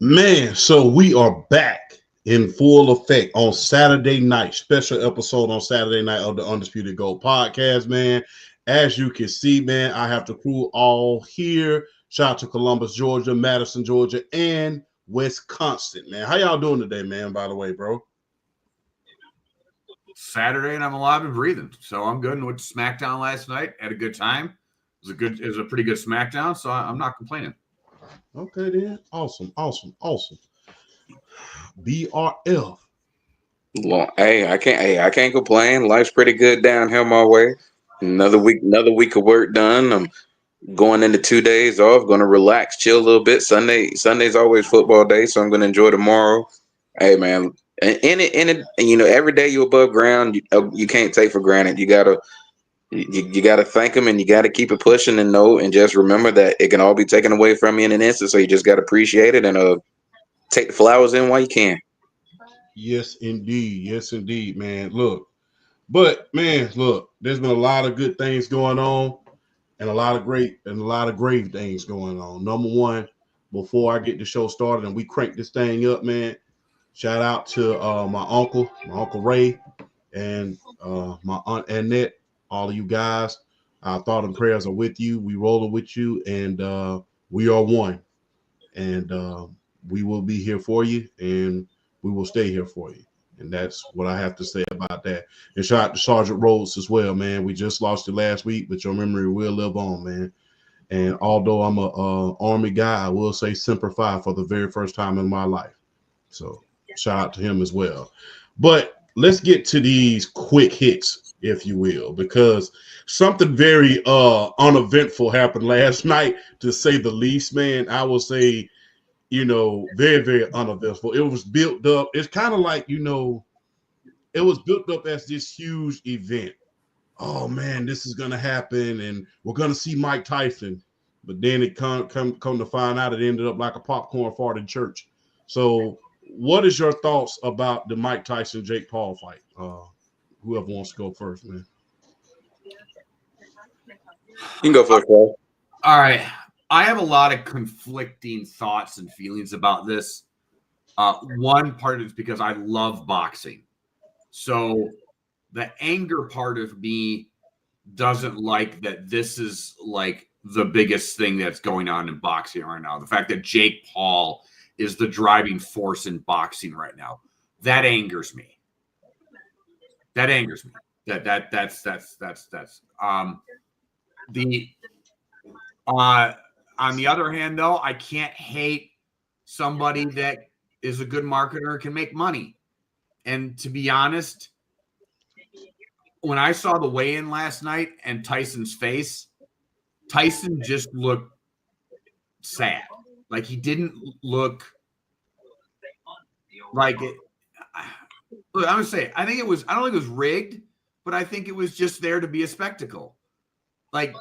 Man, so we are back in full effect on Saturday night. Special episode on Saturday night of the Undisputed Gold podcast, man. As you can see, man, I have the crew all here. Shout out to Columbus, Georgia, Madison, Georgia, and Wisconsin, man. How y'all doing today, man, by the way, bro? Saturday and I'm alive and breathing. So I'm good. And went to SmackDown last night. Had a good time. It was a pretty good SmackDown, so I'm not complaining. Okay, then. Awesome. BRF. Well, I can't complain. Life's pretty good down here my way. Another week of work done. I'm going into 2 days off. Going to relax, chill a little bit. Sunday's always football day, so I'm going to enjoy tomorrow. Hey, man, and every day you're above ground. You can't take for granted. You gotta thank them, and you gotta keep it pushing and just remember that it can all be taken away from you in an instant. So you just gotta appreciate it and take the flowers in while you can. Yes, indeed, man. Look, there's been a lot of good things going on and a lot of grave things going on. Number one, before I get the show started and we crank this thing up, man, shout out to my uncle Ray, and my aunt Annette, all of you guys. Our thought and prayers are with you. We rolling with you, and we are one. And we will be here for you, and we will stay here for you. And that's what I have to say about that. And shout out to Sergeant Rhodes as well, man. We just lost it last week, but your memory will live on, man. And although I'm a Army guy, I will say Semper Fi for the very first time in my life. So shout out to him as well. But let's get to these quick hits, if you will, because something very uneventful happened last night, to say the least, man. I will say, very, very uneventful. It was built up. It's kind of like, it was built up as this huge event. Oh, man, this is going to happen, and we're going to see Mike Tyson. But then it come to find out it ended up like a popcorn fart in church. So what is your thoughts about the Mike Tyson-Jake Paul fight? Whoever wants to go first, man. You can go first, Paul. All right. I have a lot of conflicting thoughts and feelings about this. One part is because I love boxing. So the anger part of me doesn't like that this is like the biggest thing that's going on in boxing right now. The fact that Jake Paul is the driving force in boxing right now. That angers me. That's on the other hand, though, I can't hate somebody that is a good marketer and can make money. And to be honest, when I saw the weigh-in last night and Tyson's face, Tyson just looked sad. Like he didn't look like it. Look, I'm gonna say, I don't think it was rigged, but I think it was just there to be a spectacle. Like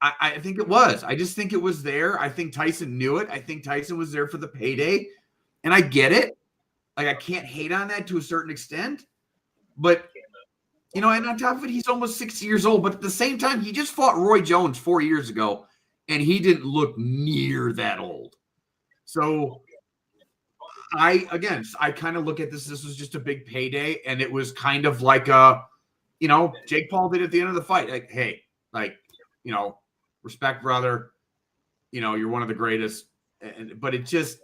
I think it was. I just think it was there. I think Tyson knew it. I think Tyson was there for the payday, and I get it. Like I can't hate on that to a certain extent, but and on top of it, he's almost 60 years old. But at the same time, he just fought Roy Jones 4 years ago, and he didn't look near that old. So I kind of look at this. This was just a big payday, and it was kind of like Jake Paul did at the end of the fight. Like, hey, respect, brother. You're one of the greatest. But it just,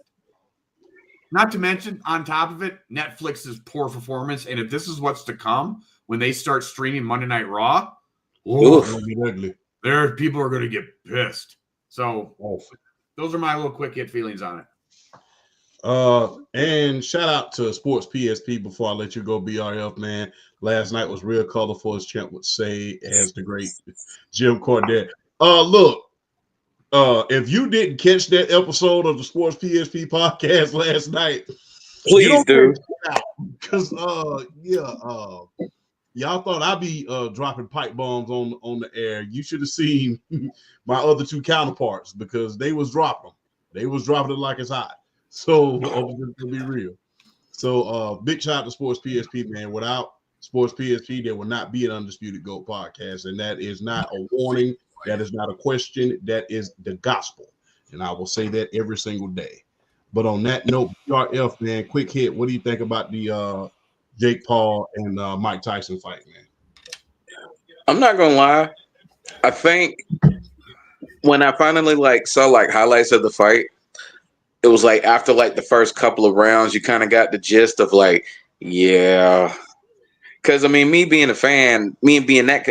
not to mention, on top of it, Netflix's poor performance. And if this is what's to come when they start streaming Monday Night Raw, people are going to get pissed. So those are my little quick hit feelings on it. And shout out to Sports PSP before I let you go, BRF, man. Last night was real colorful, as Champ would say, as the great Jim Cornette. Look, if you didn't catch that episode of the Sports PSP podcast last night, please do. Because y'all thought I'd be dropping pipe bombs on the air. You should have seen my other two counterparts, because they was dropping them. They was dropping it like it's hot. So to be real. So big shout out to Sports PSP, man. Without Sports PSP, there will not be an Undisputed GOAT podcast. And that is not a warning. That is not a question. That is the gospel. And I will say that every single day. But on that note, BRF, man, quick hit. What do you think about the Jake Paul and Mike Tyson fight, man? I'm not gonna lie. I think when I finally saw highlights of the fight, it was after the first couple of rounds, you kind of got the gist of yeah. Because I mean, me being a fan, me being that,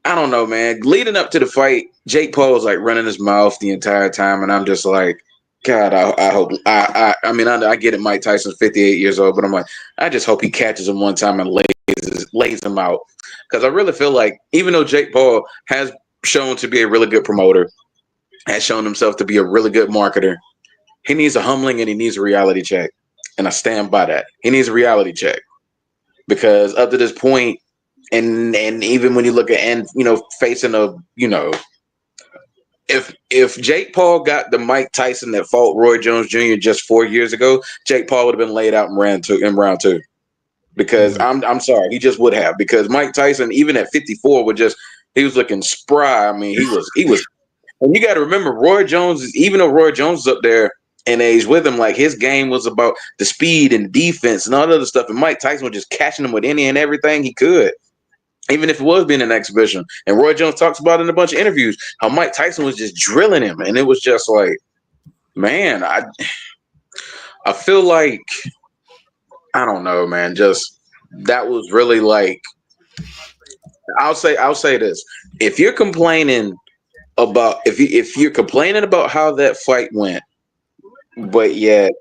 I don't know, man. Leading up to the fight, Jake Paul was running his mouth the entire time, and I'm just like, God, I hope. I mean, I get it. Mike Tyson's 58 years old, but I'm like, I just hope he catches him one time and lays him out. Because I really feel like, even though Jake Paul has shown to be a really good promoter, has shown himself to be a really good marketer, he needs a humbling and he needs a reality check. And I stand by that. He needs a reality check. Because up to this point, and even when you look at facing if Jake Paul got the Mike Tyson that fought Roy Jones Jr. just 4 years ago, Jake Paul would have been laid out in round two. Because I'm sorry, he just would have. Because Mike Tyson, even at 54, he was looking spry. I mean, he was. And you got to remember, Roy Jones, even though Roy Jones is up there in age with him, his game was about the speed and defense and all that other stuff. And Mike Tyson was just catching him with any and everything he could, even if it was being an exhibition. And Roy Jones talks about it in a bunch of interviews, how Mike Tyson was just drilling him. And it was just man, I feel like, I don't know, man, just that was really I'll say this. If you're complaining about if you're complaining about how that fight went, but yet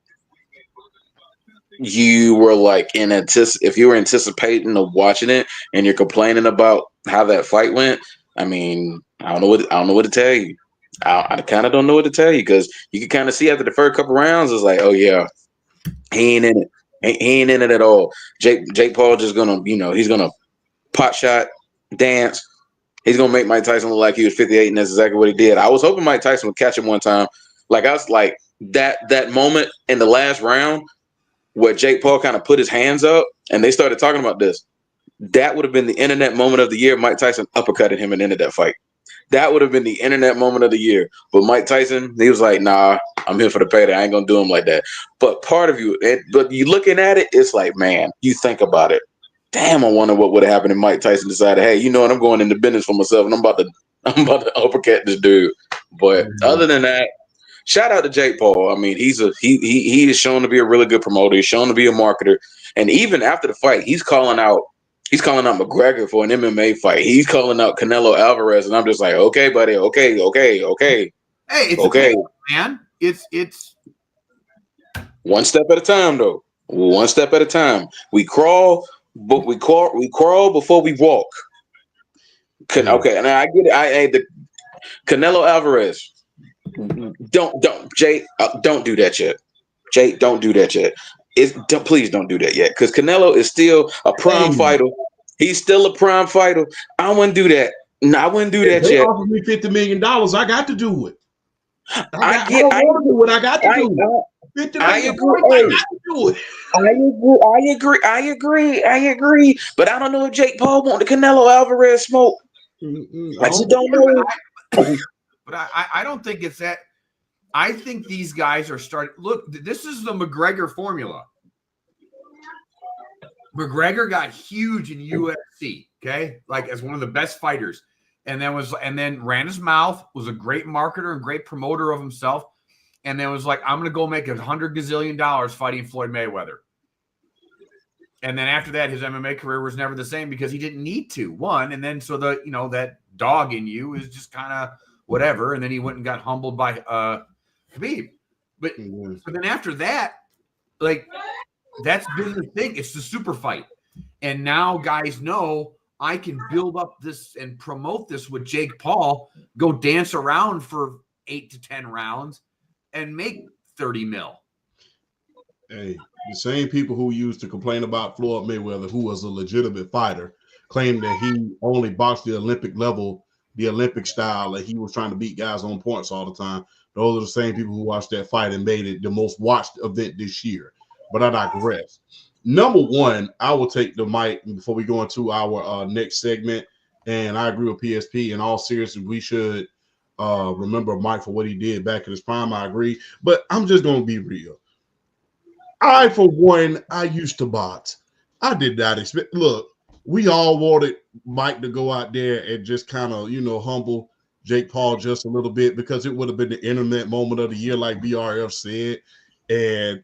you were if you were anticipating of watching it and you're complaining about how that fight went, I mean, I don't know what to tell you. I kind of don't know what to tell you, because you can kind of see after the first couple rounds, it's oh yeah, he ain't in it. He ain't in it at all. Jake Paul just gonna, he's gonna pot shot, dance. He's gonna make Mike Tyson look like he was 58, and that's exactly what he did. I was hoping Mike Tyson would catch him one time. I was that moment in the last round where Jake Paul kind of put his hands up and they started talking about this. That would have been the internet moment of the year. Mike Tyson uppercutted him and ended that fight. That would have been the internet moment of the year. But Mike Tyson, he was like, nah, I'm here for the payday. I ain't gonna do him like that. But part of you, but you looking at it, it's man, you think about it. Damn, I wonder what would have happened if Mike Tyson decided, hey, you know what, I'm going into business for myself and I'm about to uppercut this dude. But other than that, shout out to Jake Paul. I mean, he is shown to be a really good promoter. He's shown to be a marketer. And even after the fight, he's calling out McGregor for an MMA fight. He's calling out Canelo Alvarez, and I'm just like, okay, buddy, okay. Hey, it's okay, man. It's one step at a time, though. One step at a time. We crawl before we walk. Okay, and I get it. The Canelo Alvarez. Don't Jay. Don't do that yet. Jay, don't do that yet. Please don't do that yet, because Canelo is still a prime fighter. He's still a prime fighter. I wouldn't do that. No, I wouldn't do that they yet. Offered me $50 million. I got to do it. I got to do it. I got to do it. I agree. But I don't know if Jake Paul want the Canelo Alvarez smoke. I just don't know. But I don't think it's that. I think these guys are starting. Look, this is the McGregor formula. McGregor got huge in UFC, okay, as one of the best fighters, and then ran his mouth, was a great marketer and great promoter of himself, and then was I'm going to go make $100 gazillion fighting Floyd Mayweather. And then after that, his MMA career was never the same because he didn't need to. One, and then so that dog in you is just kind of whatever, and then he went and got humbled by Khabib. But so then after that, that's been the thing. It's the super fight. And now guys know I can build up this and promote this with Jake Paul, go dance around for 8 to 10 rounds and make 30 mil. Hey, the same people who used to complain about Floyd Mayweather, who was a legitimate fighter, claimed that he only boxed the Olympic level, the Olympic style, that he was trying to beat guys on points all the time. Those are the same people who watched that fight and made it the most watched event this year. But I digress. Number one, I will take the mic before we go into our next segment. And I agree with PSP. In all seriousness, we should remember Mike for what he did back in his prime. I agree, but I'm just gonna be real. I, for one, I used to box. I did not expect. Look, we all wanted Mike to go out there and just kind of, humble Jake Paul just a little bit because it would have been the internet moment of the year, like BRF said. And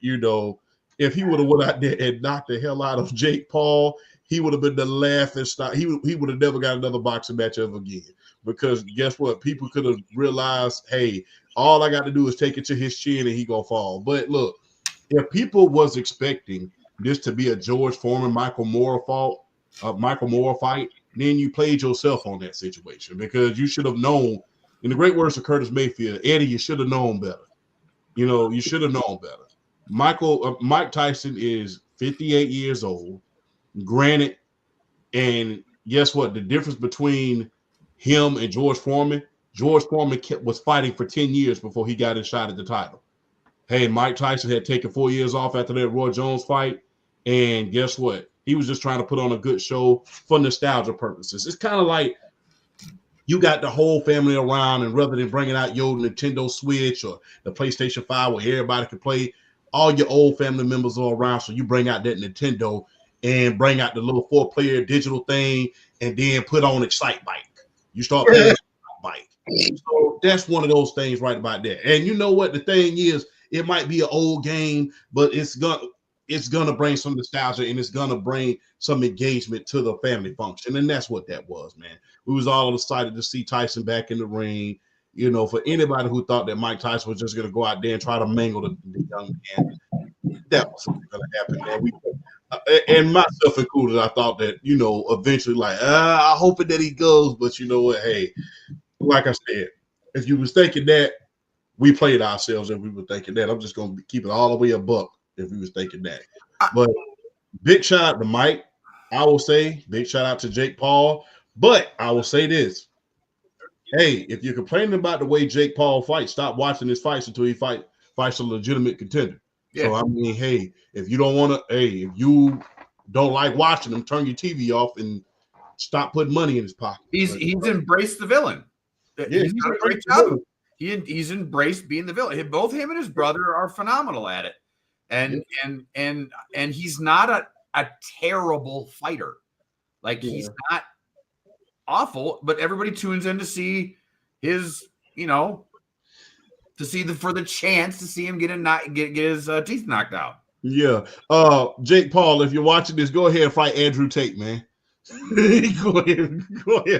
if he would have went out there and knocked the hell out of Jake Paul, he would have been the laughing stock. He would have never got another boxing match ever again. Because guess what? People could have realized, hey, all I got to do is take it to his chin and he gonna fall. But look, if people was expecting this to be a George Foreman, Michael Moore fight, then you played yourself on that situation because you should have known. In the great words of Curtis Mayfield, Eddie, you should have known better. You should have known better. Mike Tyson is 58 years old. Granted, and guess what? The difference between him and George Foreman was fighting for 10 years before he got his shot at the title. Hey, Mike Tyson had taken 4 years off after that Roy Jones fight. And guess what? He was just trying to put on a good show for nostalgia purposes. It's kind of like you got the whole family around, and rather than bringing out your Nintendo Switch or the PlayStation 5 where everybody can play, all your old family members are around. So you bring out that Nintendo and bring out the little 4-player digital thing and then put on Excite Bike. You start playing Excite Bike. So that's one of those things right about there. And you know what? The thing is, it might be an old game, but it's gonna bring some nostalgia and it's gonna bring some engagement to the family function. And that's what that was, man. We was all excited to see Tyson back in the ring. For anybody who thought that Mike Tyson was just gonna go out there and try to mangle the young man, that wasn't gonna happen, man. And myself included, I thought that, eventually, like, I hope that he goes, but you know what? Hey, like I said, if you was thinking that, we played ourselves if we were thinking that. I'm just going to keep it all the way a buck if we was thinking that. But big shout out to Mike. I will say big shout out to Jake Paul. But I will say this. Hey, if you're complaining about the way Jake Paul fights, stop watching his fights until he fights a legitimate contender. Yeah. So, I mean, hey, if you don't want to, if you don't like watching him, turn your TV off and stop putting money in his pocket. He's embraced the villain. Yeah, he's done a great job. He's embraced being the villain. Both him and his brother are phenomenal at it, and he's not a terrible fighter. Like he's not awful, but everybody tunes in to see his, for the chance to see him get his teeth knocked out. Yeah, Jake Paul, if you're watching this, go ahead and fight Andrew Tate, man. go ahead and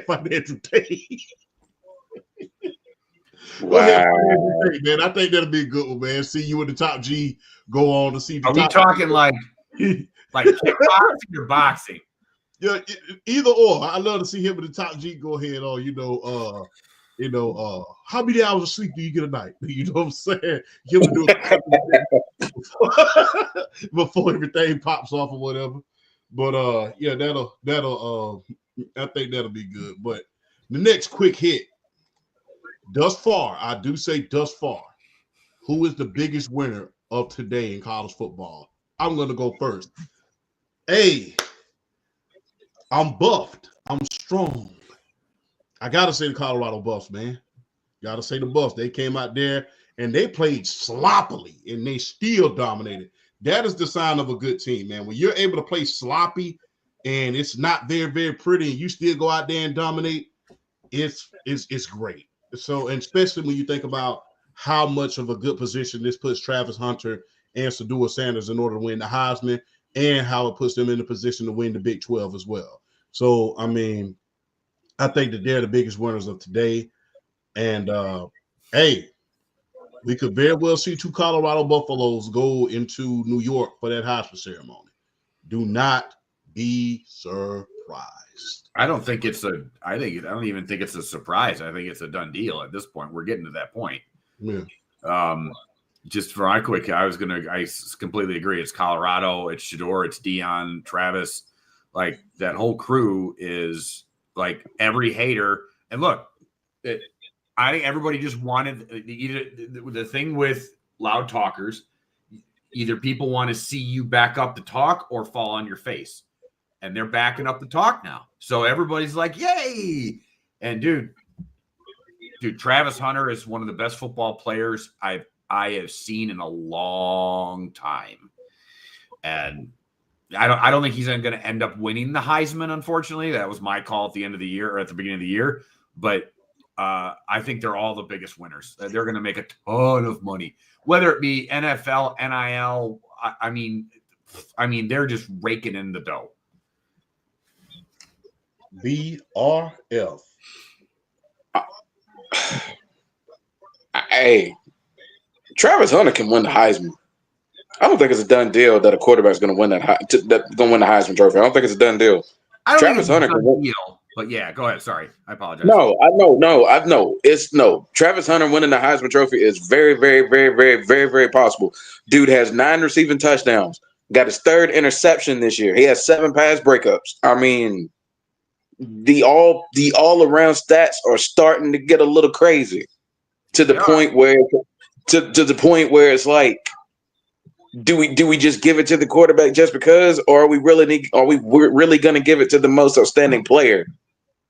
fight Andrew Tate. Wow, man, I think that'll be a good one, man. See you in the Top G. Go on to see. Are we talking like kickboxing or boxing? Yeah, either or. I love to see him in the Top G. Go ahead on. How many hours of sleep do you get a night? You know what I'm saying? Him to do it before everything pops off or whatever. But yeah, that'll I think that'll be good. But the next quick hit. Thus far, I do say thus far, who is the biggest winner of today in college football? I'm going to go first. Hey, I'm buffed. I'm strong. I got to say the Colorado Buffs, man. Got to say the Buffs. They came out there and they played sloppily and they still dominated. That is the sign of a good team, man. When you're able to play sloppy and it's not very, very pretty and you still go out there and dominate, it's great. So, and especially when you think about how much of a good position this puts Travis Hunter and Sadua Sanders in order to win the Heisman, and how it puts them in a position to win the Big 12 as well. So, I mean, I think that they're the biggest winners of today. And, hey, we could very well see 2 Colorado Buffaloes go into New York for that Heisman ceremony. Do not be surprised. I don't even think it's a surprise. I think it's a done deal at this point. We're getting to that point. Yeah. Just for my quick, I completely agree. It's Colorado, it's Shedeur, it's Dion, Travis. Like that whole crew is like every hater. And look, I think everybody just wanted the thing with loud talkers. Either people want to see you back up the talk or fall on your face. And they're backing up the talk now. So everybody's like, yay. And dude, dude, Travis Hunter is one of the best football players I have seen in a long time, and I don't think he's going to end up winning the Heisman. Unfortunately, that was my call at the end of the year or at the beginning of the year. But I think they're all the biggest winners. They're going to make a ton of money, whether it be NFL, NIL. I mean, they're just raking in the dough. BRF. Hey, Travis Hunter can win the Heisman. I don't think it's a done deal that a quarterback's going to win the Heisman Trophy. I don't think it's a done deal. I don't Travis think it's Hunter a done deal, but yeah, go ahead. Sorry, I apologize. No. Travis Hunter winning the Heisman Trophy is very, very, very, very, very, very possible. Dude has 9 receiving touchdowns. Got his 3rd interception this year. He has 7 pass breakups. I mean, the all around stats are starting to get a little crazy to the point where it's like, do we just give it to the quarterback just because, or are we really going to give it to the most outstanding player?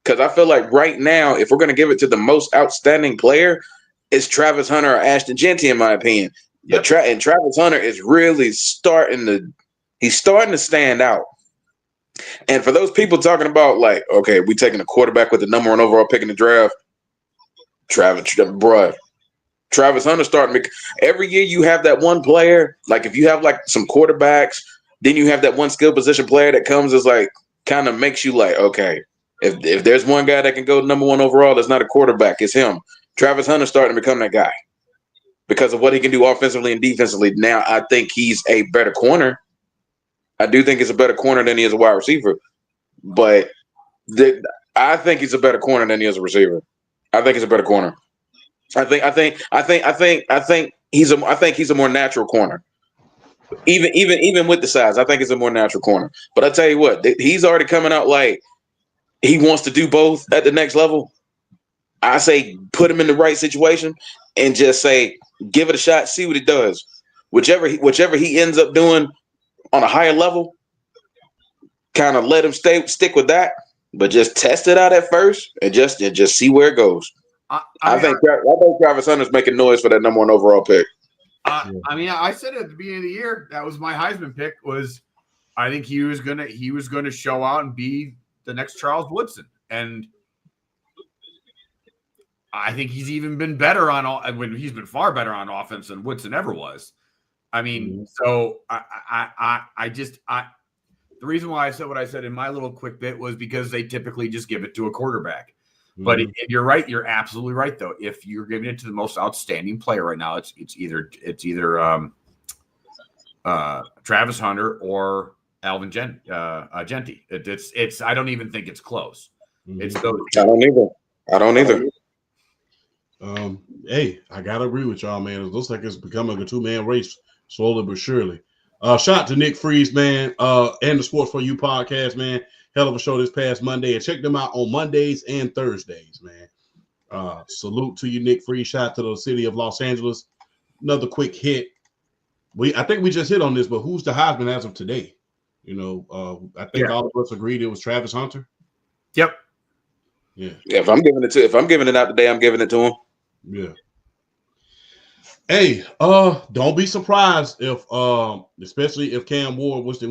Because I feel like right now, if we're going to give it to the most outstanding player, it's Travis Hunter or Ashton Jeanty, in my opinion. Yep. But Travis Hunter is really starting to stand out. And for those people talking about like, okay, we taking a quarterback with the number 1 overall pick in the draft, Travis Hunter starting to every year you have that one player. Like if you have like some quarterbacks, then you have that one skill position player that comes as like kind of makes you like, okay, if there's one guy that can go number 1 overall, that's not a quarterback, it's him. Travis Hunter starting to become that guy because of what he can do offensively and defensively. Now I think he's a better corner. I do think he's a better corner than he is a wide receiver, but I think he's a better corner than he is a receiver. I think he's a better corner. I think he's a more natural corner. Even with the size, I think it's a more natural corner. But I tell you what, he's already coming out like he wants to do both at the next level. I say put him in the right situation and just say give it a shot, see what he does. Whichever he ends up doing on a higher level, kind of let him stick with that, but just test it out at first and just see where it goes. I think Travis Hunter's making noise for that number 1 overall pick. I said at the beginning of the year that was my Heisman pick. I think he was gonna show out and be the next Charles Woodson, and I think he's even been better he's been far better on offense than Woodson ever was. I mean, so the reason why I said what I said in my little quick bit was because they typically just give it to a quarterback. But you're right. You're absolutely right, though. If you're giving it to the most outstanding player right now, it's either Travis Hunter or Alvin Jeanty. It's. I don't even think it's close. It's those. I don't either. Hey, I gotta agree with y'all, man. It looks like it's becoming a 2-man race slowly but surely. Shout out to Nick Freeze, man, and the Sports For You podcast, man. Hell of a show this past Monday, and check them out on Mondays and Thursdays, man. Salute to you, Nick Freeze. Shout out to the city of Los Angeles. Another quick hit. I think we just hit on this, but who's the Heisman as of today? I think all of us agreed it was Travis Hunter. Yep. Yeah. If I'm giving it out today, I'm giving it to him. Yeah. Hey, don't be surprised if, especially if Cam Ward was to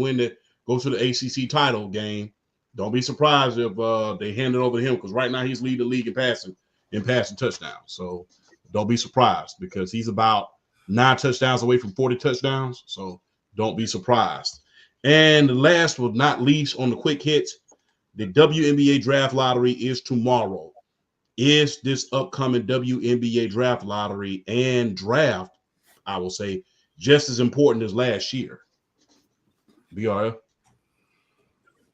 go to the ACC title game. Don't be surprised if they hand it over to him, because right now he's leading the league in passing touchdowns. So don't be surprised, because he's about 9 touchdowns away from 40 touchdowns. So don't be surprised. And last but not least, on the quick hits, the WNBA draft lottery is tomorrow. Is this upcoming WNBA draft lottery and draft, I will say, just as important as last year? BRF?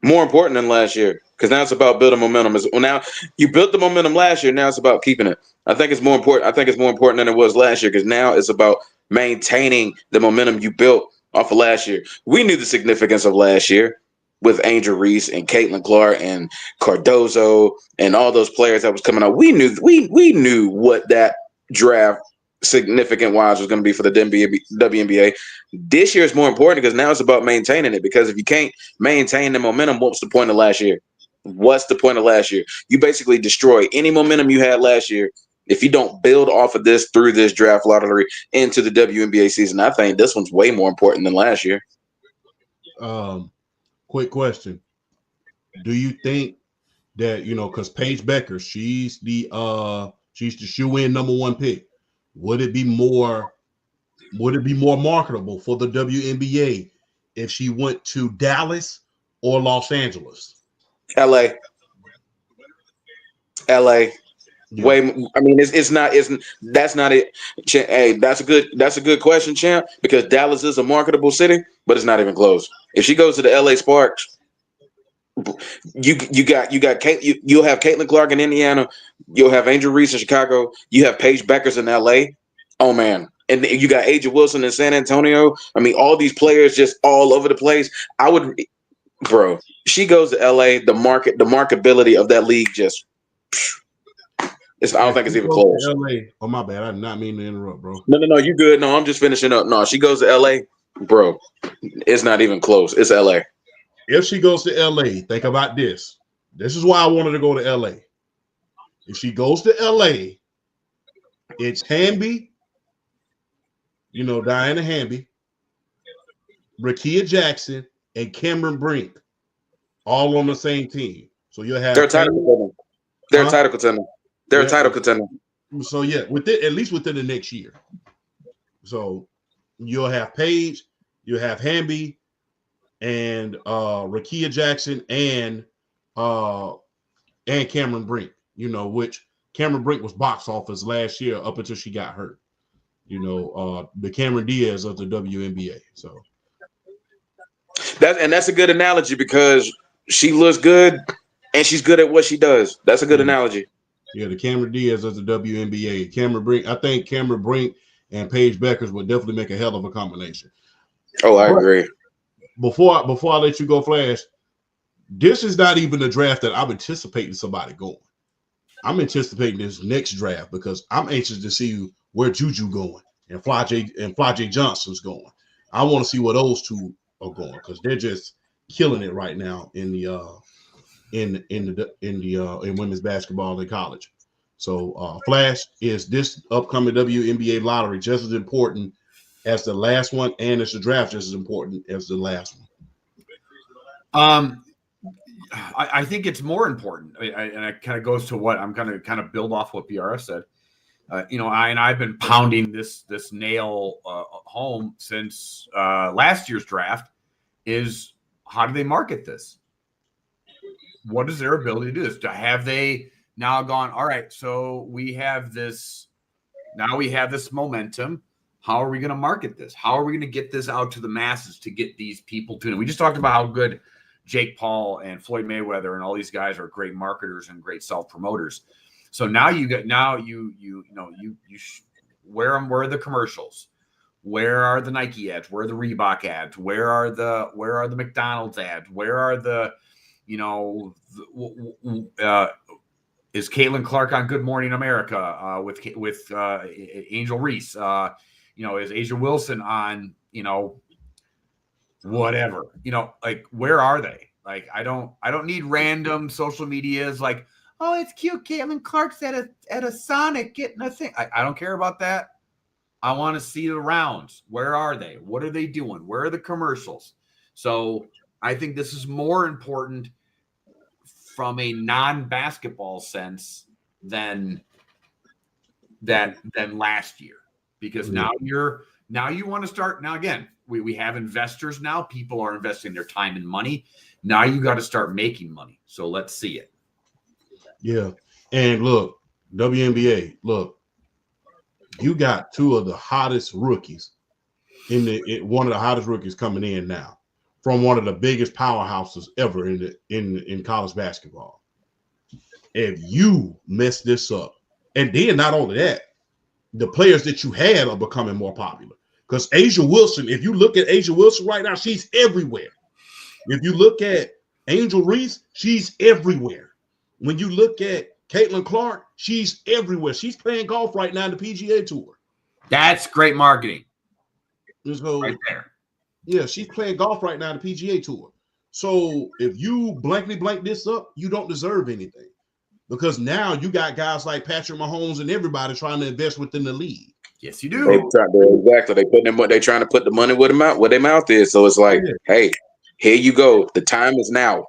More important than last year, because now it's about building momentum. Now you built the momentum last year. Now it's about keeping it. I think it's more important. I think it's more important than it was last year, because now it's about maintaining the momentum you built off of last year. We knew the significance of last year with Angel Reese and Caitlin Clark and Cardozo and all those players that was coming out. We knew what that draft significant wise was going to be for the WNBA. This year is more important, because now it's about maintaining it, because if you can't maintain the momentum, what's the point of last year? What's the point of last year? You basically destroy any momentum you had last year if you don't build off of this through this draft lottery into the WNBA season, I think this one's way more important than last year. Quick question. Do you think that, because Paige Becker, she's the shoe-in number 1 pick. Would it be more marketable for the WNBA if she went to Dallas or Los Angeles? LA. Yeah. Way, I mean, that's not it. Hey, that's a good question, champ. Because Dallas is a marketable city, but it's not even close. If she goes to the LA Sparks, you got Kate. You'll have Caitlin Clark in Indiana. You'll have Angel Reese in Chicago. You have Paige Beckers in LA. Oh man, and you got Aja Wilson in San Antonio. I mean, all these players just all over the place. Bro, she goes to LA. The marketability of that league just. I don't think it's even close. LA. Oh, my bad. I did not mean to interrupt, bro. No, you good. No, I'm just finishing up. No, she goes to LA, bro. It's not even close. It's LA. If she goes to LA, think about this. This is why I wanted to go to LA. If she goes to LA, it's Hamby, Diana Hamby, Rakia Jackson, and Cameron Brink, all on the same team. So you'll have they're a title contender. They're a title contender. They're a title contender. So yeah, at least within the next year. So you'll have Paige, you'll have Hamby, and Rakia Jackson and Cameron Brink. Which Cameron Brink was box office last year up until she got hurt. The Cameron Diaz of the WNBA. So that's a good analogy because she looks good and she's good at what she does. That's a good analogy. Yeah, the Cameron Diaz of the WNBA. Cameron Brink. I think Cameron Brink and Paige Beckers would definitely make a hell of a combination. Oh, I agree. Before I let you go, Flash, this is not even the draft that I'm anticipating somebody going. I'm anticipating this next draft because I'm anxious to see where Juju going and Fly J Johnson's going. I want to see where those two are going because they're just killing it right now in women's basketball in college. So Flash, is this upcoming WNBA lottery just as important as the last one, and is the draft just as important as the last one? I think it's more important, and it kind of goes to what I'm going to kind of build off what BRF said. I've been pounding this nail home since last year's draft. Is how do they market this? What is their ability to do this? Have they now gone, all right, so we have this momentum. How are we going to market this? How are we going to get this out to the masses to get these people to? And we just talked about how good Jake Paul and Floyd Mayweather and all these guys are great marketers and great self-promoters. So now where are the commercials? Where are the Nike ads? Where are the Reebok ads? Where are the McDonald's ads? Where are the is Caitlin Clark on Good Morning America with Angel Reese? Is Aja Wilson on, whatever, like, where are they? Like, I don't need random social medias like, oh, it's cute, Caitlin Clark's at a Sonic getting a thing. I don't care about that. I want to see the rounds. Where are they? What are they doing? Where are the commercials? So I think this is more important from a non-basketball sense than last year, because now you want to start. Now again, we have investors now. People are investing their time and money. Now you got to start making money. So let's see it. Yeah, and look, WNBA. Look, you got two of the hottest rookies one of the hottest rookies coming in now from one of the biggest powerhouses ever in college basketball. If you mess this up, and then not only that, the players that you had are becoming more popular. Because Aja Wilson, if you look at Aja Wilson right now, she's everywhere. If you look at Angel Reese, she's everywhere. When you look at Caitlin Clark, she's everywhere. She's playing golf right now in the PGA Tour. That's great marketing. So, right there. Yeah, she's playing golf right now in the PGA Tour. So if you blankly blank this up, you don't deserve anything. because now you got guys like Patrick Mahomes and everybody trying to invest within the league. Yes, you do. Exactly. They trying to put the money where their mouth is. So it's like, hey, here you go. The time is now.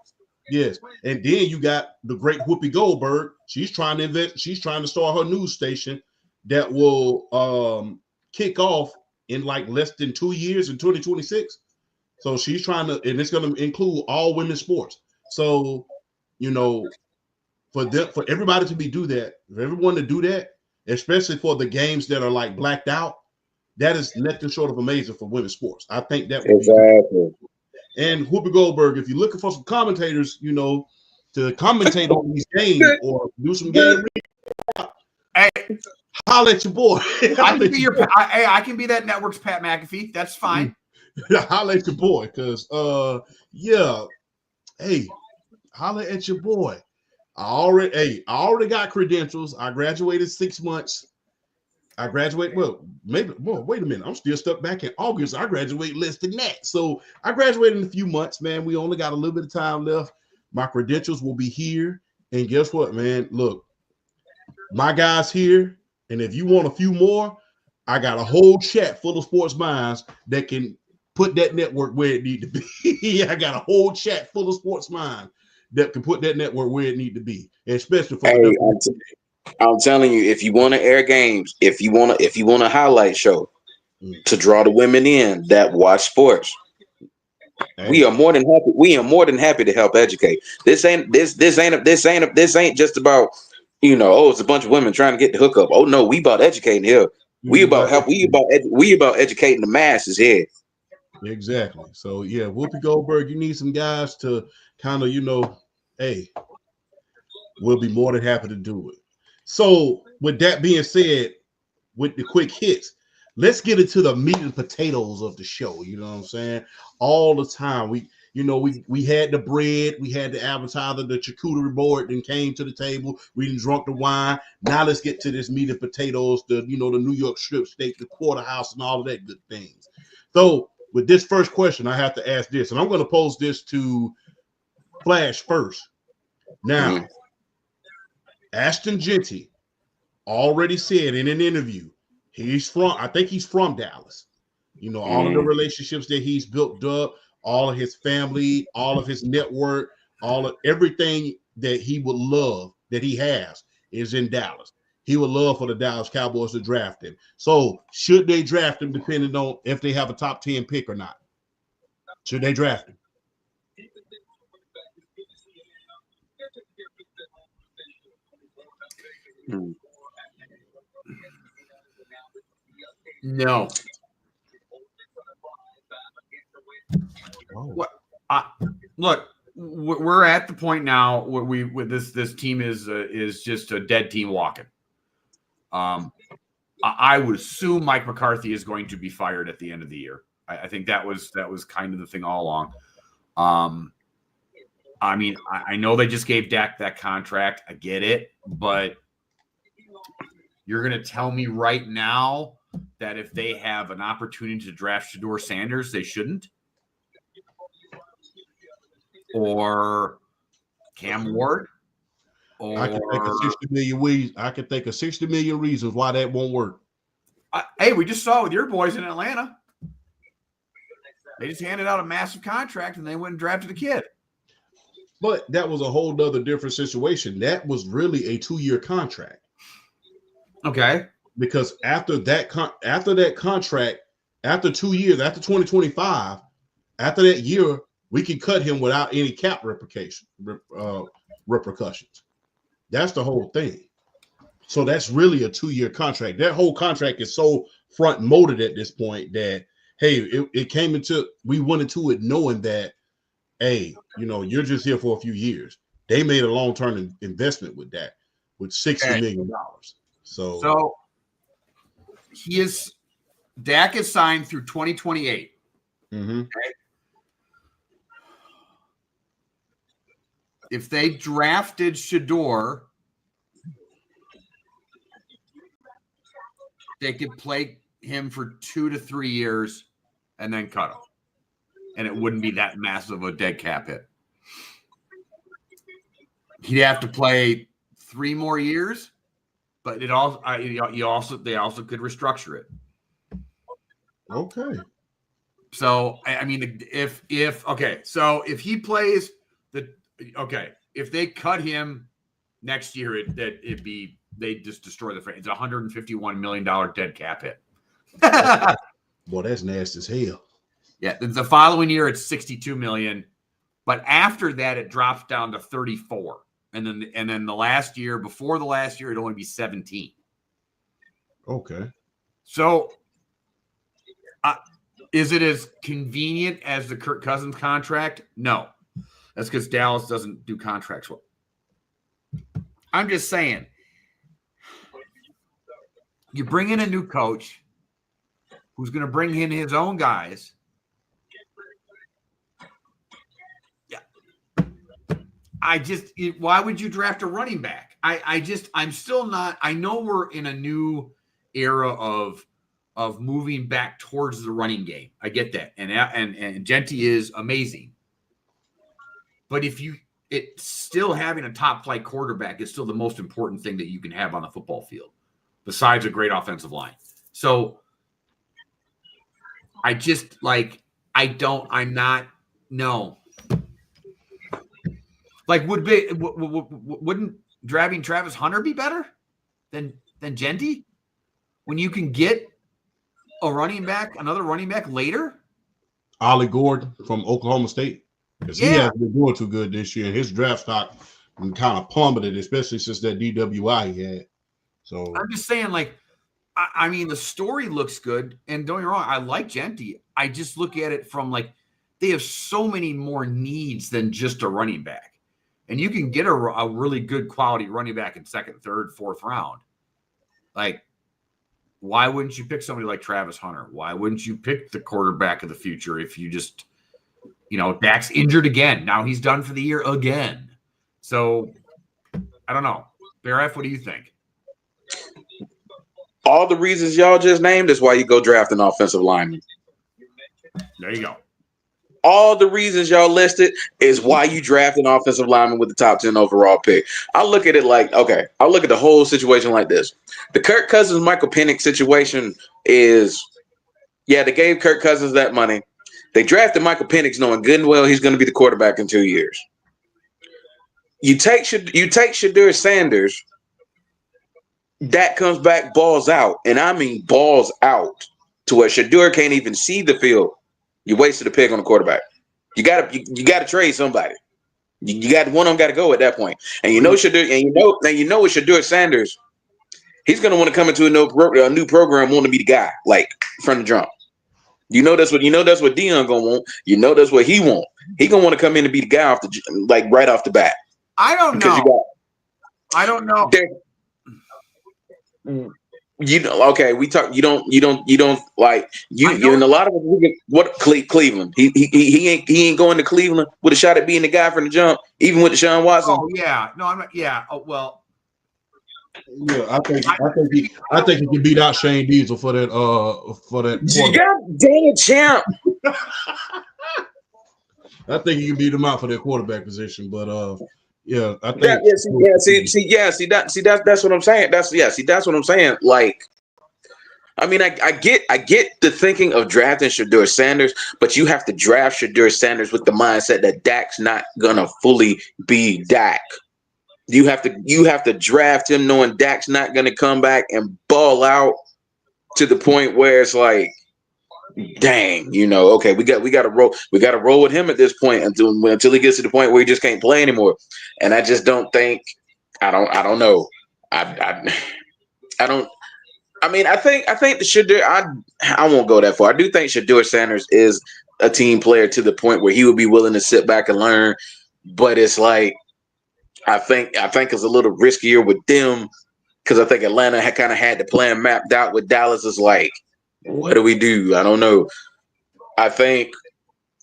Yes, and then you got the great Whoopi Goldberg. She's trying to invest. She's trying to start her news station that will kick off in like less than 2 years in 2026. So she's trying to, and it's going to include all women's sports. So, you know, for everybody to do that, for everyone to do that, especially for the games that are like blacked out, that is nothing short of amazing for women's sports. I think that would be good. And Whoopi Goldberg, if you're looking for some commentators, you know, to commentate on these games or do some game reading, hey, holla at your boy. I can be that network's Pat McAfee. That's fine. Holla at your boy, because hey, holla at your boy. I already got credentials. I graduated 6 months. Wait a minute. I'm still stuck back in August. I graduate less than that. So I graduated in a few months, man. We only got a little bit of time left. My credentials will be here. And guess what, man? Look, my guys here. And if you want a few more, I got a whole chat full of sports minds that can put that network where it need to be. I got a whole chat full of sports minds that can put that network where it need to be, especially for I'm telling you, if you want to air games, if you want a highlight show to draw the women in that watch sports, we are more than happy. We are more than happy to help educate. This ain't just about, it's a bunch of women trying to get the hookup. Oh no, we about educating here. We about help. We about educating the masses here. Exactly. So yeah, Whoopi Goldberg, you need some guys to kind of, hey, we'll be more than happy to do it. So with that being said, with the quick hits, let's get into the meat and potatoes of the show. You know what I'm saying? All the time. We had the bread, we had the appetizer, the charcuterie board, then came to the table, we done drunk the wine. Now let's get to this meat and potatoes, the New York strip steak, the porterhouse, and all of that good things. So with this first question, I have to ask this, and I'm going to pose this to Flash first. Now, Ashton Genty already said in an interview, I think he's from Dallas. All of the relationships that he's built up, all of his family, all of his network, all of everything that he would love that he has is in Dallas. He would love for the Dallas Cowboys to draft him. So should they draft him depending on if they have a top 10 pick or not? Should they draft him? No. What? Look, we're at the point now where this team is just a dead team walking. I would assume Mike McCarthy is going to be fired at the end of the year. I think that was kind of the thing all along. I mean, I know they just gave Dak that contract. I get it, but you're going to tell me right now that if they have an opportunity to draft Shedeur Sanders, they shouldn't? Or Cam Ward? Or I can think of 60 million reasons why that won't work. Hey, we just saw it with your boys in Atlanta. They just handed out a massive contract and they went and drafted a kid. But that was a whole nother different situation. That was really a 2-year contract. Okay. Because after that contract, after 2 years, after 2025, after that year, we can cut him without any cap repercussions. That's the whole thing. So that's really a 2-year contract. That whole contract is so front molded at this point that, hey, we went into it knowing that, hey, you're just here for a few years. They made a long-term investment with that, with $60 million. So Dak is signed through 2028. Mm-hmm. Okay? If they drafted Shedeur, they could play him for 2 to 3 years and then cut him. And it wouldn't be that massive a dead cap hit. He'd have to play 3 more years, but it also they also could restructure it. Okay. So I mean, if he plays if they cut him next year, they just destroy the franchise. It's $151 million dead cap hit. Boy, that's nasty as hell. Yeah, the following year it's $62 million, but after that it drops down to 34, and then the last year, before the last year, it'd only be 17. Okay. So, is it as convenient as the Kirk Cousins contract? No, that's because Dallas doesn't do contracts well. I'm just saying, you bring in a new coach who's going to bring in his own guys. Why would you draft a running back? I'm still not. I know we're in a new era of moving back towards the running game. I get that, and Genty is amazing. But it's still having a top flight quarterback is still the most important thing that you can have on the football field, besides a great offensive line. So no. Like, wouldn't drafting Travis Hunter be better than Genty when you can get another running back later? Ollie Gordon from Oklahoma State, because he hasn't been doing too good this year. His draft stock kind of plummeted, especially since that DWI he had. So I'm just saying, like, I mean, the story looks good, and don't get me wrong, I like Genty. I just look at it from like they have so many more needs than just a running back. And you can get a really good quality running back in second, third, fourth round. Like, why wouldn't you pick somebody like Travis Hunter? Why wouldn't you pick the quarterback of the future if you just, Dak's injured again. Now he's done for the year again. So, I don't know. Bear F, what do you think? All the reasons y'all just named is why you go draft an offensive lineman. There you go. All the reasons y'all listed is why you draft an offensive lineman with the top 10 overall pick. I look at it like, okay, I look at the whole situation like this. The Kirk Cousins, Michael Penix situation is, they gave Kirk Cousins that money. They drafted Michael Penix knowing good and well he's going to be the quarterback in 2 years. You take Shedeur Sanders, that comes back balls out, and I mean balls out, to where Shedeur can't even see the field. You wasted a pick on a quarterback. You gotta trade somebody. You got one of them got to go at that point. And Shedeur, and with Shedeur Sanders, he's gonna want to come into a new program, want to be the guy, like from the jump. That's what Deion gonna want. That's what he want. He gonna want to come in and be the guy right off the bat. I don't know. I don't know. Okay, we talk. You don't like you in a lot of what Cleveland. He ain't going to Cleveland with a shot at being the guy from the jump, even with Deshaun Watson. Oh yeah, no, I'm not. Yeah, well, yeah, I think he can beat out Shane Diesel for that. God damn champ. I think he can beat him out for that quarterback position, but yeah, I think. That's what I'm saying. That's what I'm saying. Like, I mean, I get the thinking of drafting Shedeur Sanders, but you have to draft Shedeur Sanders with the mindset that Dak's not gonna fully be Dak. You have to draft him knowing Dak's not gonna come back and ball out to the point where it's like, dang, okay, we got to roll with him at this point until he gets to the point where he just can't play anymore. And I just don't think, I don't know. I think the Shedeur, I won't go that far. I do think Shedeur Sanders is a team player to the point where he would be willing to sit back and learn. But it's like, I think it's a little riskier with them, because I think Atlanta had kind of had the plan mapped out with Dallas. Is like, what do we do? I don't know. I think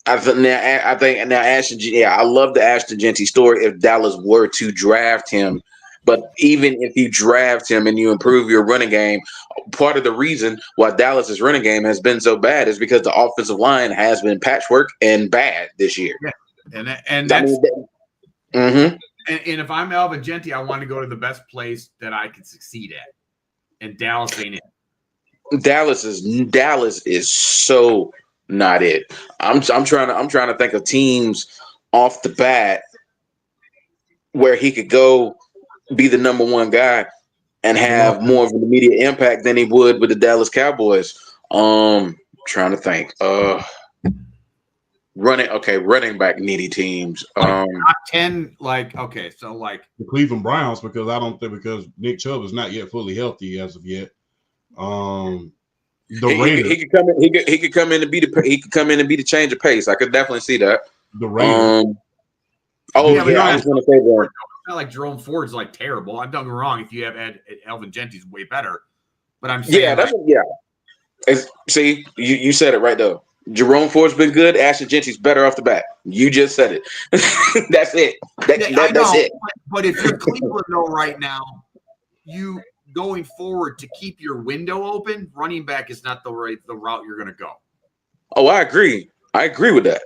now Ashton. Yeah, I love the Ashton Genty story. If Dallas were to draft him, but even if you draft him and you improve your running game, part of the reason why Dallas's running game has been so bad is because the offensive line has been patchwork and bad this year. Yeah, and that's And if I'm Alvin Gentry, I want to go to the best place that I can succeed at. And Dallas ain't it. Dallas is so not it. I'm trying to think of teams off the bat where he could go be the number one guy and have more of an immediate impact than he would with the Dallas Cowboys. Trying to think. Running back needy teams. Top 10, so the Cleveland Browns, because Nick Chubb is not yet fully healthy as of yet. The Raiders. He could come in. He could come in and be the change of pace. I could definitely see that. The Raiders. I was going to say that. It's not like Jerome Ford's like terrible. I'm not wrong. If you have Alvin Gentry's way better, but I'm saying See, you said it right though. Jerome Ford's been good. Ashton Gentry's better off the bat. You just said it. That's it. That's it. But if you're Cleveland though right now, you going forward to keep your window open, running back is not the route you're going to go. Oh, I agree. I agree with that.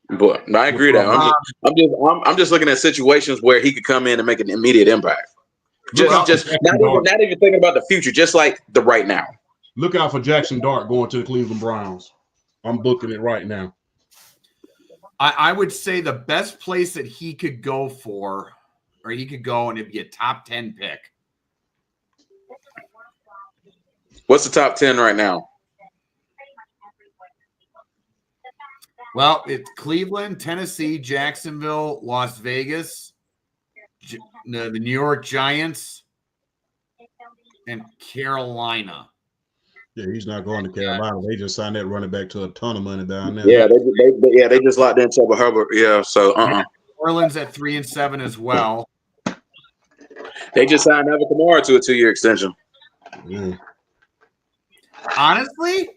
But I agree that. I'm just looking at situations where he could come in and make an immediate impact. Just not even thinking about the future, just like the right now. Look out for Jackson Dart going to the Cleveland Browns. I'm booking it right now. I would say the best place that he could go and it'd be a top 10 pick. What's the top 10 right now? Well, it's Cleveland, Tennessee, Jacksonville, Las Vegas, the New York Giants, and Carolina. Yeah, he's not going to Carolina. They just signed that running back to a ton of money down there. Yeah, they just locked in Chuba Hubbard. Yeah, so Orleans at 3-7 as well. They just signed Alvin Kamara to a 2-year extension. Yeah. Honestly,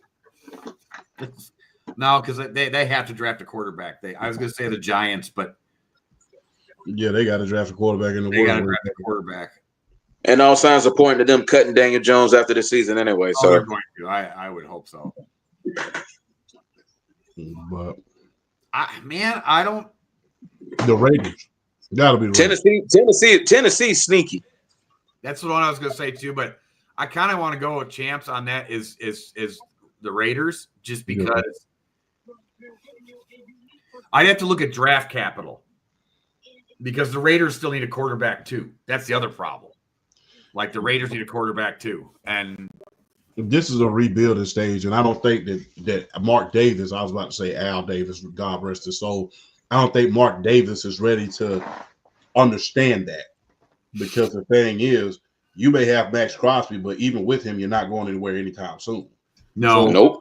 no, because they have to draft a quarterback. I was going to say the Giants, but yeah, they got to draft a quarterback in the world. They got to draft a quarterback. And all signs are pointing to them cutting Daniel Jones after the season anyway. So they're going to. I would hope so. But I don't. The Raiders. Gotta be the Tennessee sneaky. That's what I was going to say too. But I kind of want to go with champs on that. Is the Raiders just because I'd have to look at draft capital because the Raiders still need a quarterback too. That's the other problem. Like the Raiders need a quarterback too, and this is a rebuilding stage. And I don't think that Mark Davis. I was about to say Al Davis, God rest his soul. I don't think Mark Davis is ready to understand that because the thing is, you may have Max Crosby, but even with him, you're not going anywhere anytime soon. No, nope.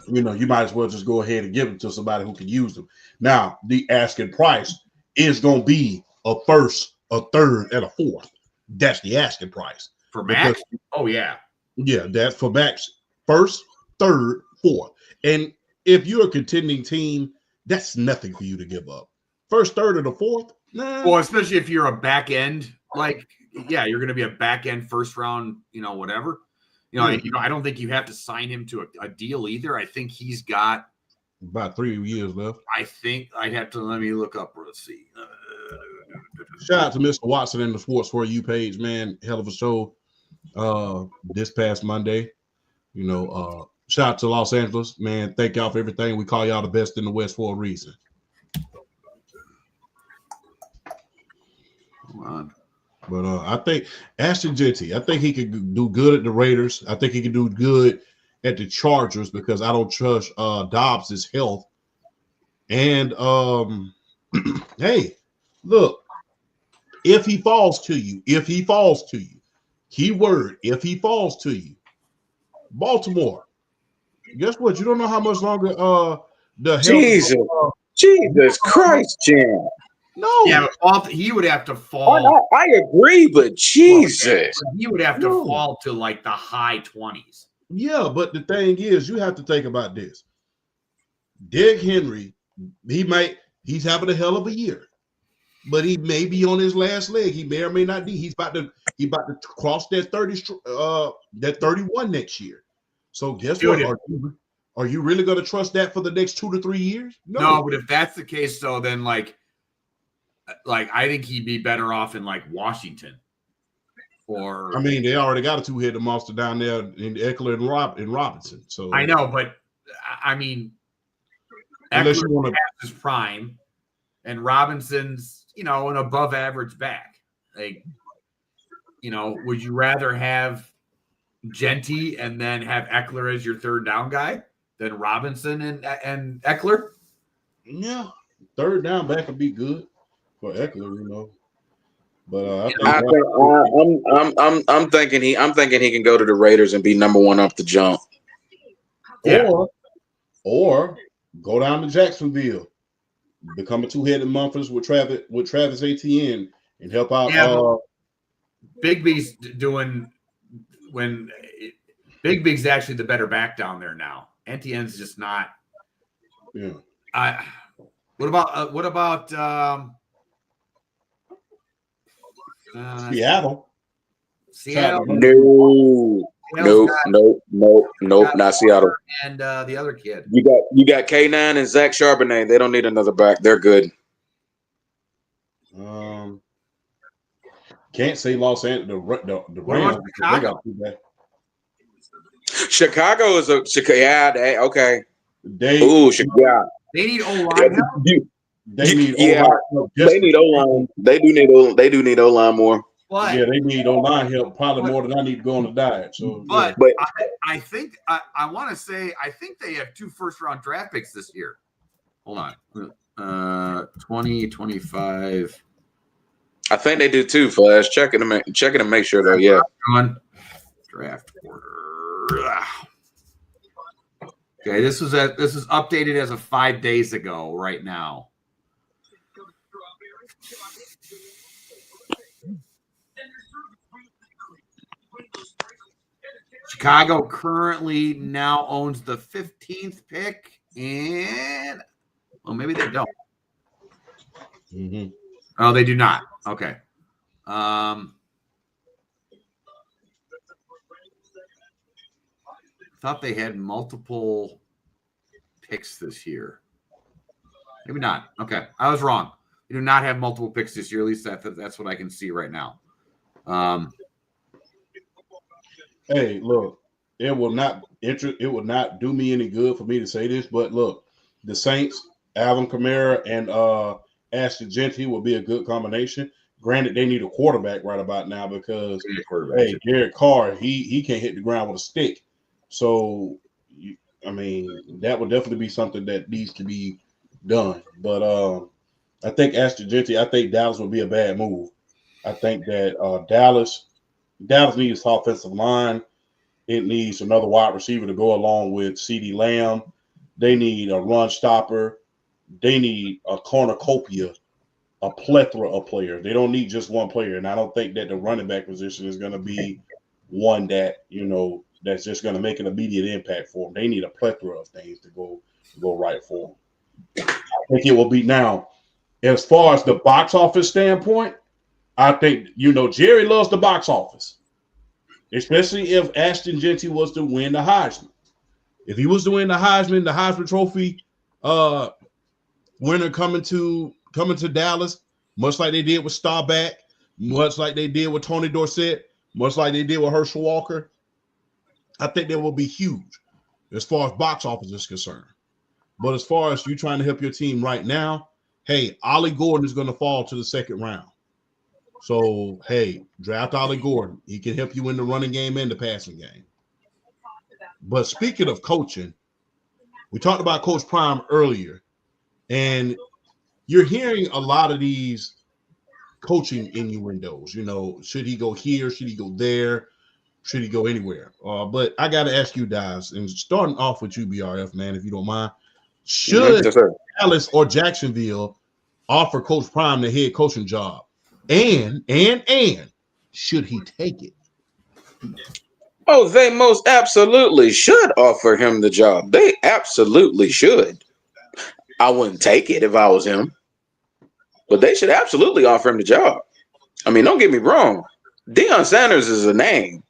You might as well just go ahead and give him to somebody who can use them. Now, the asking price is going to be a first, a third, and a fourth. That's the asking price for Max. Oh yeah, that's for Max. First, third, fourth, and if you're a contending team, that's nothing for you to give up. First, third, and the fourth. Nah. Well, especially if you're a back end, you're going to be a back end first round, whatever. I don't think you have to sign him to a deal either. I think he's got about 3 years left. I think I'd have to let me look up. Let's see. Shout out to Mr. Watson and the Sports For You page, man. Hell of a show this past Monday. Shout out to Los Angeles, man. Thank y'all for everything. We call y'all the best in the West for a reason. Come on. But I think Ashton Gentry, I think he could do good at the Raiders. I think he could do good at the Chargers because I don't trust Dobbs' health. And hey, look, if he falls to you, keyword, if he falls to you, Baltimore, guess what? You don't know how much longer the health Jesus Christ, Jim. No. Yeah, he would have to fall. Oh, I agree, but Jesus. He would have to fall to like the high 20s. Yeah, but the thing is, you have to think about this. Derrick Henry, he's having a hell of a year, but he may be on his last leg. He may or may not be. He's about to cross that 31 next year. So guess what? Are you really going to trust that for the next 2 to 3 years? No, but if that's the case, though, then Like, I think he'd be better off in like Washington. Or I mean, they already got a two-headed monster down there in Eckler and Robinson. So I know, but I mean, unless Eckler you want to, his prime, and Robinson's, an above average back. Like, would you rather have Genty and then have Eckler as your third down guy than Robinson and Eckler? yeah, third down back would be good for Eckler, But I'm thinking he can go to the Raiders and be number one off the jump. Yeah. Or go down to Jacksonville, become a two-headed monsters with Travis Etienne and help out. Yeah, Big B's doing when Big B's actually the better back down there now. Etienne's just not. Yeah. What about Seattle? Nope, not Seattle. And the other kid. You got K9 and Zach Charbonnet. They don't need another back. They're good. Can't say Los Angeles. The Rams. Chicago? Chicago is okay. They need O-line help. They need O-line. They need O-line. They do need O-line more. But, yeah, they need O-line help probably more than I need to go on the diet. So, but I think I want to say I think they have 2 first-round draft picks this year. Hold on, 2025. I think they do too. Flash checking to make sure though. Yeah. Draft order. Okay, this is updated as of 5 days ago. Right now. Chicago currently now owns the 15th pick, and maybe they don't. Mm-hmm. Oh, they do not. Okay. Thought they had multiple picks this year. Maybe not. Okay, I was wrong. They do not have multiple picks this year. At least that's what I can see right now. Hey, look, it will not do me any good for me to say this, but look, the Saints, Alvin Kamara and Ashton Genty will be a good combination. Granted, they need a quarterback right about now because Derek Carr, he can't hit the ground with a stick. So, that would definitely be something that needs to be done. But I think Ashton Genty, I think Dallas would be a bad move. I think that Dallas needs offensive line. It needs another wide receiver to go along with CeeDee Lamb. They need a run stopper. They need a cornucopia, a plethora of players. They don't need just one player. And I don't think that the running back position is going to be one that, that's just going to make an immediate impact for them. They need a plethora of things to go right for them. I think it will be now. As far as the box office standpoint, I think, Jerry loves the box office, especially if Ashton Genty was to win the Heisman. If he was to win the Heisman Trophy winner coming to Dallas, much like they did with Staubach, much like they did with Tony Dorsett, much like they did with Herschel Walker, I think that will be huge as far as box office is concerned. But as far as you trying to help your team right now, hey, Ollie Gordon is going to fall to the second round. So, hey, draft Ollie Gordon. He can help you in the running game and the passing game. But speaking of coaching, we talked about Coach Prime earlier, and you're hearing a lot of these coaching innuendos. Should he go here? Should he go there? Should he go anywhere? But I got to ask you guys, and starting off with you, BRF, man, if you don't mind, should Dallas or Jacksonville offer Coach Prime the head coaching job? And should he take it? Oh, they most absolutely should offer him the job. They absolutely should. I wouldn't take it if I was him, but they should absolutely offer him the job. Don't get me wrong. Deion Sanders is a name.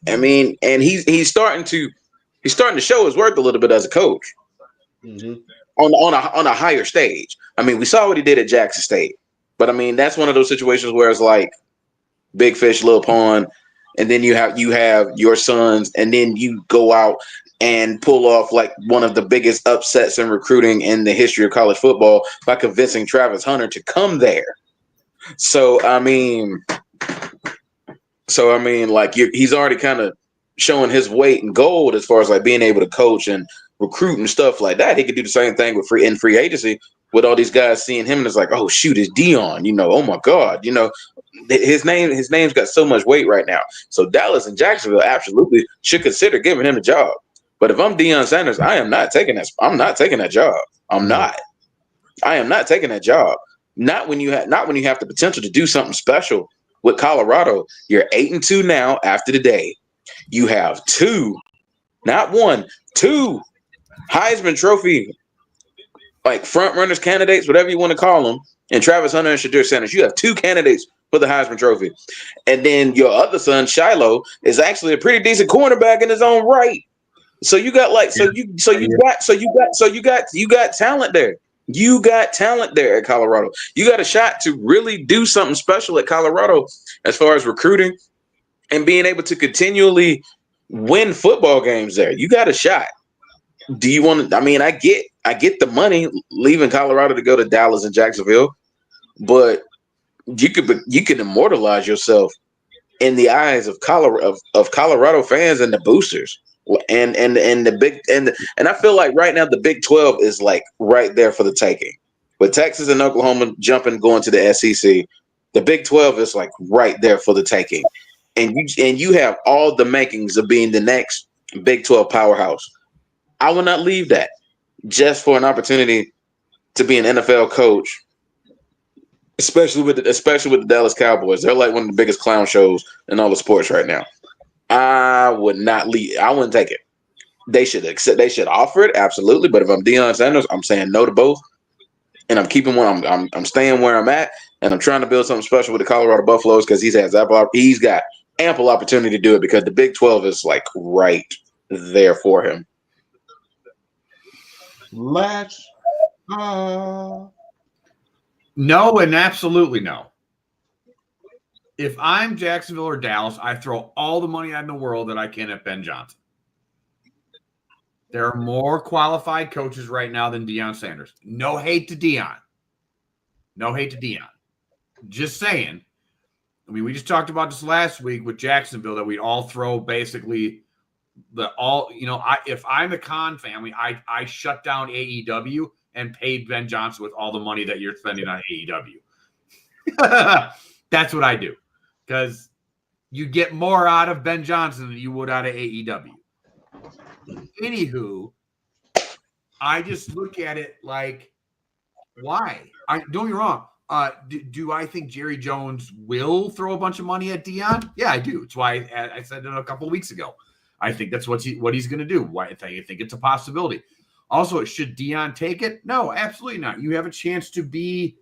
And he's starting to show his worth a little bit as a coach. Mm-hmm. On a higher stage. We saw what he did at Jackson State. But I mean, that's one of those situations where it's like big fish, little pond, and then you have your sons, and then you go out and pull off like one of the biggest upsets in recruiting in the history of college football by convincing Travis Hunter to come there. So I mean, like he's already kind of showing his weight in gold as far as like being able to coach and recruit and stuff like that. He could do the same thing with free agency with all these guys seeing him and it's like, oh shoot, it's Dion, oh my God, his name's got so much weight right now. So Dallas and Jacksonville absolutely should consider giving him a job. But if I'm Deion Sanders, I am not taking that. I'm not taking that job. I'm not. I am not taking that job. Not when you have the potential to do something special with Colorado. You're 8-2 now after the day. You have two, not one, two Heisman Trophy like front runners candidates, whatever you want to call them, and Travis Hunter and Shedeur Sanders. You have two candidates for the Heisman Trophy. And then your other son, Shiloh, is actually a pretty decent cornerback in his own right. So you got you got talent there. You got talent there at Colorado. You got a shot to really do something special at Colorado as far as recruiting and being able to continually win football games there. You got a shot. Do you want to? I mean, I get the money leaving Colorado to go to Dallas and Jacksonville, but you could immortalize yourself in the eyes of Colorado fans and the boosters. And the big and I feel like right now the Big 12 is like right there for the taking. With Texas and Oklahoma going to the SEC, the Big 12 is like right there for the taking. And you have all the makings of being the next Big 12 powerhouse. I will not leave that just for an opportunity to be an NFL coach, especially with the Dallas Cowboys. They're like one of the biggest clown shows in all the sports right now. I would not leave. I wouldn't take it. They should accept. They should offer it, absolutely. But if I'm Deion Sanders, I'm saying no to both, and I'm keeping one. I'm staying where I'm at, and I'm trying to build something special with the Colorado Buffaloes because he's got ample opportunity to do it because the Big 12 is like right there for him. No, and absolutely no. If I'm Jacksonville or Dallas, I throw all the money in the world that I can at Ben Johnson. There are more qualified coaches right now than Deion Sanders. No hate to Deion. No hate to Deion. Just saying. I mean, we just talked about this last week with Jacksonville that we all throw basically if I'm the Khan family, I shut down AEW and paid Ben Johnson with all the money that you're spending on AEW. That's what I do. Because you get more out of Ben Johnson than you would out of AEW. Anywho, I just look at it like, why? Don't get me wrong. Do I think Jerry Jones will throw a bunch of money at Deion? Yeah, I do. It's why I said it a couple of weeks ago. I think that's what he's going to do. Why I think it's a possibility. Also, should Deion take it? No, absolutely not. You have a chance to be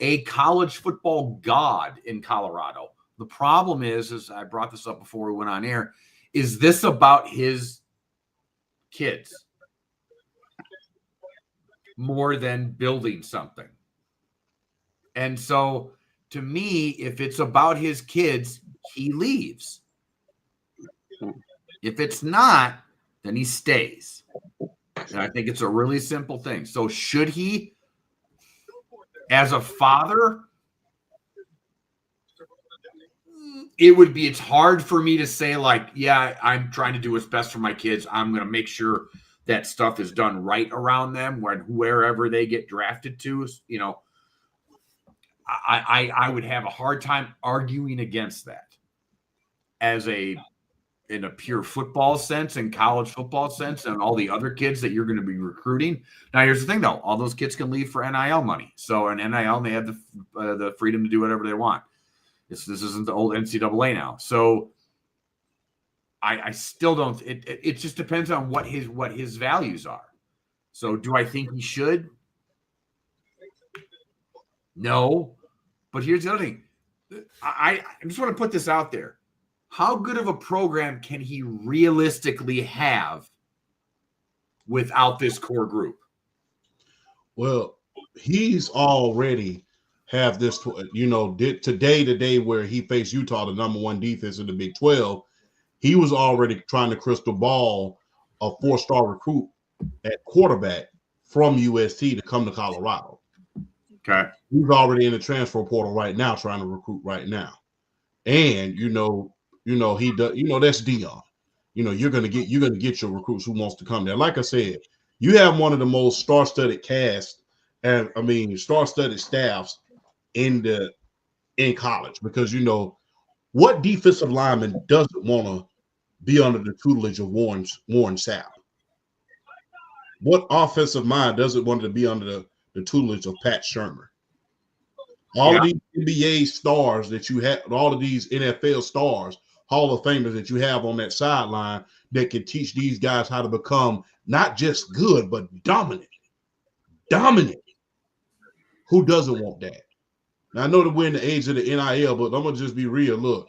a college football god in Colorado. The problem is I brought this up before we went on air, is this about his kids more than building something? And so to me, if it's about his kids, he leaves. If it's not, then he stays. And I think it's a really simple thing. So should he, as a father, it's hard for me to say like, yeah, I'm trying to do what's best for my kids. I'm going to make sure that stuff is done right around them wherever they get drafted to, I would have a hard time arguing against that in a pure football sense and college football sense and all the other kids that you're going to be recruiting. Now, here's the thing, though. All those kids can leave for NIL money. So in NIL, they have the freedom to do whatever they want. This isn't the old NCAA now. So I still don't. It just depends on what his values are. So do I think he should? No. But here's the other thing. I just want to put this out there. How good of a program can he realistically have without this core group? Well, he's already have this, today, the day where he faced Utah, the number one defense in the Big 12, he was already trying to crystal ball a 4-star recruit at quarterback from USC to come to Colorado. Okay. He's already in the transfer portal right now, trying to recruit right now. And he does, that's Dion. You're gonna get your recruits who wants to come there. Like I said, you have one of the most star-studded casts, and star-studded staffs in college, because what defensive lineman doesn't want to be under the tutelage of Warren Sapp? What offensive mind doesn't want to be under the tutelage of Pat Shurmur? All of these NBA stars that you have, all of these NFL stars, Hall of Famers that you have on that sideline that can teach these guys how to become not just good, but dominant. Dominant. Who doesn't want that? Now, I know that we're in the age of the NIL, but I'm going to just be real. Look,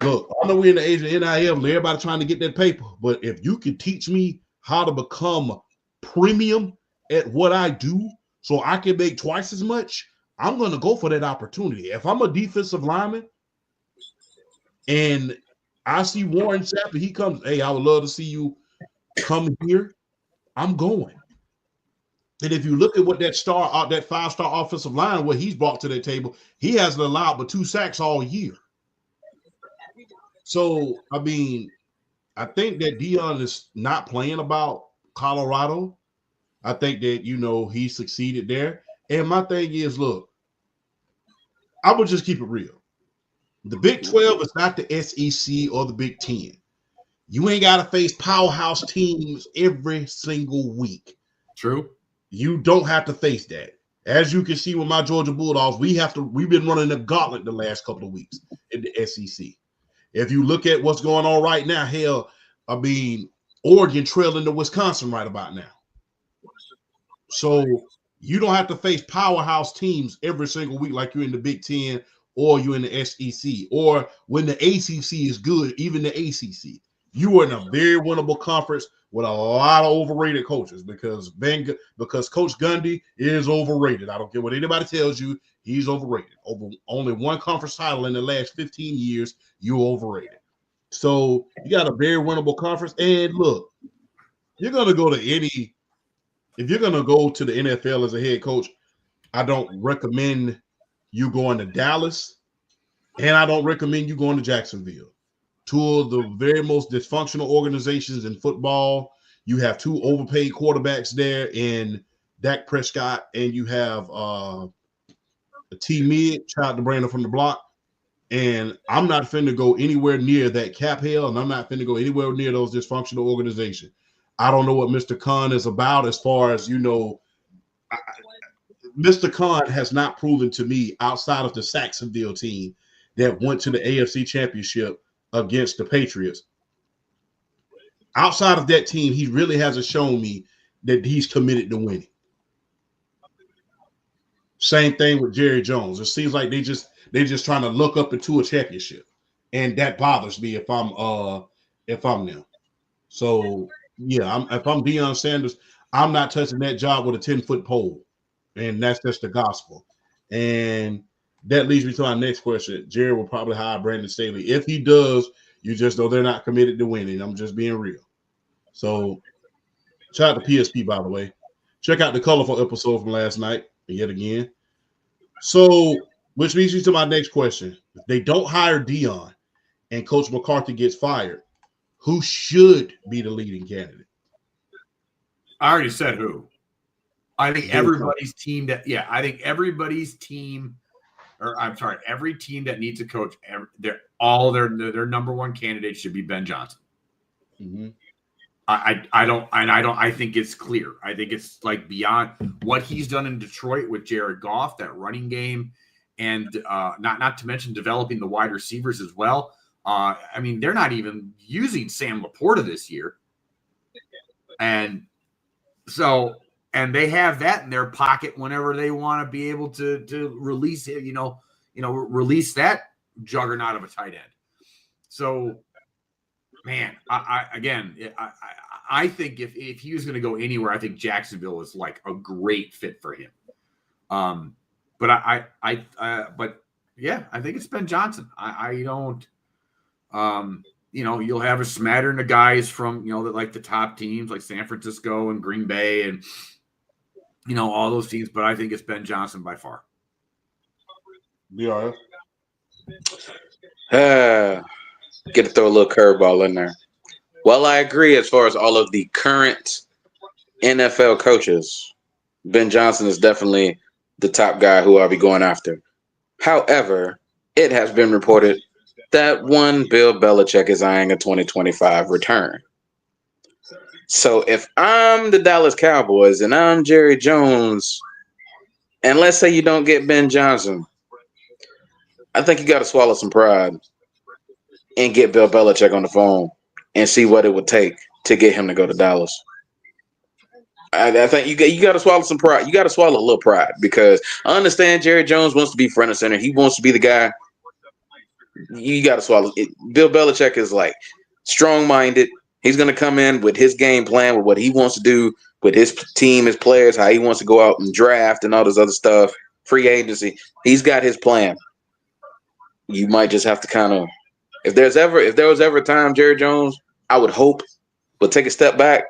I know we're in the age of NIL and everybody trying to get that paper, but if you can teach me how to become premium at what I do so I can make twice as much, I'm going to go for that opportunity. If I'm a defensive lineman and I see Warren Sapp and he comes, hey, I would love to see you come here, I'm going. And if you look at what that 5-star offensive line, what he's brought to the table, he hasn't allowed but 2 sacks all year. So, I think that Dion is not playing about Colorado. I think that, he succeeded there. And my thing is, look, I would just keep it real. The Big 12 is not the SEC or the Big 10. You ain't got to face powerhouse teams every single week. True. You don't have to face that. As you can see with my Georgia Bulldogs, we've been running the gauntlet the last couple of weeks in the SEC. If you look at what's going on right now, Oregon trailing to Wisconsin right about now. So you don't have to face powerhouse teams every single week like you're in the Big 10 or you're in the SEC, or when the ACC is good, even the ACC. You are in a very winnable conference with a lot of overrated coaches because Coach Gundy is overrated. I don't care what anybody tells you, he's overrated. Only one conference title in the last 15 years, you're overrated. So you got a very winnable conference. And look, if you're going to go to the NFL as a head coach, I don't recommend you going to Dallas, and I don't recommend you going to Jacksonville. 2 of the very most dysfunctional organizations in football. You have 2 overpaid quarterbacks there in Dak Prescott, and you have a T-Mid, shout out to Brandon from the block. And I'm not finna go anywhere near that cap hell, and I'm not finna go anywhere near those dysfunctional organizations. I don't know what Mr. Khan is about as far as, Mr. Khan has not proven to me outside of the Saxonville team that went to the AFC Championship against the Patriots. Outside of that team, he really hasn't shown me that he's committed to winning. Same thing with Jerry Jones. It seems like they're just trying to look up into a championship, and that bothers me if I'm them. So yeah, if I'm Deion Sanders, I'm not touching that job with a 10-foot pole, and that's just the gospel. And that leads me to our next question. Jerry will probably hire Brandon Staley. If he does, you just know they're not committed to winning. I'm just being real. So shout out to PSP, by the way. Check out the colorful episode from last night yet again. So, which leads me to my next question. If they don't hire Dion and Coach McCarthy gets fired, who should be the leading candidate? I already said who. I think everybody's team everybody's team, or I'm sorry, every team that needs a coach, their number one candidate should be Ben Johnson. Mm-hmm. I think it's clear. I think it's like beyond what he's done in Detroit with Jared Goff, that running game, and not to mention developing the wide receivers as well. They're not even using Sam Laporta this year, and they have that in their pocket whenever they want to be able to release it. Release that juggernaut of a tight end. So. Man, I think if he was going to go anywhere, I think Jacksonville is like a great fit for him. But But but yeah, I think it's Ben Johnson. I don't. You'll have a smattering of guys from the top teams like San Francisco and Green Bay and all those teams, but I think it's Ben Johnson by far. Yeah. Get to throw a little curveball in there. Well, I agree as far as all of the current NFL coaches. Ben Johnson is definitely the top guy who I'll be going after. However, it has been reported that one Bill Belichick is eyeing a 2025 return. So if I'm the Dallas Cowboys and I'm Jerry Jones, and let's say you don't get Ben Johnson, I think you got to swallow some pride and get Bill Belichick on the phone and see what it would take to get him to go to Dallas. I think you got to swallow some pride. You got to swallow a little pride because I understand Jerry Jones wants to be front and center. He wants to be the guy. You got to swallow it. Bill Belichick is like strong-minded. He's going to come in with his game plan, with what he wants to do with his team, his players, how he wants to go out and draft and all this other stuff, free agency. He's got his plan. You might just have to kind of, if there was ever a time Jerry Jones, I would hope, would take a step back,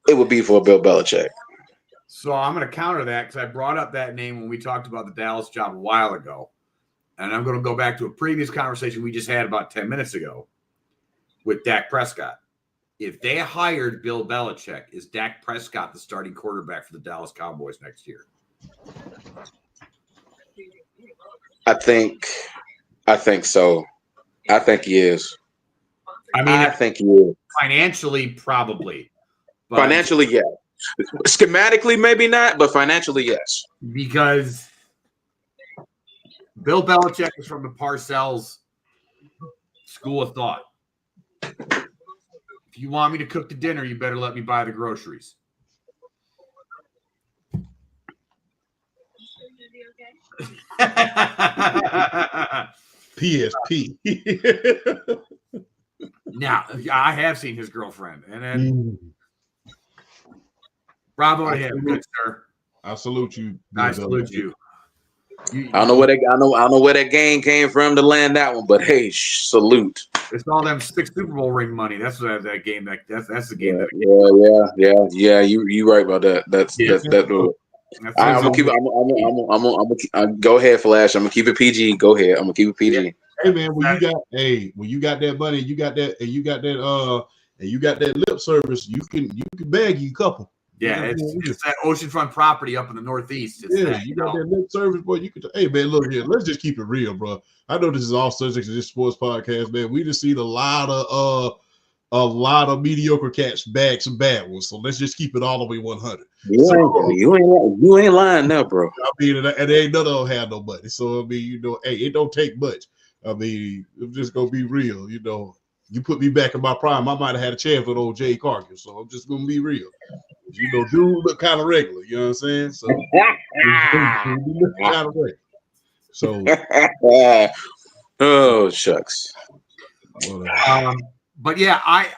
it would be for Bill Belichick. So I'm going to counter that because I brought up that name when we talked about the Dallas job a while ago. And I'm going to go back to a previous conversation we just had about 10 minutes ago with Dak Prescott. If they hired Bill Belichick, is Dak Prescott the starting quarterback for the Dallas Cowboys next year? I think so. I think he is. I think he is. Financially, probably. Financially, yeah. Schematically, maybe not, but financially, yes. Because Bill Belichick is from the Parcells school of thought. If you want me to cook the dinner, you better let me buy the groceries. PSP. Now, I have seen his girlfriend, and then bravo to him, good sir. I salute you. I salute you. I don't know where that game came from to land that one, but hey, salute. It's all them 6 Super Bowl ring money. That's that game. That's the game. Yeah. You right about that. That's that. I'm gonna keep it. I'm go ahead, Flash. I'm gonna keep it PG. Go ahead. I'm gonna keep it PG. Yeah. Hey man, when you got that money, you got that lip service, you can bag you a couple. Yeah, it's that oceanfront property up in the Northeast. You got that lip service, boy. You could. Hey man, look here. Let's just keep it real, bro. I know this is all subjects of this sports podcast, man. We just seen a lot of mediocre cats bag some bad ones. So let's just keep it all the way 100. You ain't lying now, bro. I mean, and ain't none of them have no money. So I mean, hey, it don't take much. I mean, I'm just gonna be real. You put me back in my prime, I might have had a chance with old Jay Cargill. So I'm just gonna be real. Dude look kind of regular. You know what I'm saying? So look kind of regular. So oh shucks. But yeah, I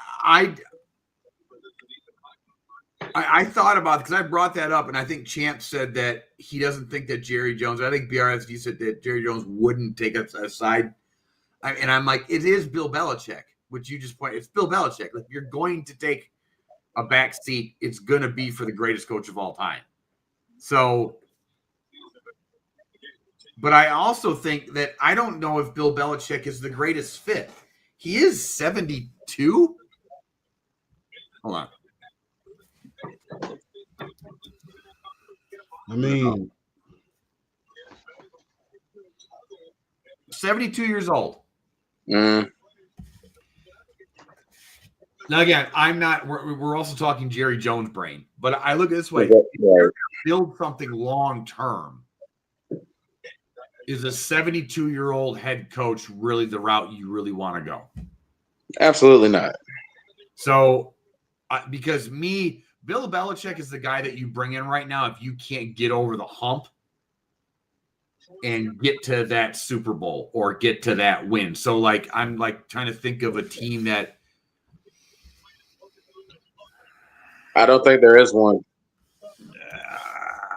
thought about it because I brought that up, and I think Champ said that he doesn't think that Jerry Jones. I think BRSD said that Jerry Jones wouldn't take us aside, and I'm like, it is Bill Belichick, which you just pointed. It's Bill Belichick. Like, you're going to take a back seat. It's going to be for the greatest coach of all time. So, but I also think that I don't know if Bill Belichick is the greatest fit. He is 72. Hold on. I mean, 72 years old. Mm. Now, again, we're also talking Jerry Jones brain, but I look at it this way. Build something long-term. Is a 72-year-old head coach really the route you really want to go? Absolutely not. So, because Bill Belichick is the guy that you bring in right now if you can't get over the hump and get to that Super Bowl or get to that win. So, like, I'm like trying to think of a team that I don't think there is one.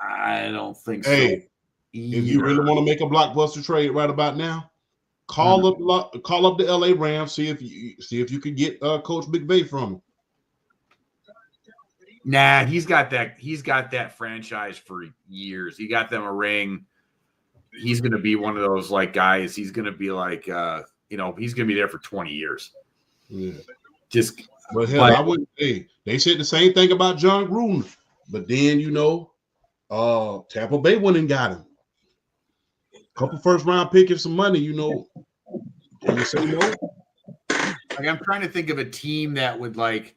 I don't think hey, If you really want to make a blockbuster trade right about now, call up the LA Rams, see if you could get Coach McVay from him. Nah, he's got that franchise for years. He got them a ring. He's going to be one of those like guys. He's going to be like, he's going to be there for 20 years. Yeah. But I wouldn't say they said the same thing about John Gruden, but then Tampa Bay went and got him. A couple first round pick and some money, Can you say no? Like I'm trying to think of a team that would like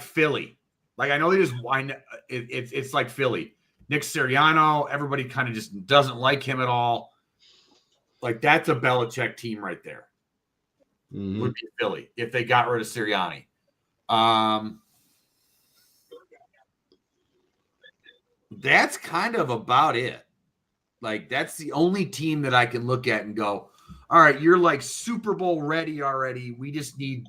Philly. Like I know they just it's like Philly. Nick Sirianno, everybody kind of just doesn't like him at all. Like that's a Belichick team right there. Mm-hmm. Would be Philly if they got rid of Sirianni. That's kind of about it. Like that's the only team that I can look at and go, all right, you're like Super Bowl ready already. We just need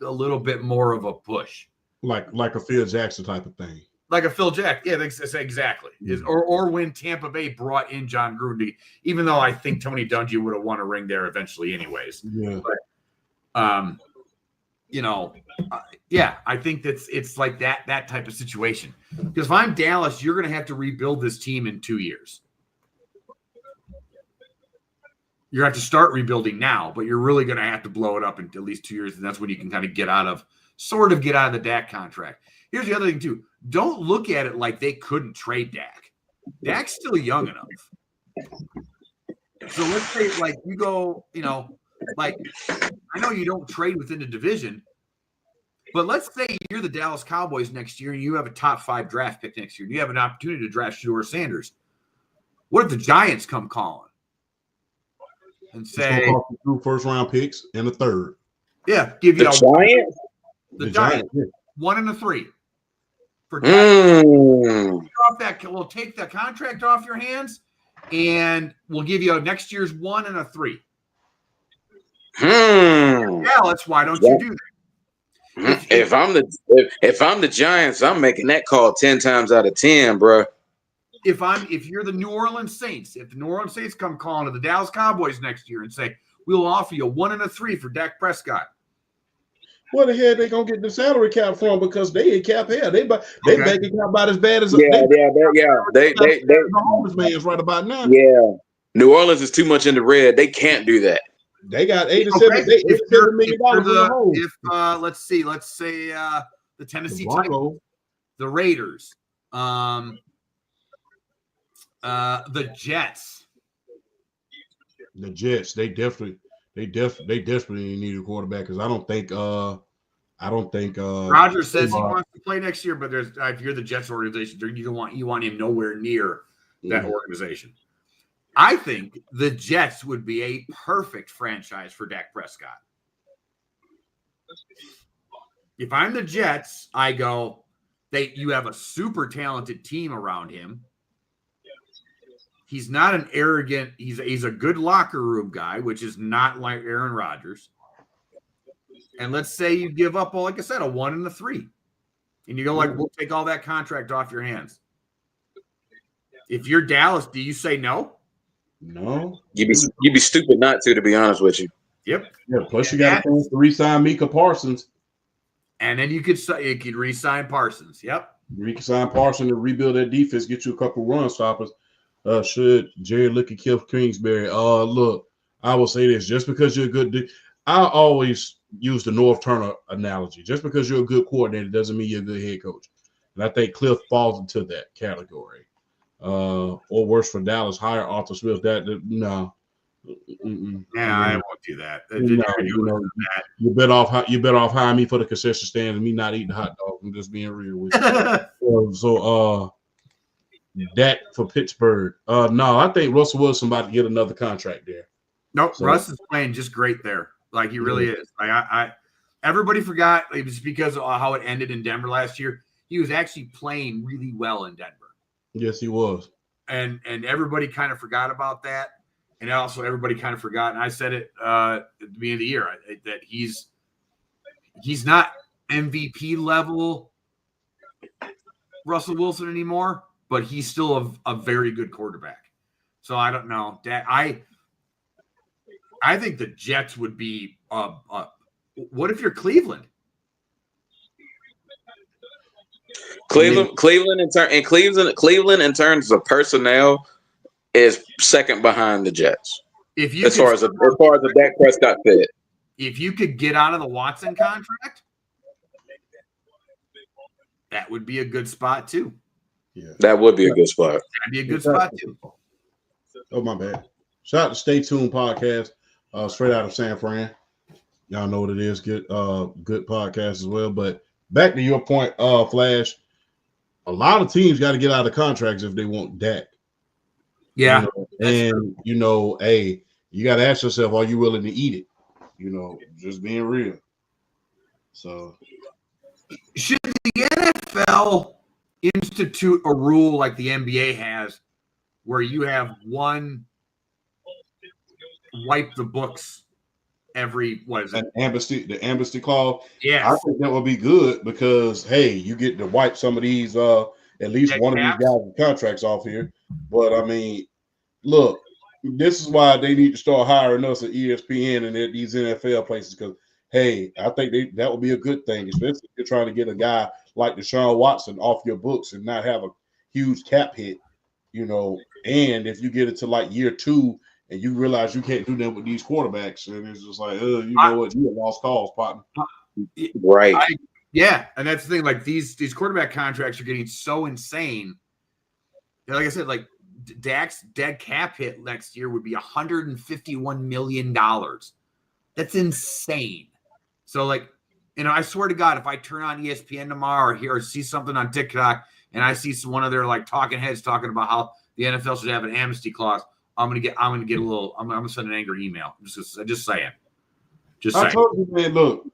a little bit more of a push. Like a Phil Jackson type of thing. Like a Phil Jackson. Yeah, that's exactly. Mm-hmm. Or when Tampa Bay brought in John Gruden, even though I think Tony Dungy would have won a ring there eventually anyways. Yeah. But, I think it's like that type of situation. Because if I'm Dallas, you're going to have to rebuild this team in 2 years. You're going to have to start rebuilding now, but you're really going to have to blow it up in at least 2 years, and that's when you can kind of get out of the Dak contract. Here's the other thing, too. Don't look at it like they couldn't trade Dak. Dak's still young enough. So let's say, like, you go, like, I know you don't trade within the division, but let's say you're the Dallas Cowboys next year and you have a top 5 draft pick next year and you have an opportunity to draft Shedeur Sanders. What if the Giants come calling and say, 2 first-round picks and a third? Yeah, give you the Giants, 1 and a 3. For we'll take the contract off your hands, and we'll give you next year's 1 and a 3. Dallas, why don't you do that? If I'm the Giants, I'm making that call 10 times out of 10, bro. If you're the New Orleans Saints, if the New Orleans Saints come calling to the Dallas Cowboys next year and say we'll offer you 1 and a 3 for Dak Prescott. Where the hell they gonna get the salary cap from? Because they in cap hell. They making cap about as bad as They the homeless man's right about now. Yeah, New Orleans is too much in the red. They can't do that. They got $87 million in the hole. If let's say the Tennessee Titans, the Raiders, the Jets. The Jets, they definitely need a quarterback because I don't think Rodgers says he wants to play next year, but if you're the Jets organization, you want him nowhere near that organization. I think the Jets would be a perfect franchise for Dak Prescott. If I'm the Jets, I go, you have a super talented team around him. He's not an arrogant. He's a good locker room guy, which is not like Aaron Rodgers. And let's say you give up, like I said, a 1 and a 3, and you go like, we'll take all that contract off your hands. If you're Dallas, do you say no? No, you'd be stupid not to be honest with you. Yep. Yeah. Plus, you got to re-sign Micah Parsons, and then you could re-sign Parsons. Yep. Re-sign Parsons and rebuild that defense, get you a couple run stoppers. Should Jerry look at Cliff Kingsbury? Look, I will say this: just because you're a good, I always use the North Turner analogy. Just because you're a good coordinator doesn't mean you're a good head coach, and I think Cliff falls into that category. Or worse for Dallas, hire Arthur Smith. No. I won't do that. You bet off hiring me for the concession stand and me not eating hot dog. I'm just being real with you. That for Pittsburgh. No, I think Russell Wilson about to get another contract there. Nope, Russ is playing just great there. Like he really is. Like everybody forgot it was because of how it ended in Denver last year. He was actually playing really well in Denver. Yes, he was. And everybody kind of forgot about that. And also everybody kind of forgot, and I said it at the beginning of the year, that he's not MVP level Russell Wilson anymore. but he's still a very good quarterback. So I don't know. I think the Jets would be. What if you're Cleveland? Cleveland in terms of personnel is second behind the Jets. As far as the Dak Prescott fit. If you could get out of the Watson contract, that would be a good spot too. Yeah, that would be a good spot. That'd be a good spot too. Oh, my bad. Shout out to Stay Tuned Podcast, straight out of San Fran. Y'all know what it is. Good podcast as well. But back to your point, Flash. A lot of teams got to get out of contracts if they want Dak. Yeah. And hey, you got to ask yourself, are you willing to eat it? Just being real. So, should the NFL institute a rule like the NBA has, where you have one wipe the books every the amnesty clause? Yeah, I think that would be good because hey, you get to wipe some of these at least one of these guys' contracts off here. But I mean, look, this is why they need to start hiring us at ESPN and at these NFL places because hey, I think that would be a good thing, especially if you're trying to get a guy like Deshaun Watson off your books and not have a huge cap hit, and if you get it to like year 2 and you realize you can't do that with these quarterbacks, and it's just like, you what, you have lost cause, partner. Right. And that's the thing, like these quarterback contracts are getting so insane. Like I said, like Dak's dead cap hit next year would be $151 million. That's insane. So, like, I swear to God, if I turn on ESPN tomorrow or see something on TikTok and I see one of their like talking heads talking about how the NFL should have an amnesty clause, I'm gonna get a little. I'm gonna send an angry email. Just saying. I told you, man. Look,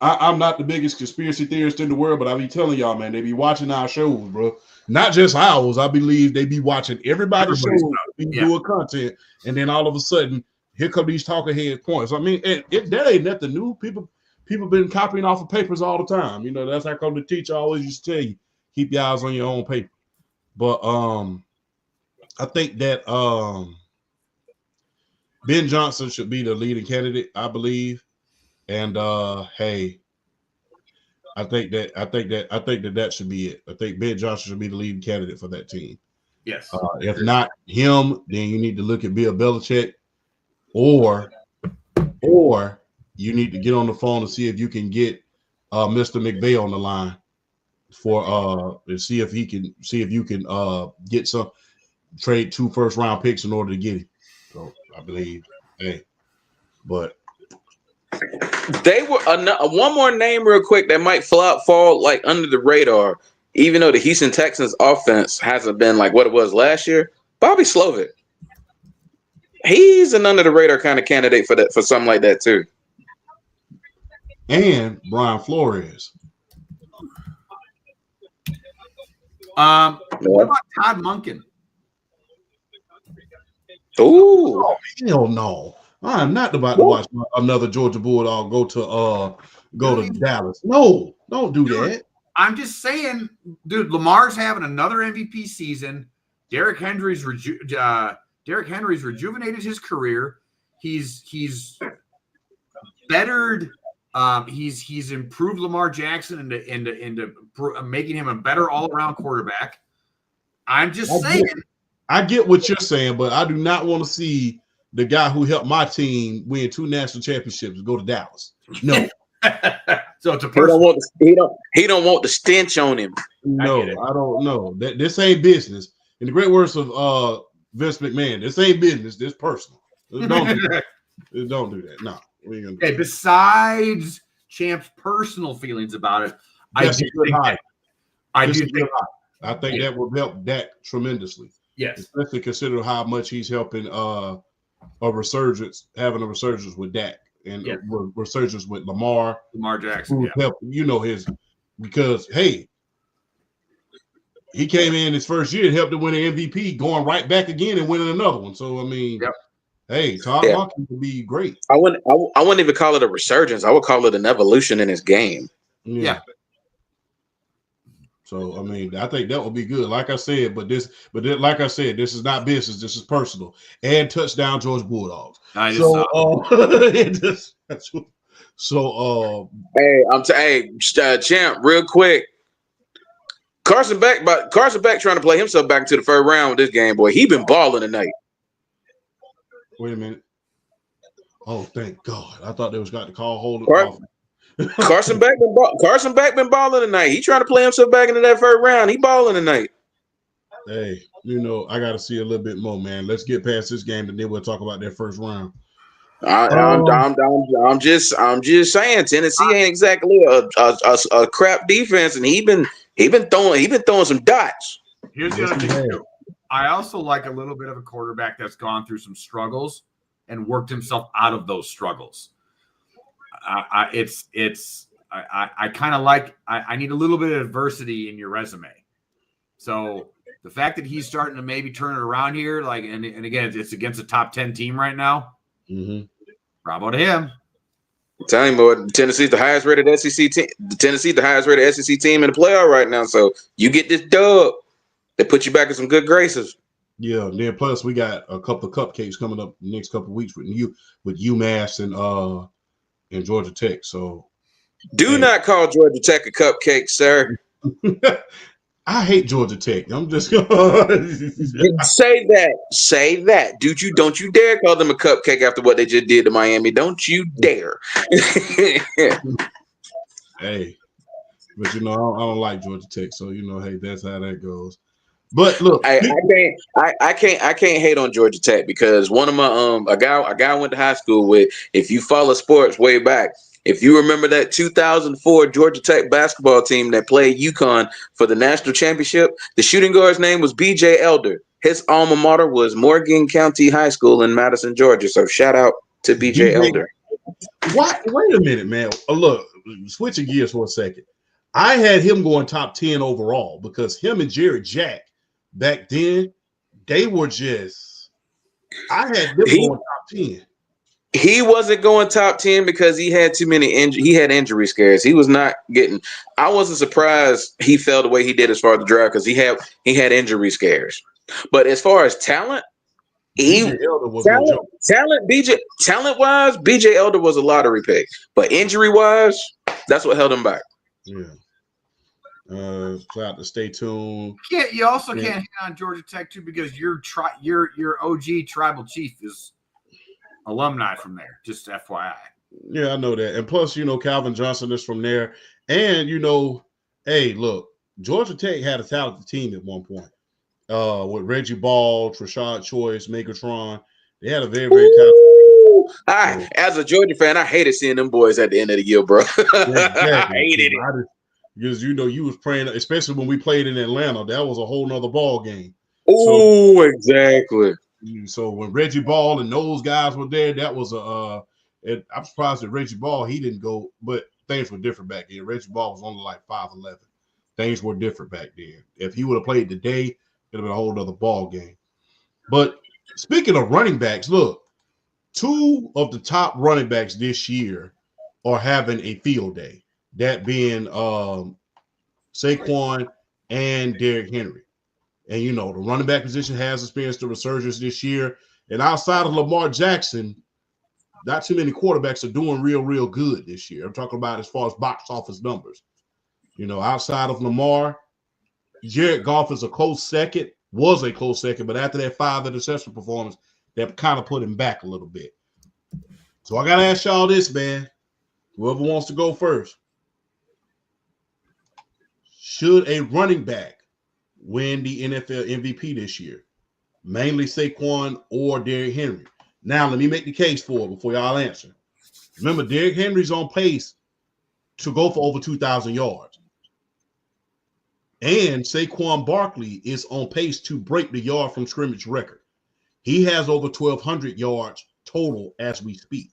I'm not the biggest conspiracy theorist in the world, but I be telling y'all, man, they be watching our shows, bro. Not just ours. I believe they be watching everybody's shows. We do content, and then all of a sudden, here come these talking head points. I mean, that ain't nothing new. People been copying off of papers all the time. That's how come the teacher always used to tell you, keep your eyes on your own paper. But I think that Ben Johnson should be the leading candidate, I believe. And hey, I think that should be it. I think Ben Johnson should be the leading candidate for that team. Yes. If not him, then you need to look at Bill Belichick, or you need to get on the phone and see if you can get Mr. McVay on the line for and see if you can get some trade 2 first-round picks in order to get him. So I believe, but they were one more name real quick that might fall like under the radar, even though the Houston Texans offense hasn't been like what it was last year. Bobby Slovic, he's an under the radar kind of candidate for something like that too. And Brian Flores. What about Todd Monken? Ooh, hell no! I'm not about to watch another Georgia Bulldog go to Dallas. No, don't do that. I'm just saying, dude. Lamar's having another MVP season. Derrick Henry's rejuvenated his career. He's bettered. He's improved Lamar Jackson into making him a better all-around quarterback. I'm just saying. I get what you're saying, but I do not want to see the guy who helped my team win 2 national championships go to Dallas. No. So it's a person. He don't want the stench on him. No, I don't know. This ain't business. In the great words of Vince McMahon, this ain't business. This personal. Don't do that. Don't do that. No. Okay, besides Champ's personal feelings about it, I do think that will help Dak tremendously. Yes, especially considering how much he's helping having a resurgence with Dak and resurgence with Lamar Jackson. Help, because hey, he came in his first year and helped to win an MVP, going right back again and winning another one. So I mean, hey, Todd Monken would be great. I wouldn't even call it a resurgence. I would call it an evolution in his game. Yeah. So I mean, I think that would be good. Like I said, like I said, this is not business. This is personal. And touchdown, Georgia Bulldogs. I just saw. Champ, real quick. Carson Beck trying to play himself back into the third round with this game, boy. He been balling tonight. Wait a minute. Oh, thank God! I thought they was got to call hold off. Carson Beck been balling tonight. He trying to play himself back into that third round. He balling tonight. Hey, I got to see a little bit more, man. Let's get past this game, and then we'll talk about that first round. I'm just saying, Tennessee ain't exactly a crap defense, and he been throwing some dots. Here's the other thing too. I also like a little bit of a quarterback that's gone through some struggles and worked himself out of those struggles. I kind of like. I need a little bit of adversity in your resume. So the fact that he's starting to maybe turn it around here, and again, it's against a top 10 team right now. Mm-hmm. Bravo to him. I'm telling you, boy, Tennessee's the highest rated SEC team. Tennessee's the highest rated SEC team in the playoff right now. So you get this dub, they put you back in some good graces. Yeah, and then plus we got a couple of cupcakes coming up the next couple of weeks with UMass and Georgia Tech. So do not call Georgia Tech a cupcake, sir. I hate Georgia Tech. I'm just gonna say that. Don't you dare call them a cupcake after what they just did to Miami. Don't you dare. Hey, but I don't like Georgia Tech, so hey, that's how that goes. But look, I can't hate on Georgia Tech because one of my a guy I went to high school with. If you follow sports way back, if you remember that 2004 Georgia Tech basketball team that played UConn for the national championship, the shooting guard's name was B.J. Elder. His alma mater was Morgan County High School in Madison, Georgia. So shout out to B.J. Elder. What? Wait a minute, man. Look, switching gears for a second. I had him going top 10 overall because him and Jared Jack back then, they were just. I had them going top 10. He wasn't going top 10 because he had too many he had injury scares. He was not getting. I wasn't surprised he fell the way he did as far as the draft because he had injury scares. But as far as talent, talent wise, BJ Elder was a lottery pick. But injury wise, that's what held him back. Yeah. To stay tuned. You also can't hit on Georgia Tech too because your OG tribal chief is alumni from there, just FYI. Yeah, I know that. And plus, Calvin Johnson is from there. And, hey, look, Georgia Tech had a talented team at one point. With Reggie Ball, Trashad Choice, Megatron. They had a very, very talented team. As a Georgia fan, I hated seeing them boys at the end of the year, bro. Exactly. I hated it. Because, you was praying, especially when we played in Atlanta, that was a whole nother ball game. Oh, exactly. So when Reggie Ball and those guys were there, that was I'm surprised that Reggie Ball, he didn't go, but things were different back then. Reggie Ball was only like 5'11". Things were different back then. If he would have played today, it'd have been a whole other ball game. But speaking of running backs, look, 2 of the top running backs this year are having a field day. That being Saquon and Derrick Henry. And, the running back position has experienced a resurgence this year. And outside of Lamar Jackson, not too many quarterbacks are doing real, real good this year. I'm talking about as far as box office numbers. Outside of Lamar, Jared Goff is was a close second, but after that 5 interception performance, that kind of put him back a little bit. So I got to ask y'all this, man. Whoever wants to go first. Should a running back win the NFL MVP this year? Mainly Saquon or Derrick Henry? Now, let me make the case for it before y'all answer. Remember, Derrick Henry's on pace to go for over 2,000 yards. And Saquon Barkley is on pace to break the yard from scrimmage record. He has over 1,200 yards total as we speak.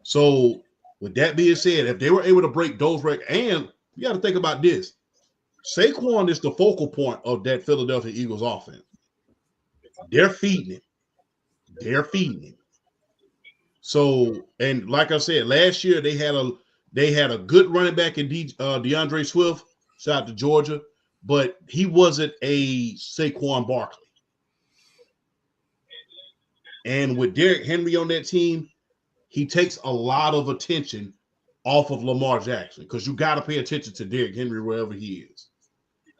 So, with that being said, if they were able to break those records, and you got to think about this, Saquon is the focal point of that Philadelphia Eagles offense. They're feeding him. So, and like I said, last year they had They had a good running back in DeAndre Swift. Shout out to Georgia, but he wasn't a Saquon Barkley. And with Derrick Henry on that team, he takes a lot of attention off of Lamar Jackson because you got to pay attention to Derrick Henry wherever he is.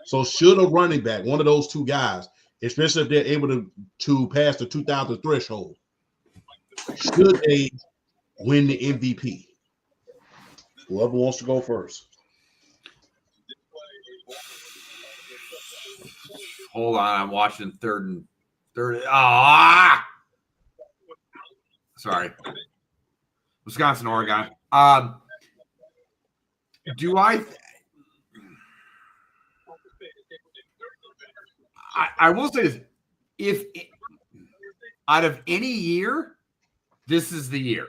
So should a running back, one of those two guys, especially if they're able to pass the 2,000 threshold, should they win the MVP? Whoever wants to go first. Hold on, I'm watching third. Sorry. Wisconsin, Oregon. Do I will say this. If out of any year, this is the year.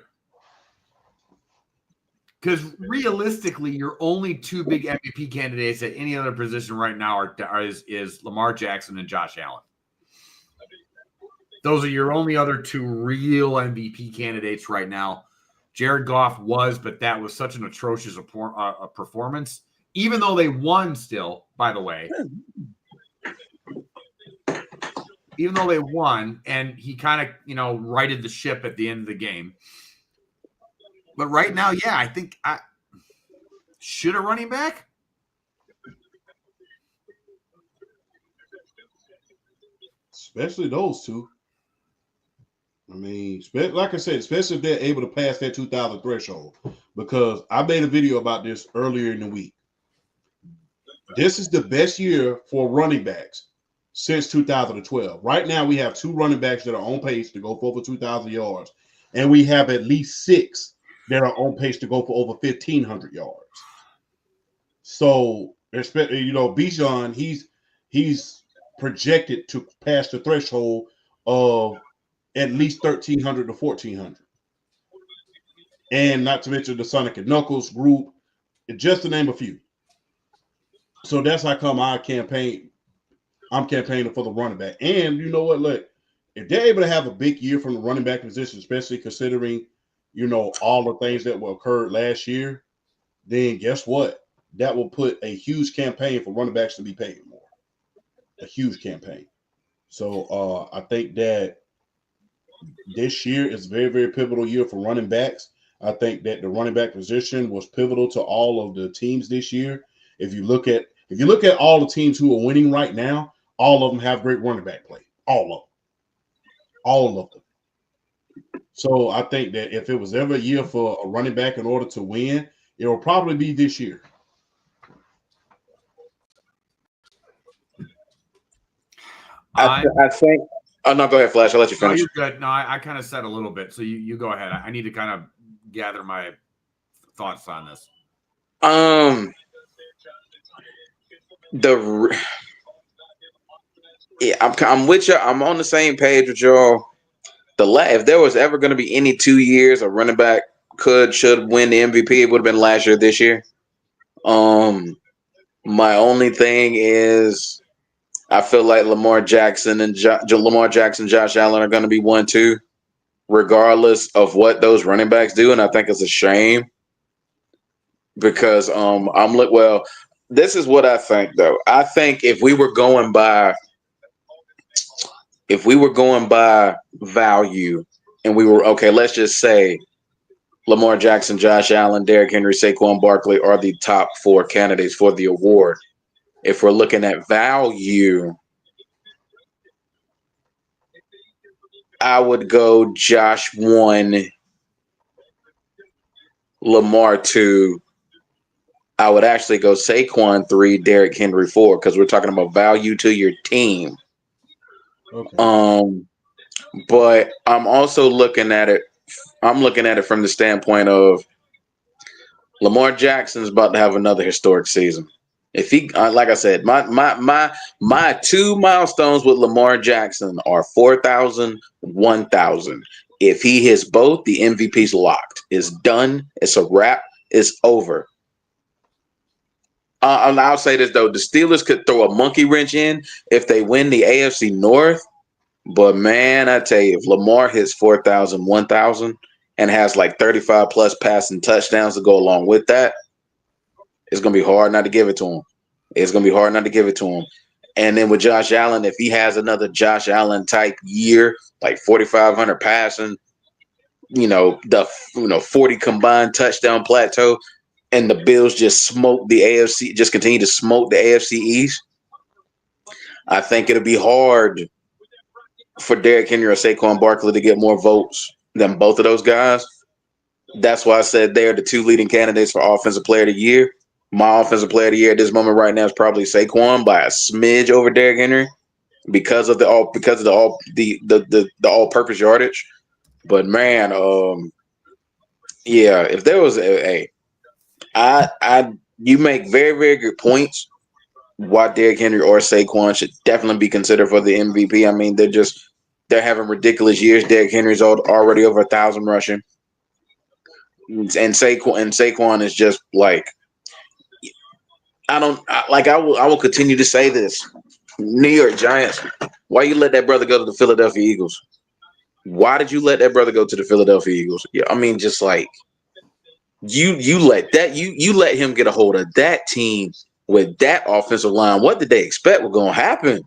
Because realistically, your only two big MVP candidates at any other position right now is Lamar Jackson and Josh Allen. Those are your only other two real MVP candidates right now. Jared Goff was, but that was such an atrocious performance. Even though they won still, by the way. Even though they won, and he kind of, righted the ship at the end of the game. But right now, yeah, I think should a running back? Especially those two. I mean, like I said, especially if they're able to pass that 2,000 threshold. Because I made a video about this earlier in the week. This is the best year for running backs since 2012. Right now, we have two running backs that are on pace to go for over 2,000 yards. And we have at least 6 that are on pace to go for over 1,500 yards. So, Bijan, he's projected to pass the threshold of at least 1,300 to 1,400. And not to mention the Sonic and Knuckles group, just to name a few. So that's how come I'm campaigning for the running back. And you know what? Look, if they're able to have a big year from the running back position, especially considering, all the things that occurred last year, then guess what? That will put a huge campaign for running backs to be paid more. A huge campaign. So I think that this year is a very, very pivotal year for running backs. I think that the running back position was pivotal to all of the teams this year. If you look at all the teams who are winning right now, all of them have great running back play. All of them. So I think that if it was ever a year for a running back in order to win, it will probably be this year. I think. Oh no, go ahead, Flash. I'll let you finish. No, you're good. No, I kind of said a little bit, so you go ahead. I need to kind of gather my thoughts on this. I'm with you. I'm on the same page with y'all. If there was ever going to be any 2 years a running back should win the MVP, it would have been last year, this year. My only thing is, I feel like Lamar Jackson, Josh Allen are going to be 1-2, regardless of what those running backs do, and I think it's a shame because this is what I think though. I think if we were going by value, and we were let's just say Lamar Jackson, Josh Allen, Derrick Henry, Saquon Barkley are the top 4 candidates for the award. If we're looking at value, I would go Josh 1, Lamar 2. I would actually go Saquon 3, Derrick Henry 4, because we're talking about value to your team. Okay. But I'm also looking at it. I'm looking at it from the standpoint of Lamar Jackson's about to have another historic season. If he, like I said, my 2 milestones with Lamar Jackson are 4,000, 1,000. If he hits both, the MVP's locked. It's done. It's a wrap. It's over. I'll say this though: the Steelers could throw a monkey wrench in if they win the AFC North. But man, I tell you, if Lamar hits 4,000, 1,000, and has like 35 plus passing touchdowns to go along with that, it's going to be hard not to give it to him. It's going to be hard not to give it to him. And then with Josh Allen, if he has another Josh Allen type year, like 4,500 passing, 40 combined touchdown plateau, and the Bills just smoke the AFC, just continue to smoke the AFC East, I think it'll be hard for Derrick Henry or Saquon Barkley to get more votes than both of those guys. That's why I said they're the two leading candidates for Offensive Player of the Year. My Offensive Player of the Year at this moment right now is probably Saquon by a smidge over Derrick Henry because of the all-purpose yardage. But man, if there was you make very, very good points why Derrick Henry or Saquon should definitely be considered for the MVP. I mean, they're having ridiculous years. Derrick Henry's already over 1,000 rushing, and Saquon is just like, I will continue to say this. New York Giants, why you let that brother go to the Philadelphia Eagles? Why did you let that brother go to the Philadelphia Eagles? Yeah, I mean, just like you let him get a hold of that team with that offensive line. What did they expect was going to happen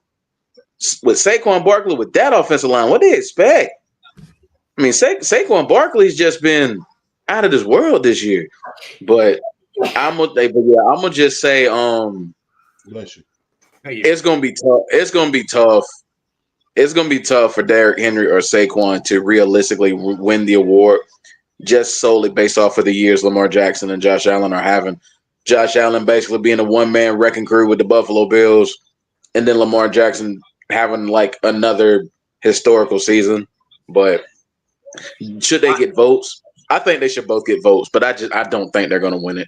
with Saquon Barkley with that offensive line? What did they expect? I mean, Saquon Barkley's just been out of this world this year. But I'm gonna just say, bless you. It's gonna be tough. It's gonna be tough. It's gonna be tough for Derrick Henry or Saquon to realistically win the award, just solely based off of the years Lamar Jackson and Josh Allen are having. Josh Allen basically being a one-man wrecking crew with the Buffalo Bills, and then Lamar Jackson having like another historical season. But should they get votes? I think they should both get votes, but I don't think they're going to win it.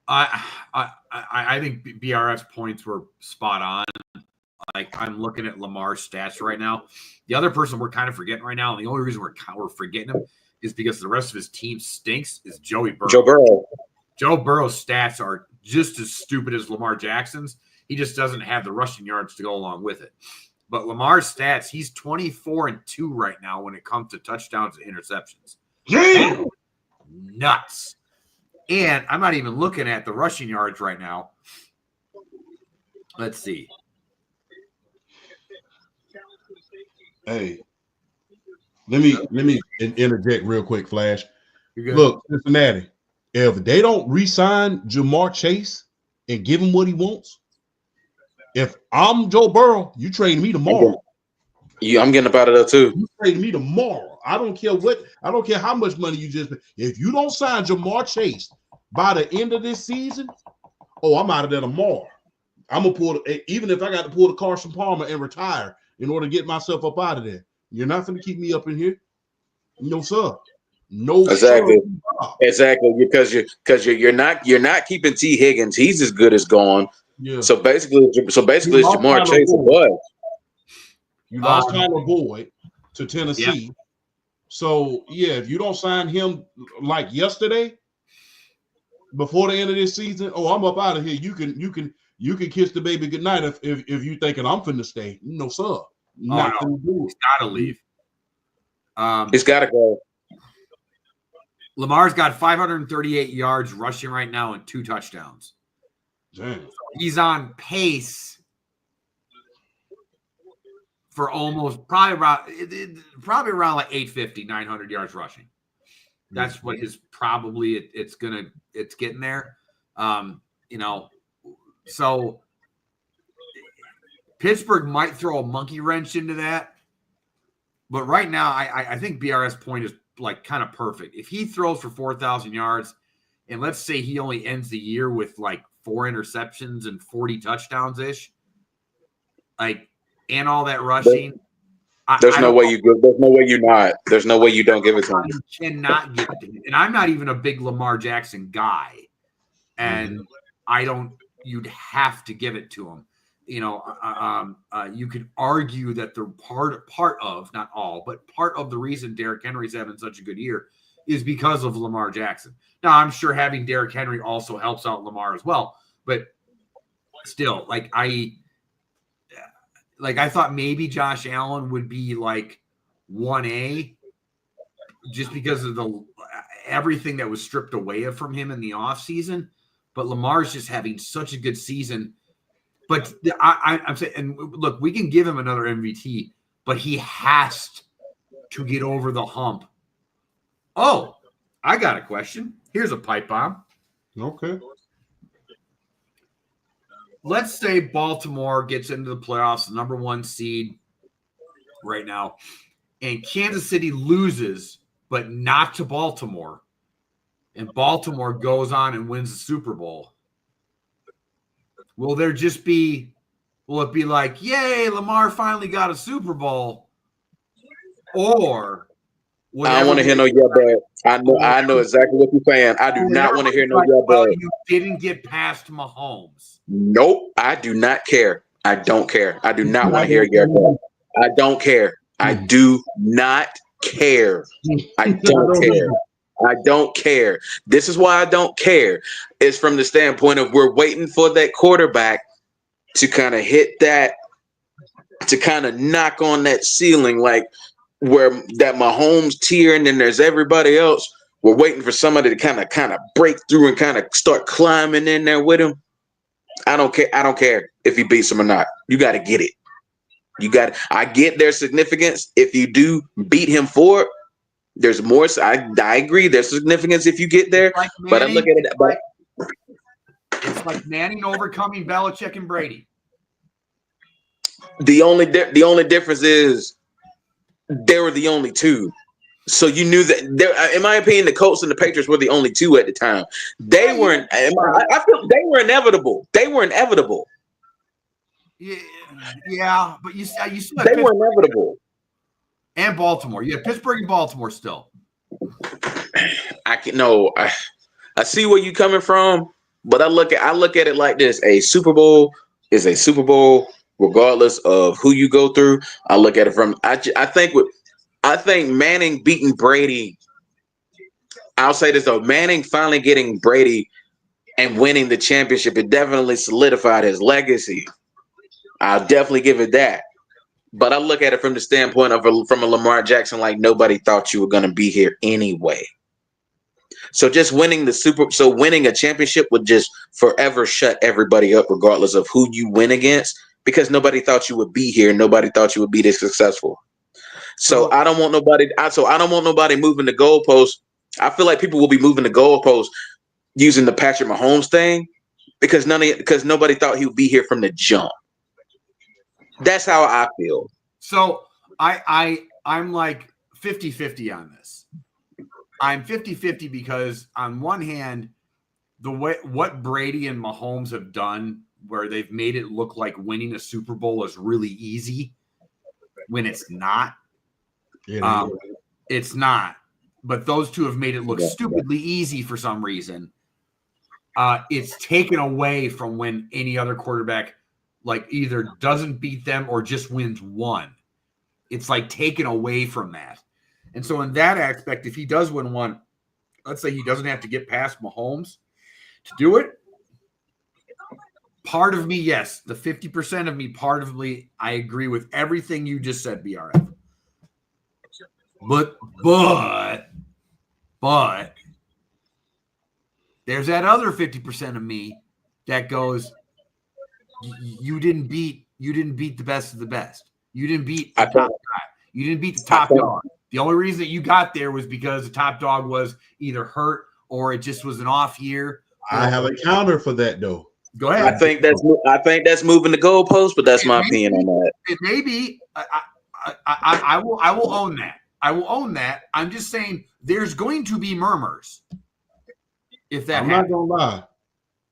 I think BRF's points were spot on. Like, I'm looking at Lamar's stats right now. The other person we're kind of forgetting right now, and the only reason we're forgetting him is because the rest of his team stinks, is Joey Burrow. Joe Burrow. Joe Burrow's stats are just as stupid as Lamar Jackson's. He just doesn't have the rushing yards to go along with it. But Lamar's stats, he's 24-2 right now when it comes to touchdowns and interceptions. Damn! Nuts. And I'm not even looking at the rushing yards right now. Let's see. Hey, let me interject real quick, Flash. You're good. Look, Cincinnati, if they don't re-sign Jamar Chase and give him what he wants, if I'm Joe Burrow, you trade me tomorrow. I'm getting up out of there too. You trade me tomorrow. I don't care how much money you just. If you don't sign Jamar Chase by the end of this season, I'm out of there tomorrow. I'm gonna even if I got to pull the Carson Palmer and retire in order to get myself up out of there. You're not going to keep me up in here. No, sir. No, exactly. Sir. Exactly, because you're not keeping T. Higgins. He's as good as gone. Yeah. So basically, it's Jamar Chase and Bud. You lost Tyler Boyd to Tennessee. Yeah. So if you don't sign him like yesterday, before the end of this season, I'm up out of here. You can kiss the baby goodnight if you thinking I'm finna stay. No, sir. Not no. He's got to leave. He's got to go. Lamar's got 538 yards rushing right now and 2 touchdowns. Damn. He's on pace for almost probably around like 850, 900 yards rushing. That's what his probably it's getting there. So Pittsburgh might throw a monkey wrench into that. But right now, I think BRS point is like kind of perfect. If he throws for 4,000 yards, and let's say he only ends the year with like 4 interceptions and 40 touchdowns ish, like, and all that rushing. There's no way you don't give it to him. You cannot give it to him. And I'm not even a big Lamar Jackson guy. And you'd have to give it to him. You could argue that the part of, not all, but part of the reason Derrick Henry's having such a good year is because of Lamar Jackson. Now, I'm sure having Derrick Henry also helps out Lamar as well, but still, I thought maybe Josh Allen would be like 1A, just because of everything that was stripped away from him in the offseason. But Lamar's just having such a good season. But I'm saying, and look, we can give him another MVP, but he has to get over the hump. Oh, I got a question. Here's a pipe bomb. Okay. Let's say Baltimore gets into the playoffs, the number 1 seed right now, and Kansas City loses, but not to Baltimore, and Baltimore goes on and wins the Super Bowl. Will it be like, yay, Lamar finally got a Super Bowl? Or I don't want to hear no yeah, but I know exactly what you're saying. I do not want to hear no yeah, well, but you didn't get past Mahomes. Nope, I do not care. I don't care. I do not want to hear yeah, but I don't care. I do not care. I don't care. I don't care. This is why I don't care. It's from the standpoint of we're waiting for that quarterback to kind of hit that, to kind of knock on that ceiling, like where that Mahomes tier, and then there's everybody else. We're waiting for somebody to kind of break through and kind of start climbing in there with him. I don't care. I don't care if he beats him or not. You got to get it. I get their significance. If you do beat him for it, there's more. I agree. There's significance if you get there. Like Manning, but I look at it. It's like Manning overcoming Belichick and Brady. The only difference is they were the only two. So you knew that there. In my opinion, the Colts and the Patriots were the only two at the time. They weren't. I feel they were inevitable. They were inevitable. Yeah, but you still they were inevitable. And Baltimore. You have Pittsburgh and Baltimore still. I see where you're coming from, but I look at it like this: a Super Bowl is a Super Bowl, regardless of who you go through. I look at it from. I think Manning beating Brady. I'll say this though: Manning finally getting Brady and winning the championship, it definitely solidified his legacy. I'll definitely give it that. But I look at it from the standpoint of from a Lamar Jackson, like nobody thought you were going to be here anyway. So just winning winning a championship would just forever shut everybody up, regardless of who you win against, because nobody thought you would be here. Nobody thought you would be this successful. So I don't want nobody. I don't want nobody moving the goalpost. I feel like people will be moving the goalpost using the Patrick Mahomes thing because nobody thought he would be here from the jump. That's how I feel. So I'm like 50-50 on this. I'm 50-50 because on one hand, what Brady and Mahomes have done, where they've made it look like winning a Super Bowl is really easy when it's not. It's not. But those two have made it look stupidly easy for some reason. It's taken away from when any other quarterback like either doesn't beat them or just wins one. It's like taken away from that. And so in that aspect, if he does win one, let's say he doesn't have to get past Mahomes to do it. Part of me, yes, the 50% of me, part of me, I agree with everything you just said, BRF. But there's that other 50% of me that goes, you didn't beat the best of the best. You didn't beat the top guy. You didn't beat the top dog. The only reason that you got there was because the top dog was either hurt or it just was an off year. I have a counter for that though. Go ahead. I think that's moving the goalpost, but that's my opinion on that. It may be. I will own that. I will own that. I'm just saying there's going to be murmurs if that happens. I'm not gonna lie.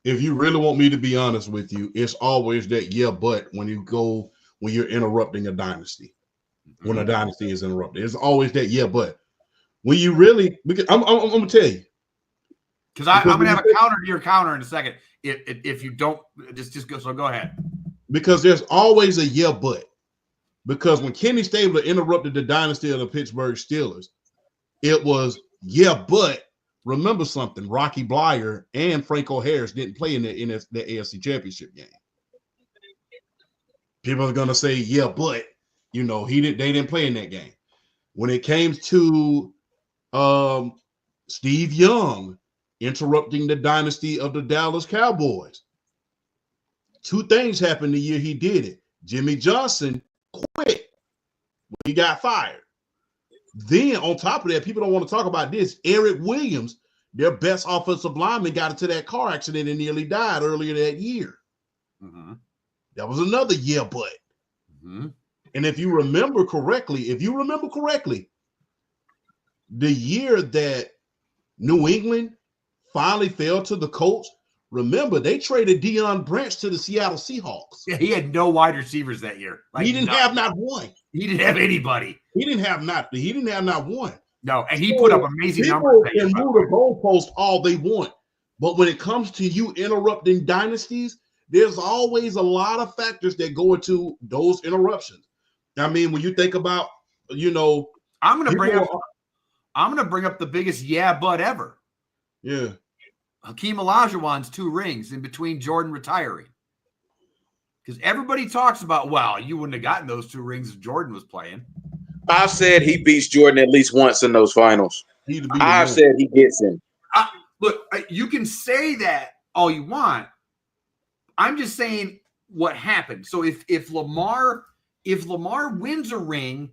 If you really want me to be honest with you, it's always that but when you're interrupting a dynasty. When a dynasty is interrupted, it's always that but. When you really, because I'm gonna tell you, because I'm gonna have a counter to your counter in a second. If you don't, just go. So go ahead. Because there's always a but. Because when Kenny Stabler interrupted the dynasty of the Pittsburgh Steelers, it was but. Remember something: Rocky Blyer and Franco Harris didn't play in the AFC Championship game. People are gonna say but. They didn't play in that game. When it came to Steve Young interrupting the dynasty of the Dallas Cowboys. Two things happened the year he did it. Jimmy Johnson quit when he got fired. Then on top of that, people don't want to talk about this. Eric Williams, their best offensive lineman, got into that car accident and nearly died earlier that year. Mm-hmm. That was another yeah, but. Mm-hmm. And if you remember correctly, the year that New England finally fell to the Colts, remember they traded Deion Branch to the Seattle Seahawks. Yeah, he had no wide receivers that year. Like he didn't have not one. He didn't have anybody. He didn't have not one. No, and he put up amazing numbers. People can move the goalpost all they want, but when it comes to you interrupting dynasties, there's always a lot of factors that go into those interruptions. I mean, when you think about, I'm gonna bring up the biggest yeah but ever. Yeah. Hakeem Olajuwon's 2 rings in between Jordan retiring. Because everybody talks about, well, you wouldn't have gotten those 2 rings if Jordan was playing. I've said he beats Jordan at least once in those finals. I've said he gets him. Look, you can say that all you want. I'm just saying what happened. So if Lamar wins a ring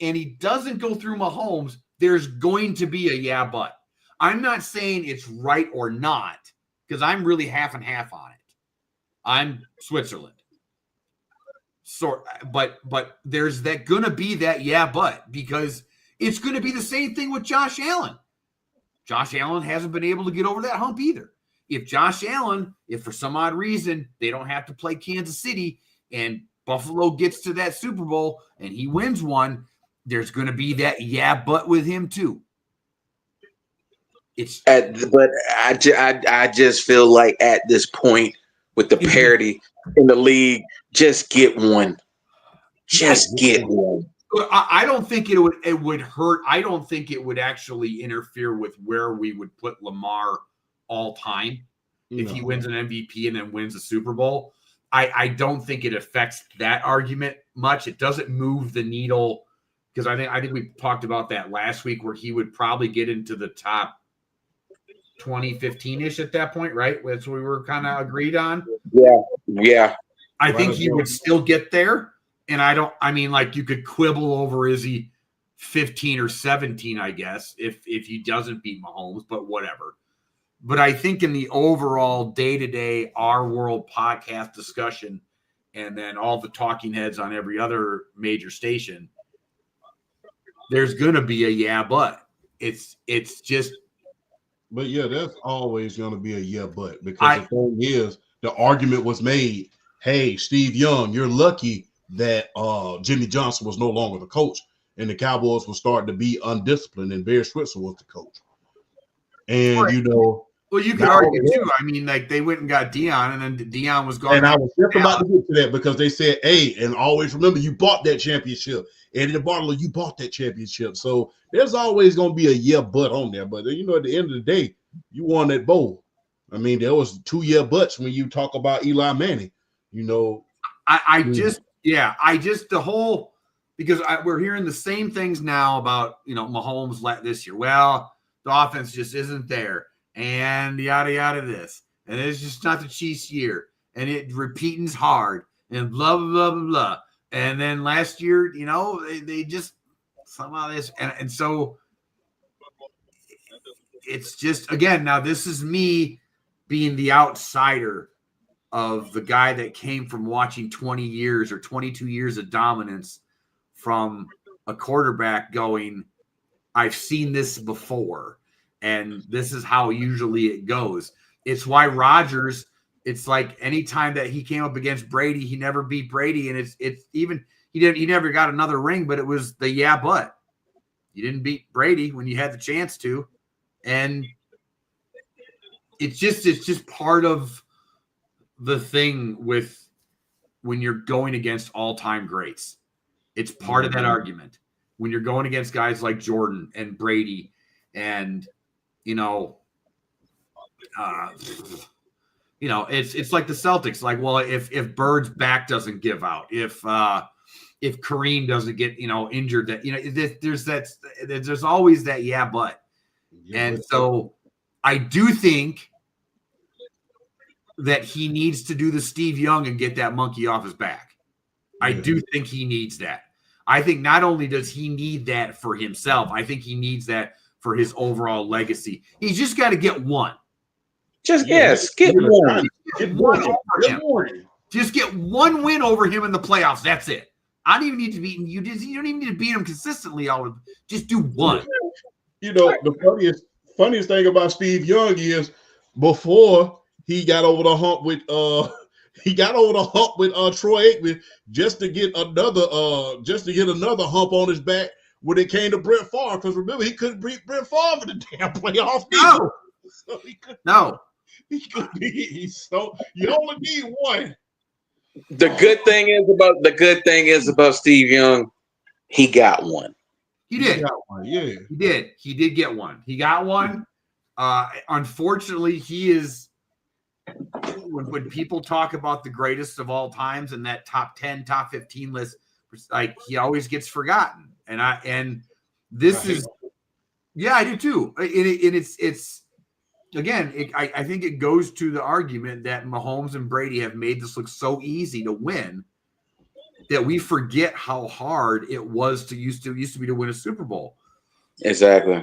and he doesn't go through Mahomes, there's going to be a yeah but. I'm not saying it's right or not because I'm really half and half on it. I'm Switzerland. So, but there's gonna be that yeah but, because it's gonna be the same thing with Josh Allen. Josh Allen hasn't been able to get over that hump either. If for some odd reason they don't have to play Kansas City and Buffalo gets to that Super Bowl and he wins one, there's going to be that yeah but with him too. But I just feel like at this point with the parity in the league, just get one. Just get one. I don't think it would hurt. I don't think it would actually interfere with where we would put Lamar all time if he wins an MVP and then wins a Super Bowl. I don't think it affects that argument much. It doesn't move the needle because I think we talked about that last week where he would probably get into the top 2015-ish at that point, right? That's what we were kind of agreed on. Yeah. I think he would still get there. And you could quibble over, is he 15 or 17, I guess, if he doesn't beat Mahomes, but whatever. But I think in the overall day-to-day Our World podcast discussion, and then all the talking heads on every other major station, there's going to be a yeah, but. It's just. But yeah, that's always going to be a yeah, but. Because the thing is, the argument was made, hey, Steve Young, you're lucky that Jimmy Johnson was no longer the coach and the Cowboys were starting to be undisciplined and Barry Switzer was the coach. And, right. Well, you could argue too. I mean, like they went and got Deion and then Deion was gone. And I was just about to get to that because they said, hey, and always remember you bought that championship. Eddie DeBartolo, you bought that championship. So there's always going to be a yeah, but on there. But, at the end of the day, you won that bowl. I mean, there was 2 yeah, buts when you talk about Eli Manning, because we're hearing the same things now about, Mahomes this year. Well, the offense just isn't there and yada, yada this. And it's just not the Chiefs year. And it repeating's hard and blah, blah, blah, blah, blah. And then last year, they just somehow this. And so it's just, again, now this is me being the outsider of the guy that came from watching 20 years or 22 years of dominance from a quarterback going, I've seen this before, and this is how usually it goes. It's why Rodgers, it's like anytime that he came up against Brady, he never beat Brady, and it's even he never got another ring, but it was the yeah, but. You didn't beat Brady when you had the chance to, and it's just part of the thing with when you're going against all-time greats. It's part of that argument. When you're going against guys like Jordan and Brady and, it's like the Celtics. Like, well, if Bird's back doesn't give out, if if Kareem doesn't get, injured, that, there's always that, but. And so I do think that he needs to do the Steve Young and get that monkey off his back. I do think he needs that. I think not only does he need that for himself, I think he needs that for his overall legacy. He's just got to get one. Get one. Get one over him. Just get one win over him in the playoffs. That's it. I don't even need to beat him. You don't even need to beat him consistently. Just do one. The funniest thing about Steve Young is before he got over the hump with Troy Aikman just to get another hump on his back when it came to Brett Favre. Because remember, he couldn't beat Brett Favre in the damn playoffs. No. So he could be. So you only need one. The good thing is about Steve Young, he got one. He did. He got one, yeah. He did. He did get one. He got one. Unfortunately, he is when people talk about the greatest of all times and that top 10, top 15 list, like he always gets forgotten. And this is, yeah, I do too. It's again, I think it goes to the argument that Mahomes and Brady have made this look so easy to win that we forget how hard it was used to be to win a Super Bowl. Exactly.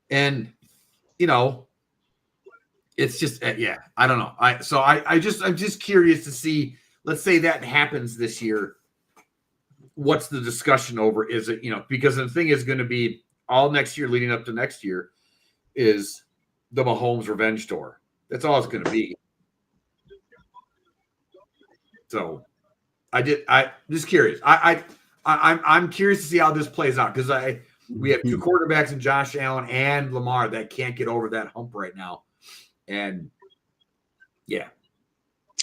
And it's just I don't know. I'm just curious to see. Let's say that happens this year. What's the discussion over? Is it because the thing is going to be all next year leading up to next year is the Mahomes revenge tour. That's all it's going to be. So I'm just curious. I'm curious to see how this plays out because we have two quarterbacks in Josh Allen and Lamar that can't get over that hump right now. And yeah.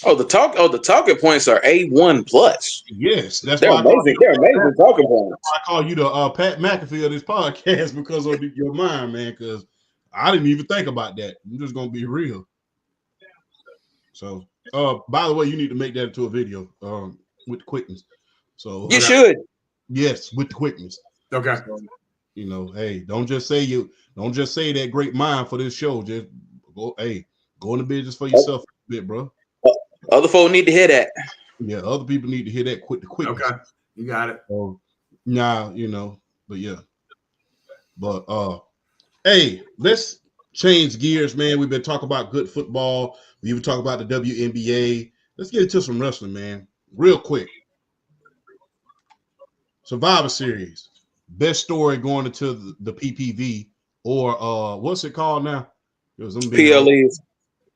The talking points are A1 plus. Yes, that's they're why amazing. They're amazing talking points. I call you the Pat McAfee of this podcast because of your mind, man. Because I didn't even think about that. I'm just gonna be real. So, by the way, you need to make that into a video with the quickness. So you should. Yes, with the quickness. Okay. So, hey, don't just say that great mind for this show. Just go in the business for yourself a bit, bro. Other folk need to hear that. Yeah, other people need to hear that quickness. Okay, you got it. But yeah. But hey, let's change gears, man. We've been talking about good football. We even talk about the WNBA. Let's get into some wrestling, man. Real quick. Survivor Series. Best story going into the PPV or what's it called now? It was PLE.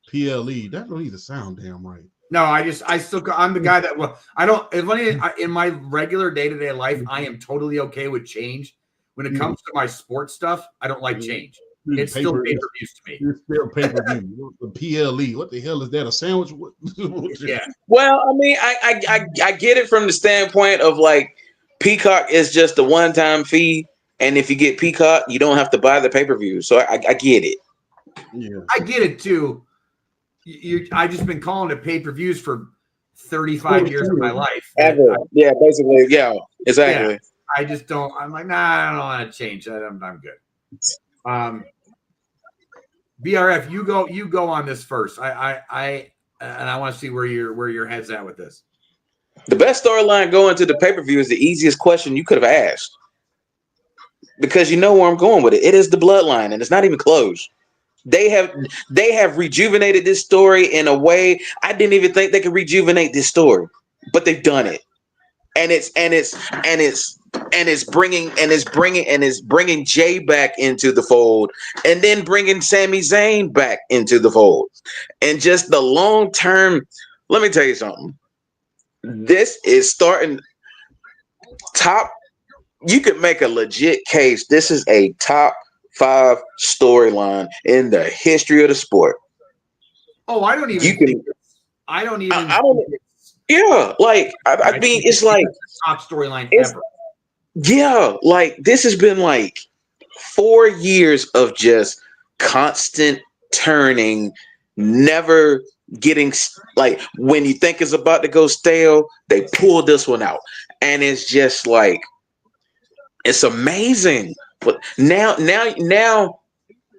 PLE. That don't even sound damn right. No, I'm the guy that I don't. In my regular day-to-day life, I am totally okay with change. When it comes to my sports stuff, I don't like change. It's still pay-per-views to me. It's still pay-per-view. The PLE. What the hell is that? A sandwich? Yeah. Well, I mean, I get it from the standpoint of like Peacock is just a one-time fee, and if you get Peacock, you don't have to buy the pay-per-view. So I get it. Yeah, I get it too. I just been calling it pay-per-views for 35 years of my life. Yeah, basically, yeah, exactly. Yeah, I just don't. I'm like, nah, I don't want to change that. I'm good. BRF, you go on this first. I want to see where your head's at with this. The best storyline going to the pay-per-view is the easiest question you could have asked because you know where I'm going with it. It is the bloodline, and it's not even close. They have rejuvenated this story in a way I didn't even think they could rejuvenate this story, but they've done it, and it's bringing Jay back into the fold, and then bringing Sami Zayn back into the fold, and just the long term. Let me tell you something. This is starting top. You could make a legit case. This is a top 5 storyline in the history of the sport. Oh, I don't even. Yeah, like I mean, it's like top storyline ever. Yeah, like this has been like 4 years of just constant turning, never getting like when you think it's about to go stale, they pull this one out. and it's just like it's amazing. But now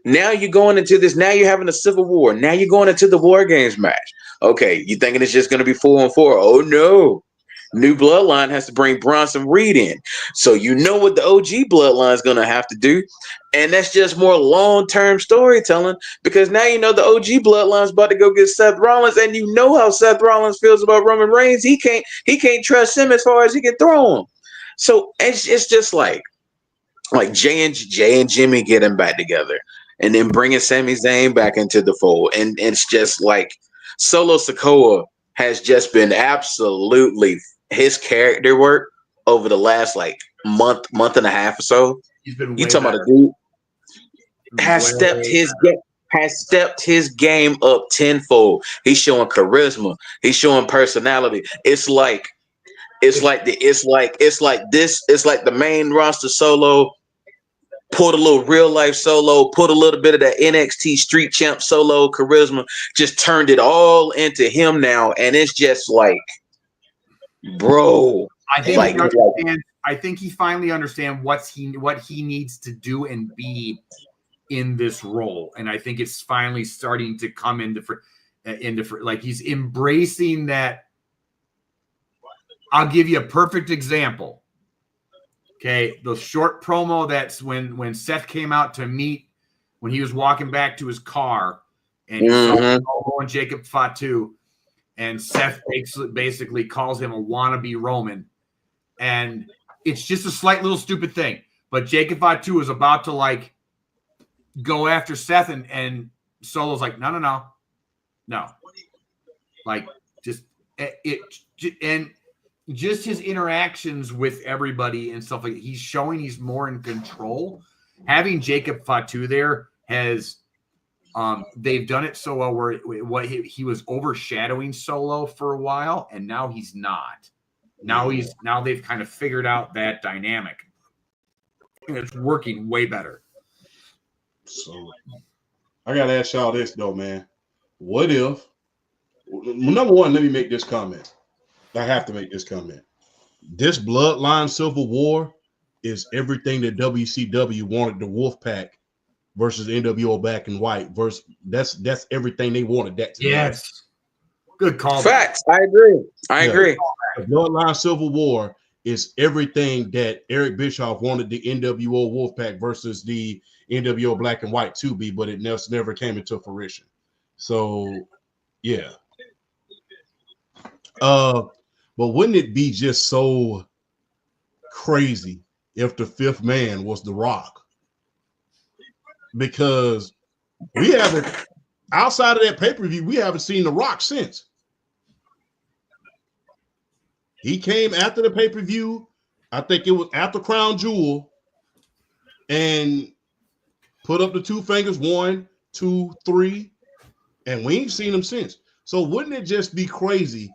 you're going into this. Now you're having a civil war. Now you're going into the War Games match. Okay, you thinking it's just going to be 4-on-4? Oh no. New Bloodline has to bring Bronson Reed in. So you know what the OG Bloodline is going to have to do. And that's just more long-term storytelling because now you know the OG Bloodline is about to go get Seth Rollins, and you know how Seth Rollins feels about Roman Reigns. He can't trust him as far as he can throw him. So it's just like Jay and Jimmy getting back together and then bringing Sami Zayn back into the fold. And it's just like Solo Sikoa has just been absolutely his character work over the last like month and a half or so. He's been You talking about a dude has stepped his game up tenfold. He's showing charisma. He's showing personality. It's like the main roster Solo pulled a little real life Solo, put a little bit of that NXT Street Champ Solo charisma, just turned it all into him now, and it's just like, bro. I think he finally understands what he needs to do and be in this role, and I think it's finally starting to come into like he's embracing that. I'll give you a perfect example. Okay, the short promo that's when Seth came out to meet when he was walking back to his car, and he saw Solo and Jacob Fatu, and Seth basically calls him a wannabe Roman, and it's just a slight little stupid thing. But Jacob Fatu is about to like go after Seth, and Solo's like, no, like just and just his interactions with everybody and stuff like that, he's showing he's more in control. Having Jacob Fatu there has they've done it so well where he was overshadowing Solo for a while, and now he's not. Now they've kind of figured out that dynamic, and it's working way better. So I gotta ask y'all this though, man. What if number one, let me make this comment. I have to make this comment. This Bloodline Civil War is everything that WCW wanted the Wolfpack versus NWO Black and White. That's everything they wanted that to be. Good call. Facts. I agree. The Bloodline Civil War is everything that Eric Bischoff wanted the NWO Wolfpack versus the NWO Black and White to be, but it never came into fruition. So, yeah. But wouldn't it be just so crazy if the fifth man was The Rock? Because we haven't, outside of that pay-per-view, we haven't seen The Rock since. He came after the pay-per-view. I think it was after Crown Jewel, and put up the two fingers, 1, 2, 3, and we ain't seen him since. So wouldn't it just be crazy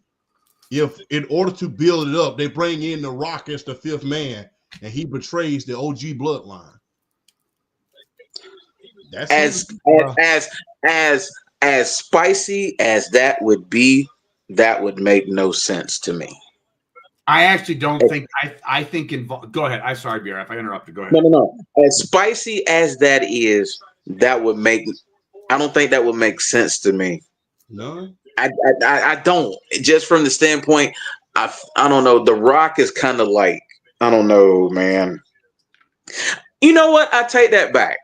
if, in order to build it up, they bring in The Rock as the fifth man and he betrays the OG bloodline? That's as spicy as that would be, that would make no sense to me. I actually don't think. I think go ahead. I'm sorry, BR, if I interrupted. Go ahead. No. As spicy as that is, that would make. I don't think that would make sense to me. No. I don't. Just from the standpoint, I don't know. The Rock is kind of like, I don't know, man. You know what? I take that back.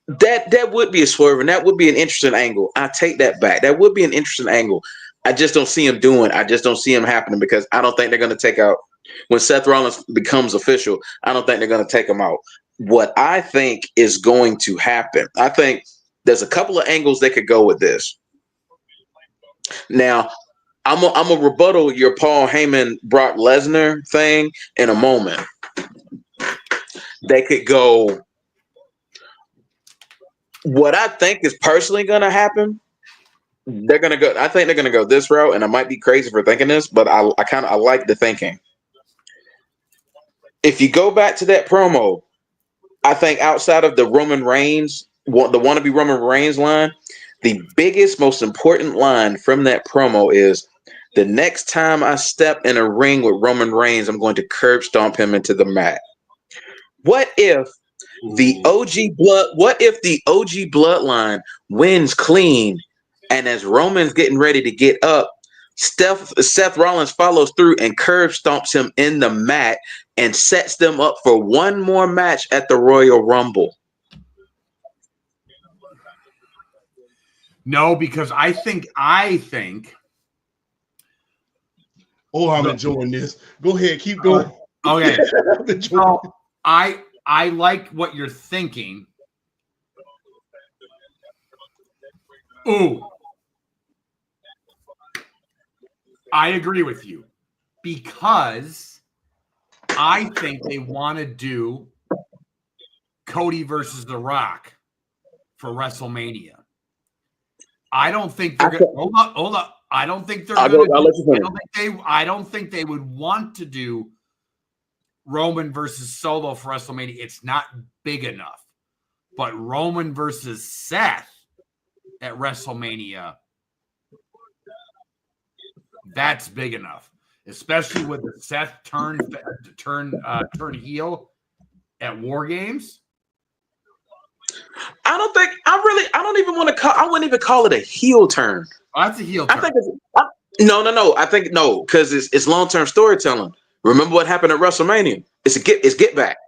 That would be a swerve, and that would be an interesting angle. I take that back. That would be an interesting angle. I just don't see him doing. I just don't see him happening because I don't think they're going to take out when Seth Rollins becomes official. I don't think they're going to take him out. What I think is going to happen, I think there's a couple of angles they could go with this. Now, I'm a rebuttal your Paul Heyman Brock Lesnar thing in a moment. They could go. What I think is personally going to happen, they're going to go. I think they're going to go this route, and I might be crazy for thinking this, but I like the thinking. If you go back to that promo, I think outside of the Roman Reigns, the wannabe Roman Reigns line, the biggest, most important line from that promo is, The next time I step in a ring with Roman Reigns, I'm going to curb stomp him into the mat. What if the OG bloodline wins clean, and as Roman's getting ready to get up, Seth Rollins follows through and curb stomps him in the mat and sets them up for one more match at the Royal Rumble? No, because I think. Oh, I'm enjoying this. Go ahead, keep going. Okay. So I like what you're thinking. Ooh. I agree with you because I think they want to do Cody versus The Rock for WrestleMania. I don't think they're going to hold up. I don't think they're going to I don't think they would want to do Roman versus Solo for WrestleMania. It's not big enough. But Roman versus Seth at WrestleMania, that's big enough. Especially with the Seth turn heel at War Games. I don't even want to call. I wouldn't even call it a heel turn. Oh, that's a heel turn. I think no. I think no, because it's long-term storytelling. Remember what happened at WrestleMania? It's get back.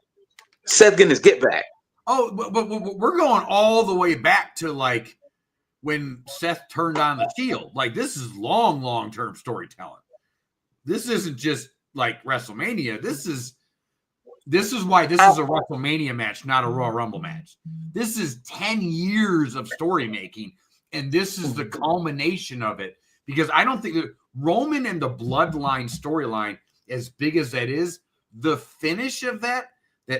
Seth getting his get back. Oh, but we're going all the way back to like when Seth turned on the Shield. Like this is long-term storytelling. This isn't just like WrestleMania. This is why this is a WrestleMania match, not a Royal Rumble match. This is 10 years of story making, and this is the culmination of it. Because I don't think that Roman and the Bloodline storyline, as big as that is, the finish of that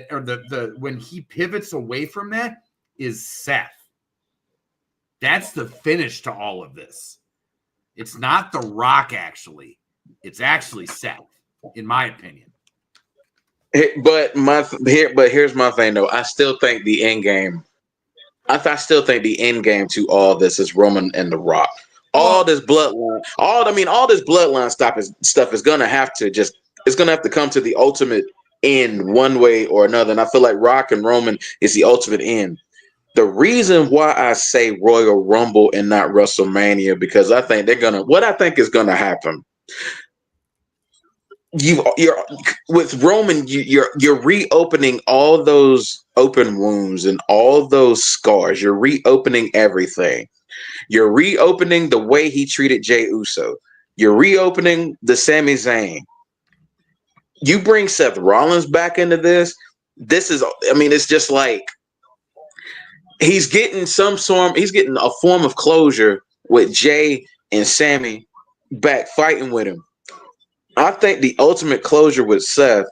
or the when he pivots away from that is Seth. That's the finish to all of this. It's not The Rock, actually. It's actually Seth, in my opinion. But here's my thing though. I still think the end game. I still think the end game to all this is Roman and The Rock. All this bloodline, all this bloodline stuff is gonna have to it's gonna have to come to the ultimate end one way or another. And I feel like Rock and Roman is the ultimate end. The reason why I say Royal Rumble and not WrestleMania, because I think what I think is gonna happen. You're with Roman, you're reopening all those open wounds and all those scars. You're reopening everything. You're reopening the way he treated Jey Uso. You're reopening the Sami Zayn. You bring Seth Rollins back into this. It's just like he's getting a form of closure with Jey and Sami back fighting with him. I think the ultimate closure with Seth,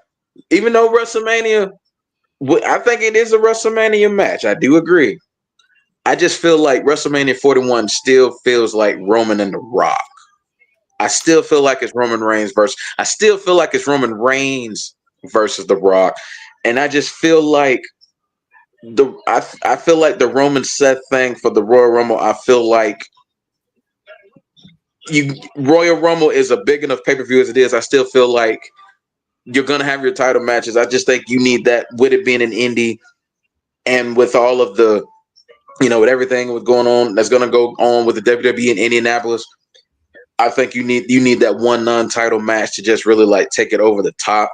even though WrestleMania, I think it is a WrestleMania match. I do agree. I just feel like WrestleMania 41 still feels like Roman and The Rock. I still feel like it's Roman Reigns versus The Rock. And I just feel like I feel like the Roman Seth thing for the Royal Rumble, I feel like Royal Rumble is a big enough pay-per-view as it is. I still feel like you're gonna have your title matches. I just think you need that with it being an indie and with all of the, with everything with going on that's gonna go on with the WWE in Indianapolis. I think you need that one non-title match to just really like take it over the top.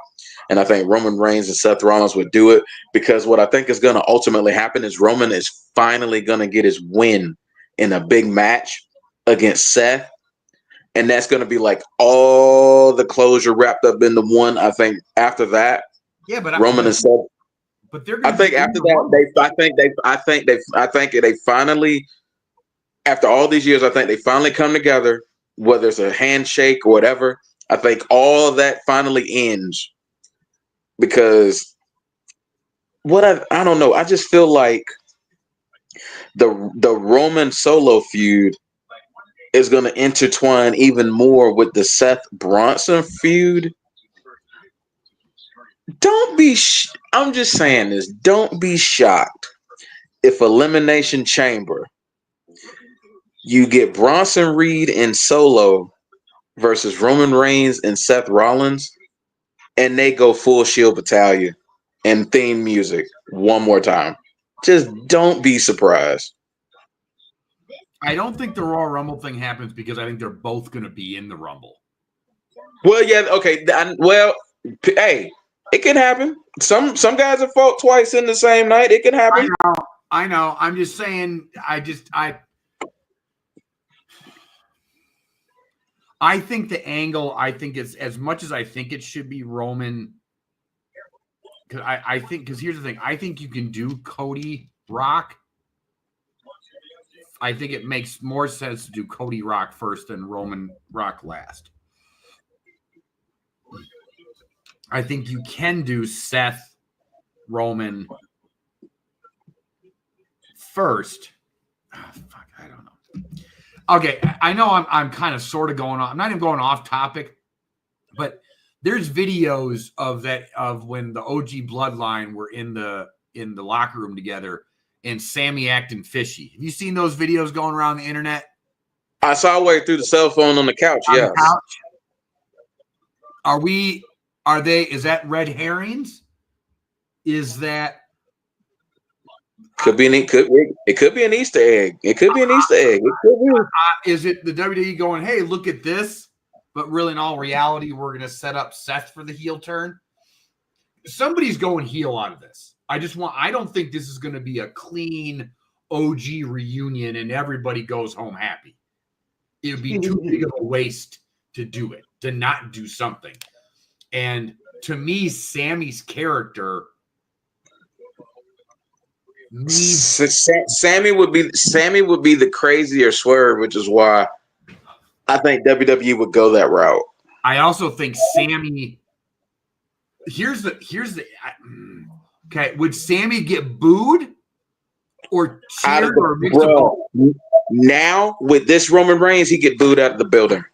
And I think Roman Reigns and Seth Rollins would do it, because what I think is gonna ultimately happen is Roman is finally gonna get his win in a big match against Seth. And that's going to be like all the closure wrapped up into one. I think after that, Roman and Seth. But they're. I think after that, I think they finally, after all these years, I think they finally come together. Whether it's a handshake or whatever, I think all that finally ends, because I don't know. I just feel like the Roman Solo feud is going to intertwine even more with the Seth Bronson feud. I'm just saying this. Don't be shocked if Elimination Chamber, you get Bronson Reed and Solo versus Roman Reigns and Seth Rollins, and they go full Shield Battalion and theme music one more time. Just don't be surprised. I don't think the Royal Rumble thing happens because I think they're both going to be in the Rumble. Well, yeah, okay. Well, hey, it can happen. Some guys have fought twice in the same night. It can happen. I know. I'm just saying. I think the angle. I think it's as much as I think it should be Roman. Because I think here's the thing. I think you can do Cody Rock. I think it makes more sense to do Cody Rock first and Roman Rock last. I think you can do Seth Roman first. Oh, fuck, I don't know. Okay, I know I'm kind of sort of going on. I'm not even going off topic, but there's videos of when the OG Bloodline were in the locker room together and Sammy acting fishy. Have you seen those videos going around the internet? I saw way through the cell phone on the couch. Yes. Is that red herrings? Is that it could be an Easter egg. It could be an Easter egg. It could be. Is it the WWE going, hey, look at this? But really, in all reality, we're going to set up Seth for the heel turn. Somebody's going heel out of this. I don't think this is going to be a clean OG reunion and everybody goes home happy. It would be too big of a waste to do it, to not do something. And to me, Sammy's character Sammy would be the crazier swerve, which is why I think WWE would go that route. I also think Sammy. Here's the. Okay, would Sammy get booed or cheered or mixed up? Now with this Roman Reigns, he get booed out of the building.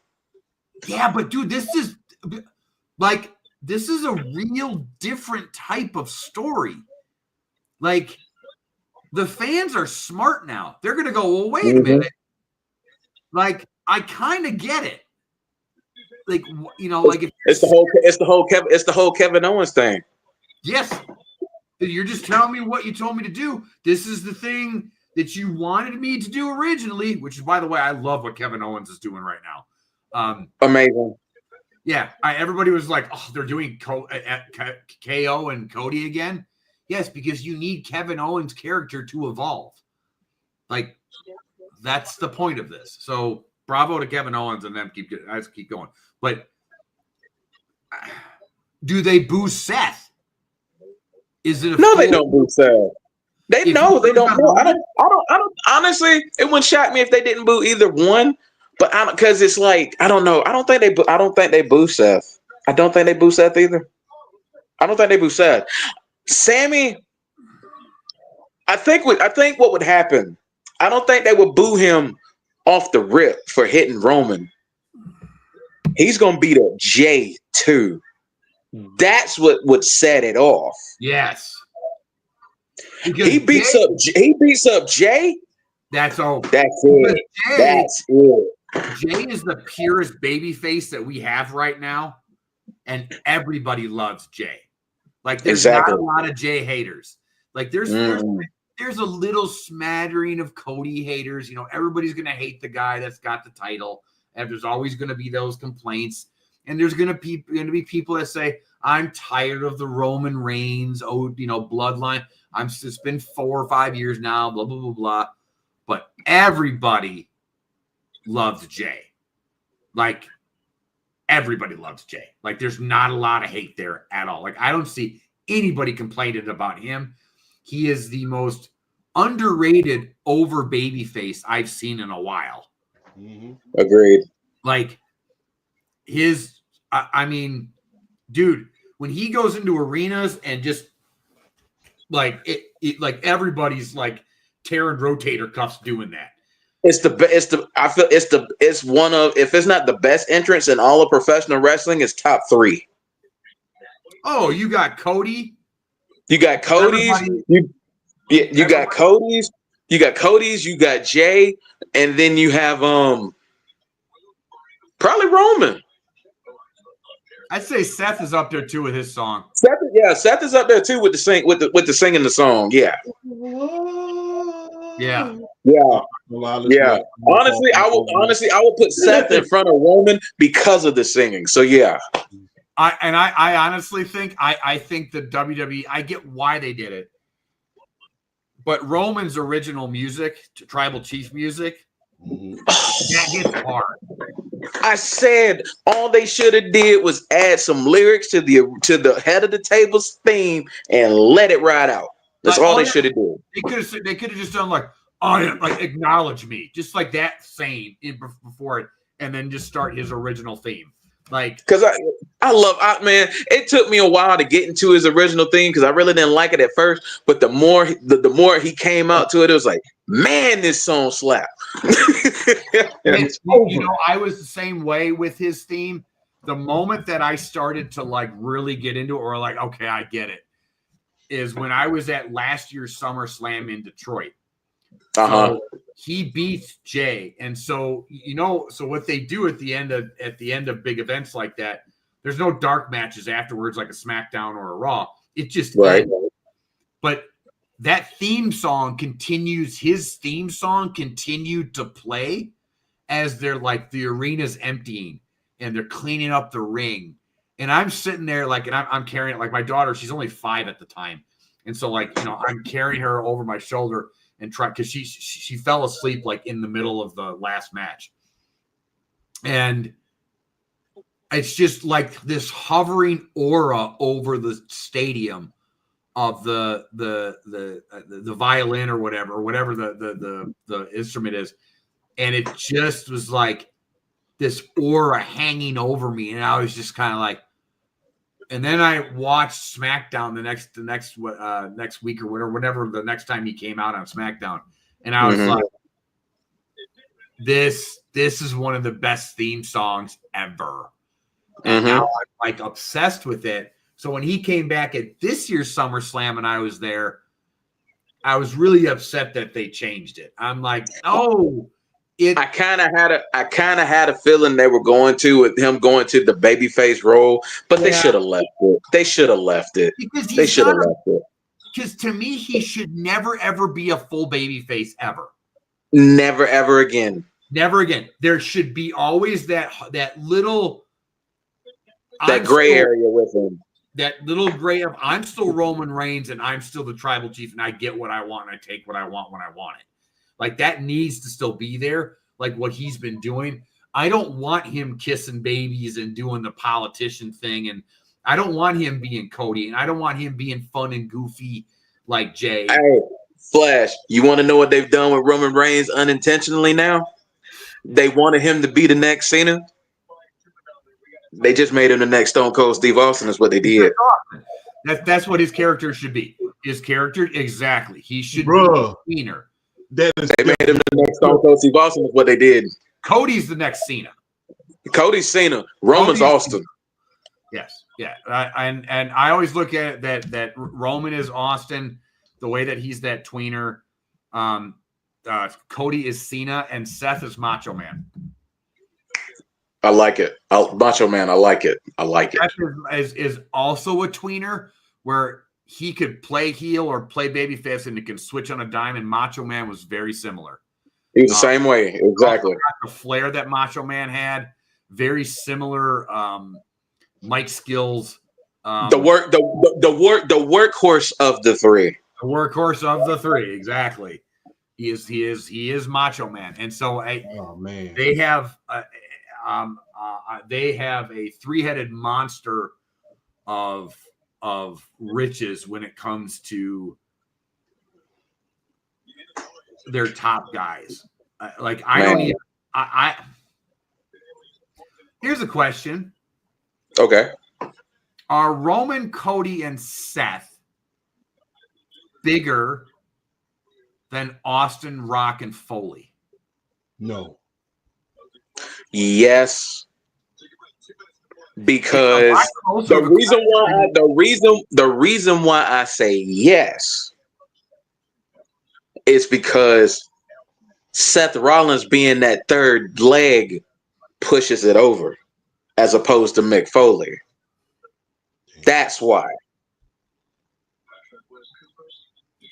Yeah, but dude, this is a real different type of story. Like, the fans are smart now. They're gonna go, well, wait a minute. Like, I kind of get it. Like, you know, like it's the whole Kevin Owens thing. Yes. You're just telling me what you told me to do. This is the thing that you wanted me to do originally, which is, by the way, I love what Kevin Owens is doing right now. Amazing. Yeah. Everybody was like, oh, they're doing KO and Cody again. Yes, because you need Kevin Owens' character to evolve. Like, that's the point of this. So bravo to Kevin Owens and them keep going. But do they boo Seth? Is it no? They don't boo Seth. They don't. No, I don't. Honestly, it wouldn't shock me if they didn't boo either one. But because it's like I don't know. I don't think they boo Seth. I don't think they boo Seth either. I don't think they boo Seth. Sammy. I think what would happen. I don't think they would boo him off the rip for hitting Roman. He's gonna beat up Jay too. That's what would set it off. Yes. Because he beats up Jay. That's all. That's it. That's it. Jay is the purest baby face that we have right now, and everybody loves Jay. Like, there's not a lot of Jay haters. Like, there's a little smattering of Cody haters. You know, everybody's gonna hate the guy that's got the title, and there's always gonna be those complaints. And there's gonna be people that say, I'm tired of the Roman Reigns, bloodline. It's been 4 or 5 years now, blah, blah, blah, blah. But everybody loves Jay. Like, everybody loves Jay. Like, there's not a lot of hate there at all. Like, I don't see anybody complaining about him. He is the most underrated over babyface I've seen in a while. Mm-hmm. Agreed. Like, dude, when he goes into arenas and just like everybody's like tearing rotator cuffs doing that. It's one of, if it's not the best entrance in all of professional wrestling, it's top 3. Oh, you got Cody. You got Cody's. You got Cody's. You got Cody's. You got Jay, and then you have Probably Roman. I'd say Seth is up there too with his song. Seth is up there too with the singing the song. Yeah. Yeah. Yeah. Honestly, I would put Seth in front of Roman because of the singing. So yeah. I honestly think I think the WWE, I get why they did it. But Roman's original music, Tribal Chief music, that hits hard. I said all they should have did was add some lyrics to the head of the table's theme and let it ride out. That's all they should have did. They could have just done like, oh, like acknowledge me, just like that same before it, and then just start his original theme. Like, because man, it took me a while to get into his original theme because I really didn't like it at first. But the more he came out to it, it was like, man, this song slap. I was the same way with his theme. The moment that I started to like really get into it, or like, okay, I get it, is when I was at last year's SummerSlam in Detroit. So he beats Jay, and so so what they do at the end of big events like that, there's no dark matches afterwards like a SmackDown or a Raw. It just ends. But that theme song continues. His theme song continued to play as they're like the arena's emptying and they're cleaning up the ring, and I'm sitting there like, and I'm carrying it like my daughter. She's only 5 at the time, and so like I'm carrying her over my shoulder. And try because she fell asleep like in the middle of the last match, and it's just like this hovering aura over the stadium of the violin or whatever the instrument is, and it just was like this aura hanging over me, and I was just kind of like. And then I watched SmackDown the next week or whatever the next time he came out on SmackDown, and I was like, "This is one of the best theme songs ever." And now I'm like obsessed with it. So when he came back at this year's SummerSlam and I was there, I was really upset that they changed it. I'm like, "Oh." I kind of had a feeling they were going to with him going to the babyface role, but they should have left it. They should have left it. They should have left it. Because to me, he should never ever be a full babyface ever. Never ever again. Never again. There should be always that little gray area with him. That little gray of I'm still Roman Reigns and I'm still the tribal chief and I get what I want and I take what I want when I want it. Like that needs to still be there, like what he's been doing. I don't want him kissing babies and doing the politician thing, and I don't want him being Cody, and I don't want him being fun and goofy like Jay. Hey, Flash, you want to know what they've done with Roman Reigns unintentionally now? They wanted him to be the next Cena. They just made him the next Stone Cold Steve Austin is what they did. That's what his character should be. His character, exactly. He should be Cena. They made him the next Stone Cold Steve Austin is what they did. Cody's the next Cena. Cody's Cena. Roman's Austin. Yes, yeah. And I always look at it that Roman is Austin, the way that he's that tweener. Cody is Cena, and Seth is Macho Man. I like it. Macho Man, I like it. I like it. Seth is also a tweener where he could play heel or play babyface, and it can switch on a dime. And Macho Man was very similar. He was the same way, exactly. The flair that Macho Man had, very similar mic skills. The workhorse of the three. The workhorse of the three, exactly. He is Macho Man, and so they have a three-headed monster of riches when it comes to their top guys. Here's a question. Okay. Are Roman, Cody, and Seth bigger than Austin, Rock, and Foley? No. Yes. Because the reason why I say yes is because Seth Rollins being that third leg pushes it over as opposed to Mick Foley. That's why.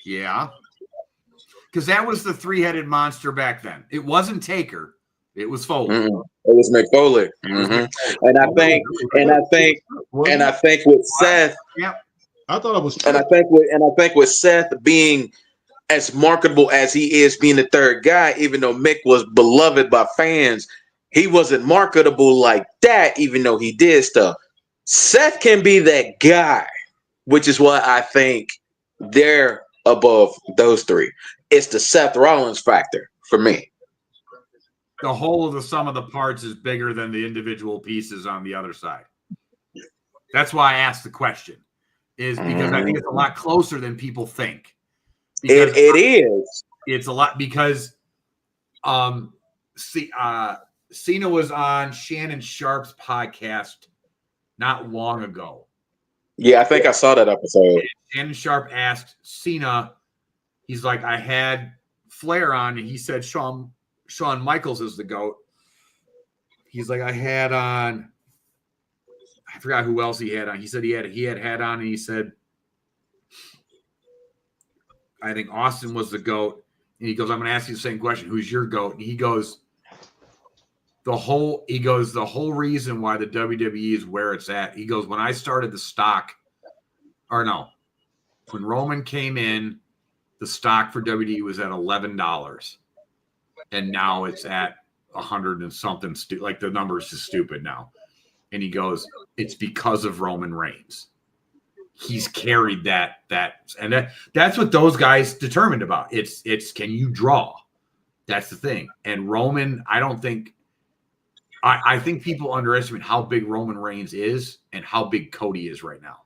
Yeah. Because that was the three-headed monster back then. It wasn't Taker. It was Foley. Mm-hmm. It was Mick Foley. Mm-hmm. And I think with Seth, yeah, I thought it was. And I think with Seth being as marketable as he is, being the third guy, even though Mick was beloved by fans, he wasn't marketable like that, even though he did stuff. Seth can be that guy, which is why I think they're above those three. It's the Seth Rollins factor for me. The whole of the sum of the parts is bigger than the individual pieces on the other side. That's why I asked the question, is because I think it's a lot closer than people think. It is. It's a lot because Cena was on Shannon Sharp's podcast not long ago. Yeah, I think I saw that episode. Shannon Sharp asked Cena, he's like, I had Flair on, and he said Shawn Michaels is the GOAT. He's like, I had on, I forgot who else he had on. He said he had on, and he said, I think Austin was the GOAT. And he goes, I'm going to ask you the same question. Who's your GOAT? And he goes, the whole reason why the WWE is where it's at. He goes, when I started the stock, when Roman came in, the stock for WWE was at $11. And now it's at 100 and something. Like the numbers is stupid now. And he goes, it's because of Roman Reigns. He's carried that, and that's what those guys determined about. It's can you draw? That's the thing. And Roman, I think people underestimate how big Roman Reigns is and how big Cody is right now.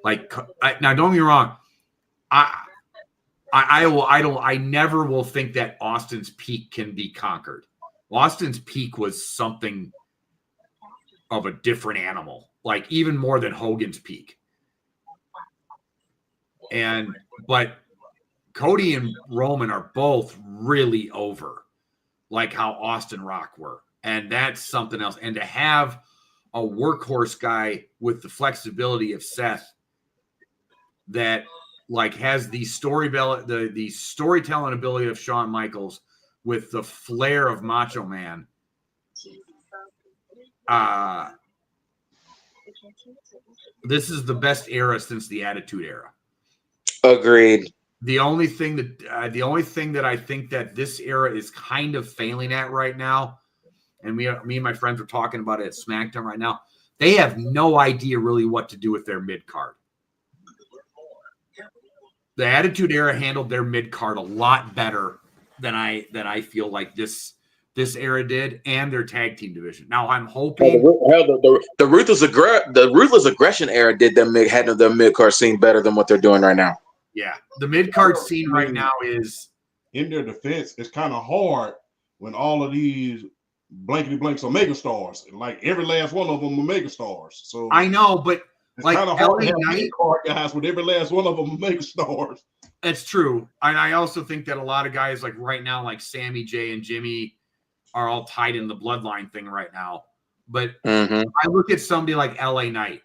Like, now don't get me wrong, I never will think that Austin's peak can be conquered. Austin's peak was something of a different animal, like even more than Hogan's peak. But Cody and Roman are both really over, like how Austin Rock were. And that's something else. And to have a workhorse guy with the flexibility of Seth that like has the storytelling ability of Shawn Michaels with the flair of Macho Man. This is the best era since the Attitude Era. Agreed. The only thing that I think that this era is kind of failing at right now, and me and my friends are talking about it at SmackDown right now, they have no idea really what to do with their mid card. The Attitude Era handled their mid card a lot better than I feel like this era did, and their tag team division. Now I'm hoping the ruthless aggression era had their mid card scene better than what they're doing right now. Yeah, the mid card scene right now is, in their defense, it's kind of hard when all of these blankety blanks are mega stars. Like every last one of them are mega stars. So I know, but it's like kind of hard LA to have Knight, mid card guys with every last one of them are mega stars. That's true. And I also think that a lot of guys like right now, like Sammy J and Jimmy, are all tied in the bloodline thing right now. But I look at somebody like LA Knight.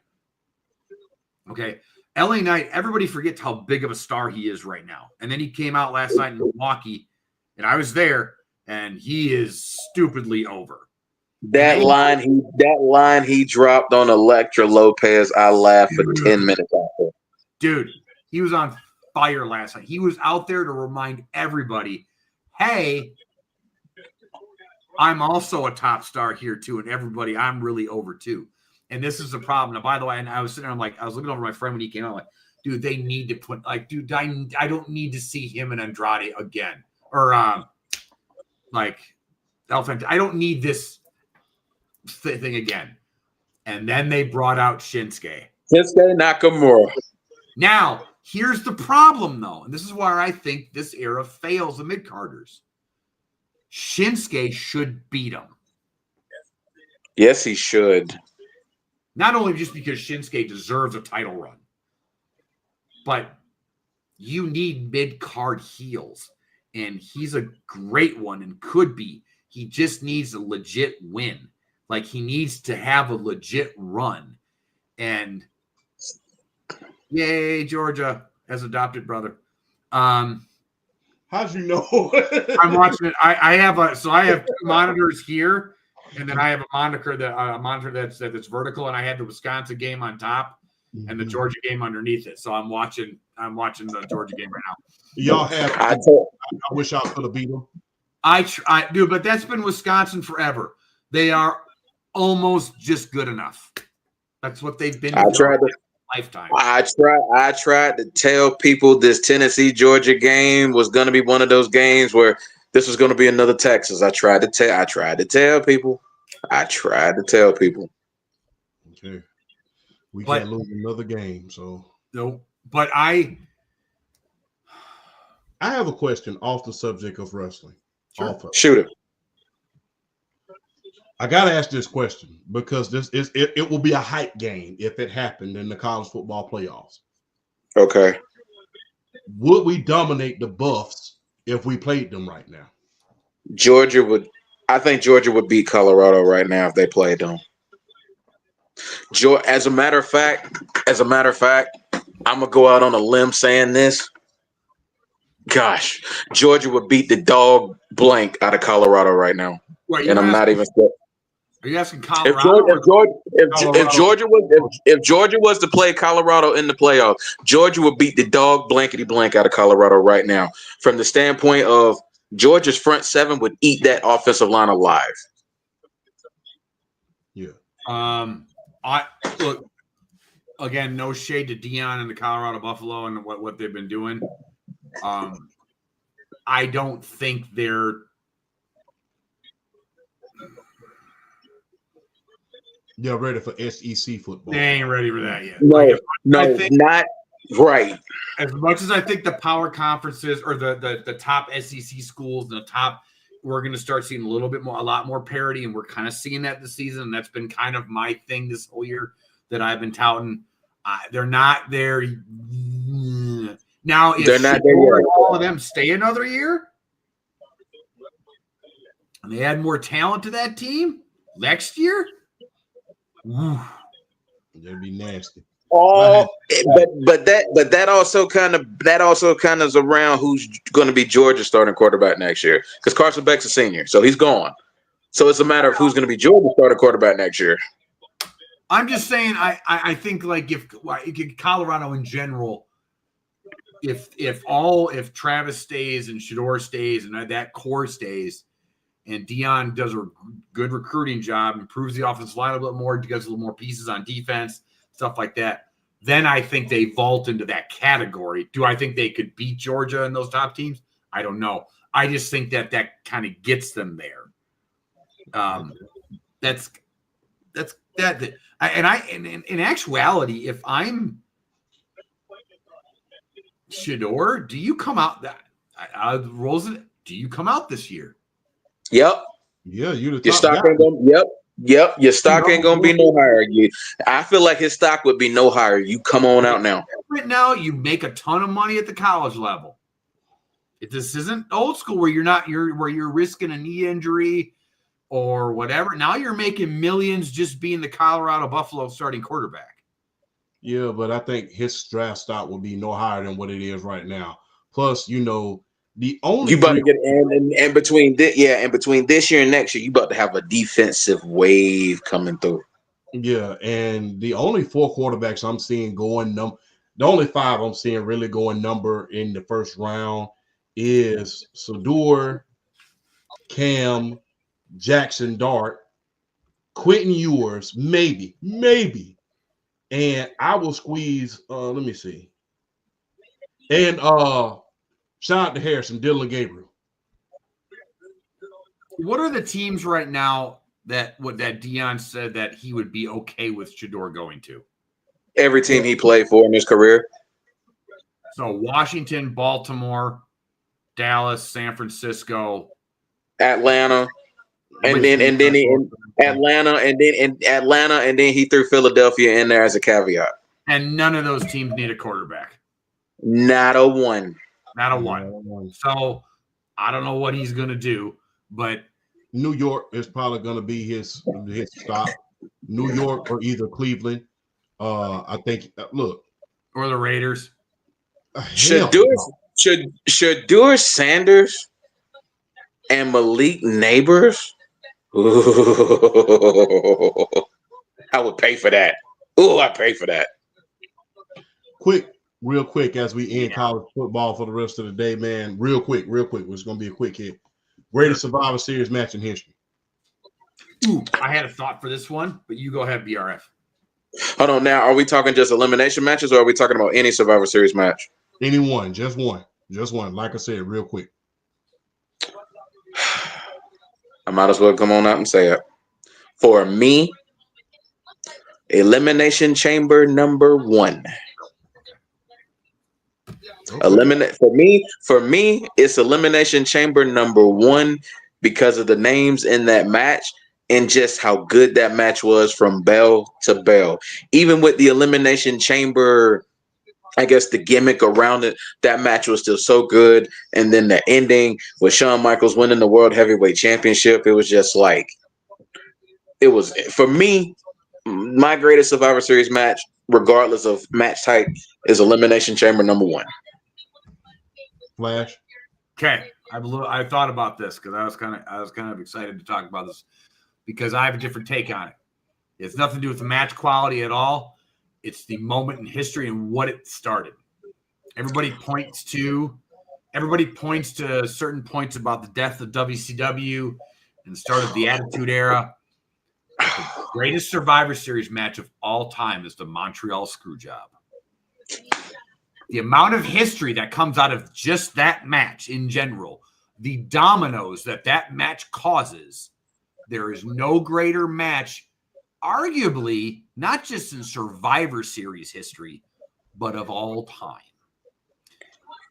Okay. LA Knight, everybody forgets how big of a star he is right now. And then he came out last night in Milwaukee, and I was there, and he is stupidly over. That line he dropped on Elektra Lopez, I laughed for 10 minutes after. Dude, he was on fire last night. He was out there to remind everybody, hey, I'm also a top star here too, and everybody, I'm really over too. And this is the problem. Now, by the way, and I was sitting there, I was looking over my friend when he came out, like, dude, they need to put, like, dude, I don't need to see him and Andrade again. Or, like, Elephant. I don't need this thing again. And then they brought out Shinsuke Nakamura. Now, here's the problem, though. And this is why I think this era fails the mid-carders. Shinsuke should beat him. Yes, he should. Not only just because Shinsuke deserves a title run, but you need mid-card heels. And he's a great one and could be. He just needs a legit win. Like he needs to have a legit run. And yay, Georgia has adopted brother. How'd you know? I'm watching it. I have two monitors here, and then I have a monitor that's vertical, and I had the Wisconsin game on top and the Georgia game underneath it. So I'm watching the Georgia game right now. Y'all have. I wish y'all could have beat them. I do, but that's been Wisconsin forever. They are almost just good enough. That's what they've been. Lifetime. I tried to tell people this Tennessee Georgia game was going to be one of those games where this was going to be another Texas. I tried to tell people. Okay, we can't lose another game. So no, but I have a question off the subject of wrestling. Sure. Shoot it. I gotta ask this question because it will be a hype game if it happened in the college football playoffs. Okay. Would we dominate the Buffs if we played them right now? I think Georgia would beat Colorado right now if they played them. As a matter of fact, I'm gonna go out on a limb saying this. Gosh, Georgia would beat the dog blank out of Colorado right now. And I'm not even. Are you asking Colorado? If Georgia was to play Colorado in the playoffs, Georgia would beat the dog blankety blank out of Colorado right now. From the standpoint of Georgia's front seven would eat that offensive line alive. Yeah. I look again. No shade to Deion and the Colorado Buffalo and what they've been doing. I don't think they're. They're ready for SEC football. They ain't ready for that yet. Not right. As much as I think the power conferences or the top SEC schools and the top, we're going to start seeing a lot more parity, and we're kind of seeing that this season. And that's been kind of my thing this whole year that I've been touting. They're not there now. If they're not there yet. All of them stay another year, and they add more talent to that team next year. That'd be nasty. Oh, but that also kind of is around who's going to be Georgia's starting quarterback next year because Carson Beck's a senior, so he's gone. So it's a matter of who's going to be Georgia's starting quarterback next year. I'm just saying, I think like if Colorado in general, if Travis stays and Shedeur stays and that core stays. And Deion does a good recruiting job, improves the offensive line a little more, gets a little more pieces on defense, stuff like that. Then I think they vault into that category. Do I think they could beat Georgia and those top teams? I don't know. I just think that kind of gets them there. That's that. And in actuality, if I'm Shedeur, do you come out do you come out this year? Yep. Yeah, your stock ain't gonna. Yep. Your stock ain't gonna be no higher. I feel like his stock would be no higher. You come on out now. Right now, you make a ton of money at the college level. If this isn't old school where you're risking a knee injury or whatever. Now you're making millions just being the Colorado Buffalo starting quarterback. Yeah, but I think his draft stock will be no higher than what it is right now. Plus, the only you about to get and between this year and next year, you about to have a defensive wave coming through. Yeah, and the only 4 quarterbacks I'm seeing the only 5 I'm seeing really going number in the first round is Shedeur, Cam, Jackson Dart, Quentin Ewers, maybe, and I will squeeze. Let me see, and shout out to Harrison, Dylan Gabriel. What are the teams right now that Deion said that he would be okay with Shedeur going to? Every team he played for in his career. So Washington, Baltimore, Dallas, San Francisco, Atlanta, and then he threw Philadelphia in there as a caveat. And none of those teams need a quarterback. Not a one. Not a one. So I don't know what he's going to do, but New York is probably going to be his stop. New York or either Cleveland. I think. Look, or the Raiders. Shadur Sanders and Malik Neighbors. Ooh, I would pay for that. Ooh, I pay for that. Real quick, as we end college football for the rest of the day, man. Real quick. It's going to be a quick hit. Greatest Survivor Series match in history. Ooh, I had a thought for this one, but you go ahead, BRF. Hold on. Now, are we talking just elimination matches, or are we talking about any Survivor Series match? Anyone, just one. Like I said, real quick. I might as well come on out and say it. For me, Elimination Chamber number 1. Okay. For me, it's Elimination Chamber number 1 because of the names in that match and just how good that match was from bell to bell. Even with the Elimination Chamber, I guess the gimmick around it, that match was still so good. And then the ending with Shawn Michaels winning the World Heavyweight Championship, it was just like, it was, for me, my greatest Survivor Series match, regardless of match type, is Elimination Chamber number 1. Flash. Okay, I thought about this because I was kind of excited to talk about this because I have a different take on it. It's nothing to do with the match quality at all. It's the moment in history and what it started. Everybody points to certain points about the death of WCW and the start of the Attitude Era. The greatest Survivor Series match of all time is the Montreal Screwjob. The amount of history that comes out of just that match in general, the dominoes that match causes, there is no greater match, arguably, not just in Survivor Series history, but of all time.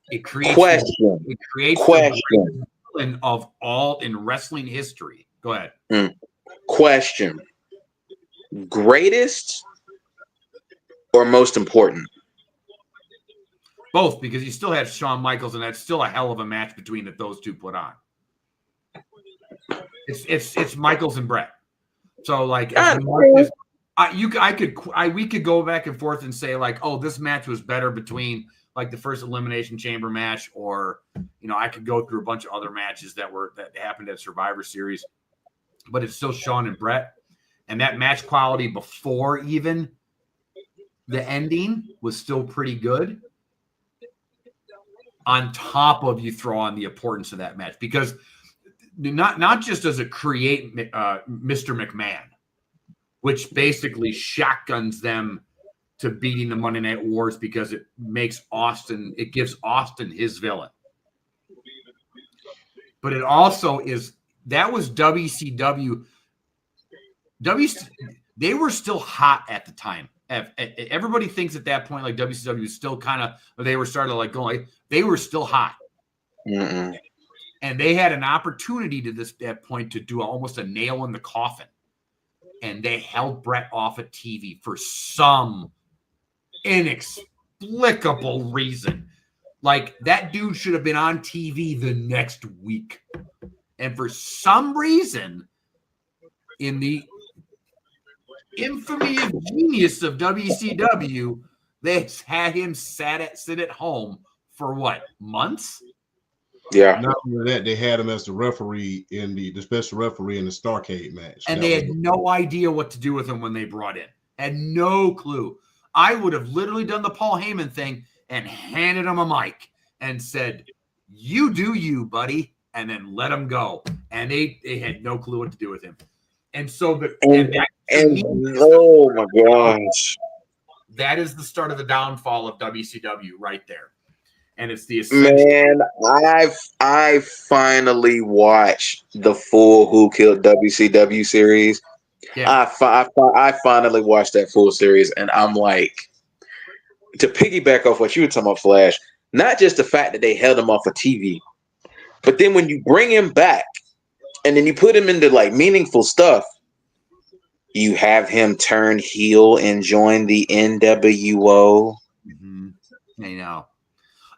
It creates the of all in wrestling history. Go ahead. Question. Greatest or most important? Both, because you still have Shawn Michaels, and that's still a hell of a match between those two put on. It's Michaels and Brett. So like, we could go back and forth and say like, oh, this match was better between like the first Elimination Chamber match, or I could go through a bunch of other matches that happened at Survivor Series, but it's still Shawn and Brett, and that match quality before even the ending was still pretty good. On top of you throw on the importance of that match, because not just does it create Mr. McMahon, which basically shotguns them to beating the Monday Night Wars because it gives Austin his villain. But it also that was WCW. They were still hot at the time. Everybody thinks at that point, like WCW is still kind of, they were starting to like going, they were still hot. Mm-mm. And they had an opportunity to that point to do almost a nail in the coffin. And they held Brett off of TV for some inexplicable reason. Like that dude should have been on TV the next week. And for some reason, in the infamy of genius of WCW, they had him sit at home for what, months? Yeah. Not only that, they had him as the referee in the special referee in the Starrcade match. And they had no idea what to do with him when they brought in. Had no clue. I would have literally done the Paul Heyman thing and handed him a mic and said, "You do you, buddy," and then let him go. And they had no clue what to do with him. And so oh my gosh, that is the start of the downfall of WCW right there. And it's the man. I finally watched the full Who Killed WCW series. Yeah. I finally watched that full series, and I'm like, to piggyback off what you were talking about, Flash. Not just the fact that they held him off of TV, but then when you bring him back, and then you put him into like meaningful stuff. You have him turn heel and join the NWO. Mm-hmm. I know.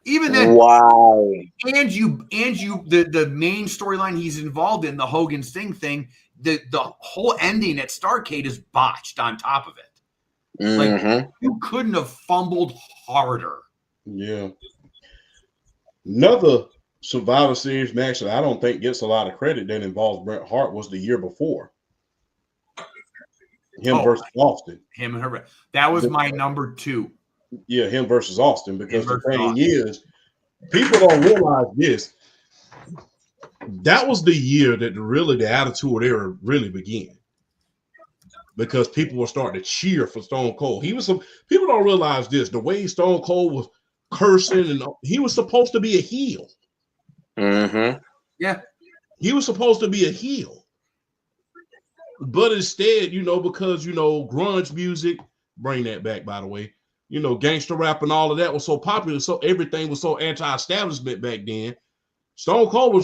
Even then, wow. and the main storyline he's involved in, the Hogan Sting thing, the whole ending at Starrcade is botched on top of it. Like, you couldn't have fumbled harder. Yeah. Another Survivor Series match that I don't think gets a lot of credit that involves Bret Hart was the year before. Him versus Austin. Him and her. That was my number 2. Yeah, him versus Austin. Because the thing is, people don't realize this. That was the year that the Attitude Era really began. Because people were starting to cheer for Stone Cold. People don't realize this. The way Stone Cold was cursing, and he was supposed to be a heel. Yeah. He was supposed to be a heel. But instead, because, grunge music, bring that back, by the way, gangster rap and all of that was so popular. So everything was so anti-establishment back then. Stone Cold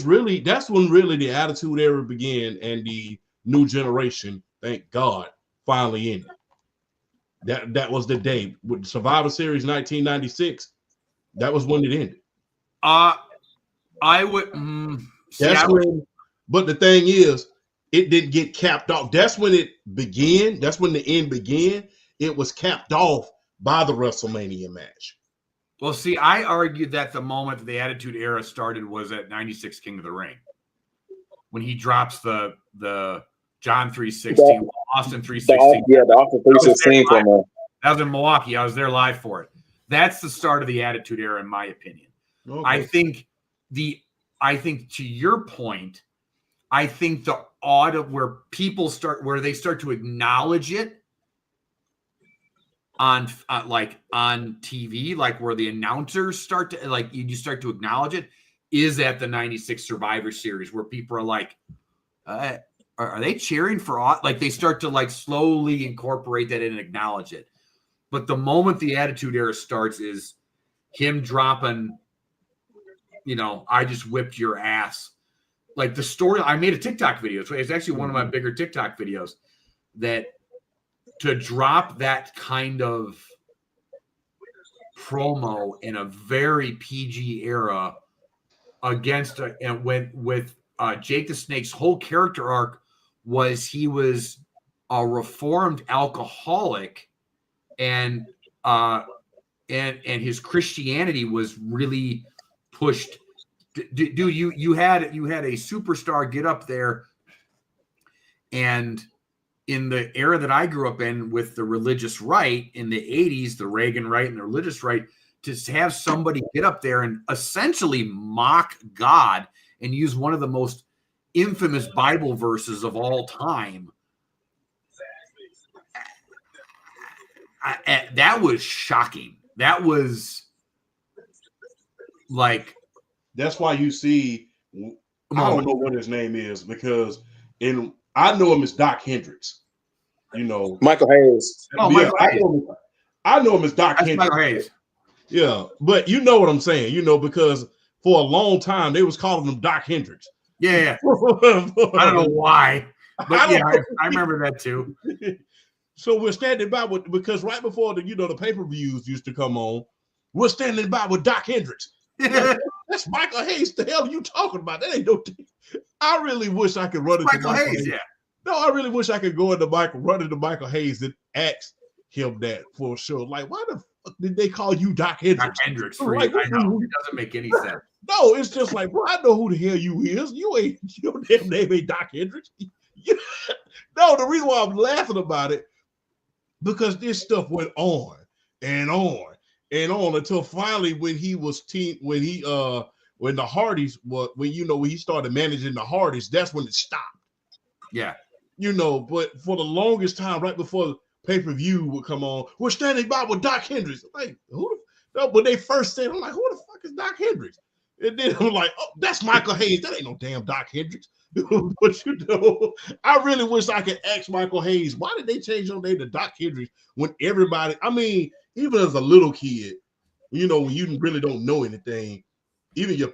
that's when really the Attitude Era began and the new generation, thank God, finally ended. That was the day with Survivor Series 1996. That was when it ended. I would. But the thing is, it didn't get capped off. That's when it began. That's when the end began. It was capped off by the WrestleMania match. Well, see, I argued that the moment the Attitude Era started was at 96 King of the Ring. When he drops the John 316, Austin 316. Yeah, the Austin 316 from that was in Milwaukee. I was there live for it. That's the start of the Attitude Era, in my opinion. Okay. I think to your point, I think the odd of where they start to acknowledge it on TV, like where the announcers start to you start to acknowledge it, is at the 96 Survivor Series, where people are like, are they cheering for like they start to slowly incorporate that and acknowledge it. But the moment the Attitude Era starts is him dropping, I just whipped your ass. Like the story, I made a TikTok video. It's actually one of my bigger TikTok videos, that to drop that kind of promo in a very PG era against with Jake the Snake's whole character arc was he was a reformed alcoholic, and his Christianity was really pushed. Dude, you had a superstar get up there, and in the era that I grew up in with the religious right in the 80s, the Reagan right and the religious right, to have somebody get up there and essentially mock God and use one of the most infamous Bible verses of all time. That was shocking. That was like... That's why you see, I don't know what his name is, because I know him as Doc Hendricks. Michael Hayes. Oh, yeah, Michael Hayes. I know him as Doc Hendricks. Michael Hayes. Yeah, but you know what I'm saying, because for a long time they was calling him Doc Hendricks. Yeah. I don't know why, but I remember that too. So we're standing by because right before the pay-per-views used to come on, we're standing by with Doc Hendricks. That's Michael Hayes. The hell are you talking about? That ain't no. I really wish I could run into Michael Hayes. Yeah. No, I really wish I could run into Michael Hayes and ask him that for sure. Like, why the fuck did they call you Doc Hendricks? Doc Hendricks, I know. It doesn't make any sense. No, it's just like, bro, I know who the hell you is. Your damn name ain't Doc Hendricks. No, the reason why I'm laughing about it, because this stuff went on and on and on until finally when the Hardys when he started managing the Hardys, that's when it stopped. Yeah. But for the longest time, right before pay-per-view would come on, we're standing by with Doc Hendricks. I'm like, when they first said, I'm like, who the fuck is Doc Hendricks? And then I'm like, oh, that's Michael Hayes. That ain't no damn Doc Hendricks. But I really wish I could ask Michael Hayes, why did they change your name to Doc Hendricks when everybody, I mean, even as a little kid, when you really don't know anything, even your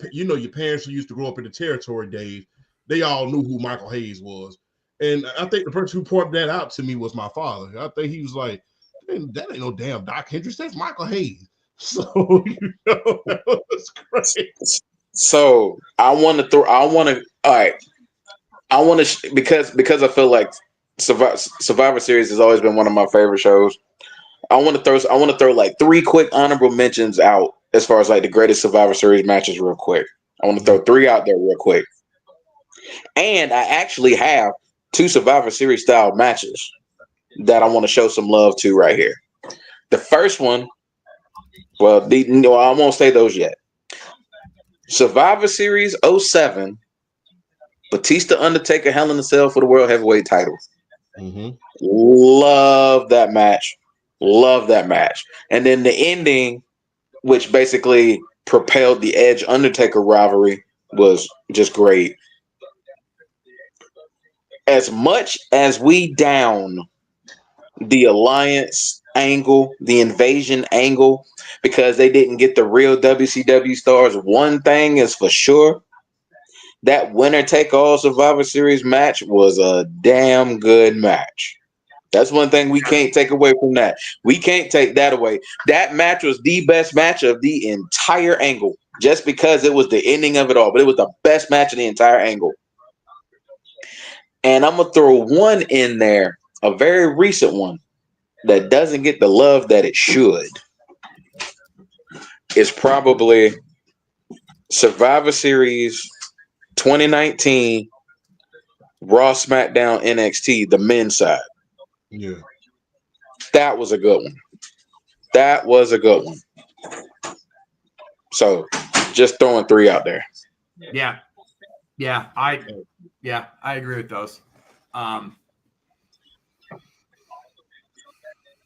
parents who used to grow up in the territory days, they all knew who Michael Hayes was. And I think the person who pointed that out to me was my father. I think he was like, that ain't no damn Doc Hendricks. That's Michael Hayes. So that was great. So I want to. All right. Because I feel like Survivor Series has always been one of my favorite shows. I want to throw like 3 quick honorable mentions out as far as like the greatest Survivor Series matches real quick. I want to throw 3 out there real quick. And I actually have 2 Survivor Series style matches that I want to show some love to right here. The first one, well, I won't say those yet. Survivor Series 07, Batista Undertaker Hell in a Cell for the World Heavyweight title. Mm-hmm. Love that match. Love that match. And then the ending, which basically propelled the Edge Undertaker rivalry, was just great. As much as we down the alliance angle, the invasion angle, because they didn't get the real WCW stars, one thing is for sure. That winner take all Survivor Series match was a damn good match. That's one thing we can't take away from that. We can't take that away. That match was the best match of the entire angle, just because it was the ending of it all. But it was the best match of the entire angle. And I'm going to throw one in there, a very recent one, that doesn't get the love that it should. It's probably Survivor Series 2019 Raw SmackDown NXT, the men's side. Yeah. That was a good one. That was a good one. So just throwing 3 out there. Yeah. I agree with those.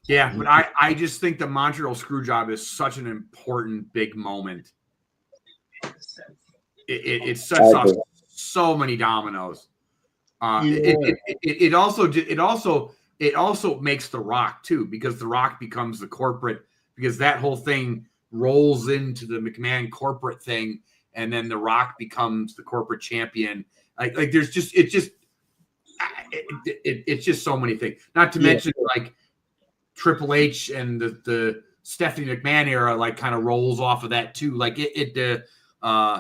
Yeah, but I just think the Montreal Screwjob is such an important big moment. It sets off so many dominoes. It also makes The Rock too, because The Rock becomes the corporate, because that whole thing rolls into the McMahon corporate thing, and then The Rock becomes the corporate champion. Like there's just it's just so many things. Not to mention like Triple H and the Stephanie McMahon era like kind of rolls off of that too. Like the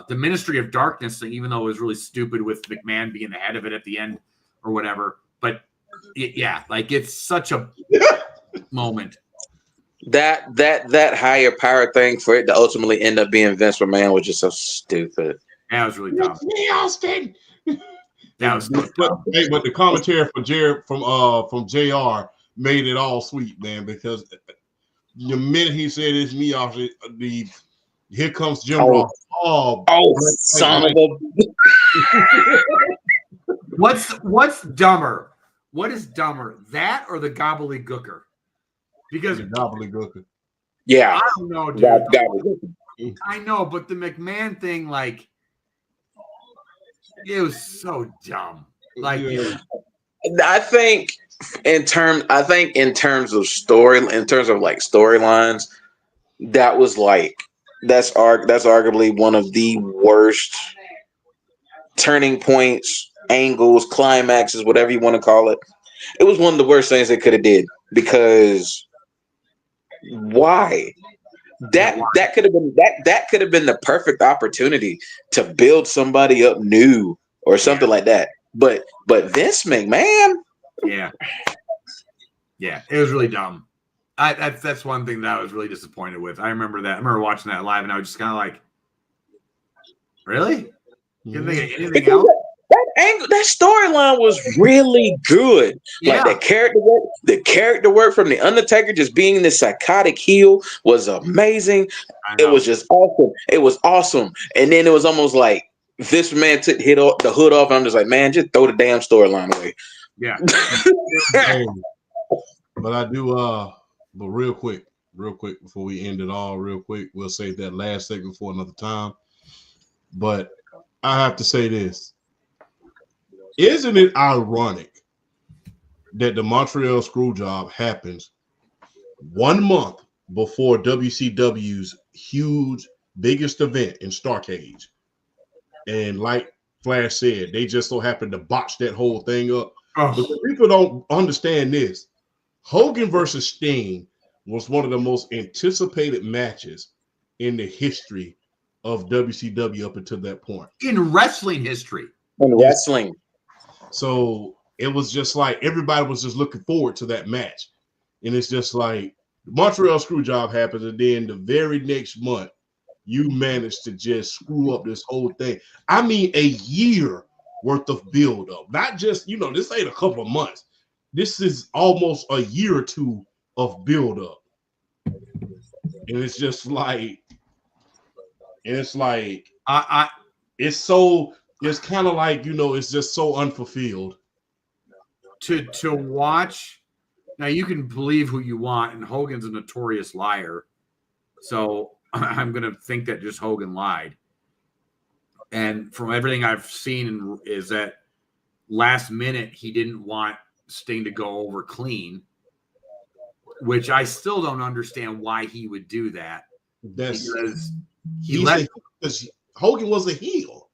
Ministry of Darkness thing, even though it was really stupid with McMahon being the head of it at the end or whatever, but like it's such a moment. That higher power thing for it to ultimately end up being Vince McMahon was just so stupid. That was really dumb. Me, Austin. That was so dumb. But the commentary from JR made it all sweet, man, because the minute he said it's me, Austin, here comes Jim Ross. Oh, son of a... What's dumber? What is dumber, that or the gobbledygooker? Because the gobbledygooker. Yeah, I don't know, dude. I know, but the McMahon thing, like, it was so dumb. Like, I think in terms of storylines, that was like that's arguably one of the worst turning points, angles, climaxes, whatever you want to call it. It was one of the worst things they could have did, because why? That could have been the perfect opportunity to build somebody up new or something like that. But Vince McMahon, yeah, it was really dumb. That's one thing that I was really disappointed with. I remember that. I remember watching that live, and I was just kind of like, really? You didn't think of anything else? That storyline was really good. Yeah. Like the character work from the Undertaker just being this psychotic heel was amazing. It was just awesome. It was awesome. And then it was almost like this man took the hood off, and I'm just like, man, just throw the damn storyline away. Yeah. But I do but real quick before we end it all, real quick, we'll save that last segment for another time. But I have to say this. Isn't it ironic that the Montreal Screwjob happens 1 month before WCW's huge, biggest event in Starcade? And like Flash said, they just so happened to botch that whole thing up. But people don't understand this. Hogan versus Sting was one of the most anticipated matches in the history of WCW up until that point. In wrestling history. In wrestling. So it was just like everybody was just looking forward to that match. And it's just like the Montreal Screwjob happens, and then the very next month, you managed to just screw up this whole thing. I mean, a year worth of build-up. Not just, this ain't a couple of months. This is almost a year or two of build-up. And it's just like, it's kind of like, it's just so unfulfilled. To watch, now you can believe who you want, and Hogan's a notorious liar. So I'm going to think that just Hogan lied. And from everything I've seen is that last minute he didn't want Sting to go over clean, which I still don't understand why he would do that. Because Hogan was a heel.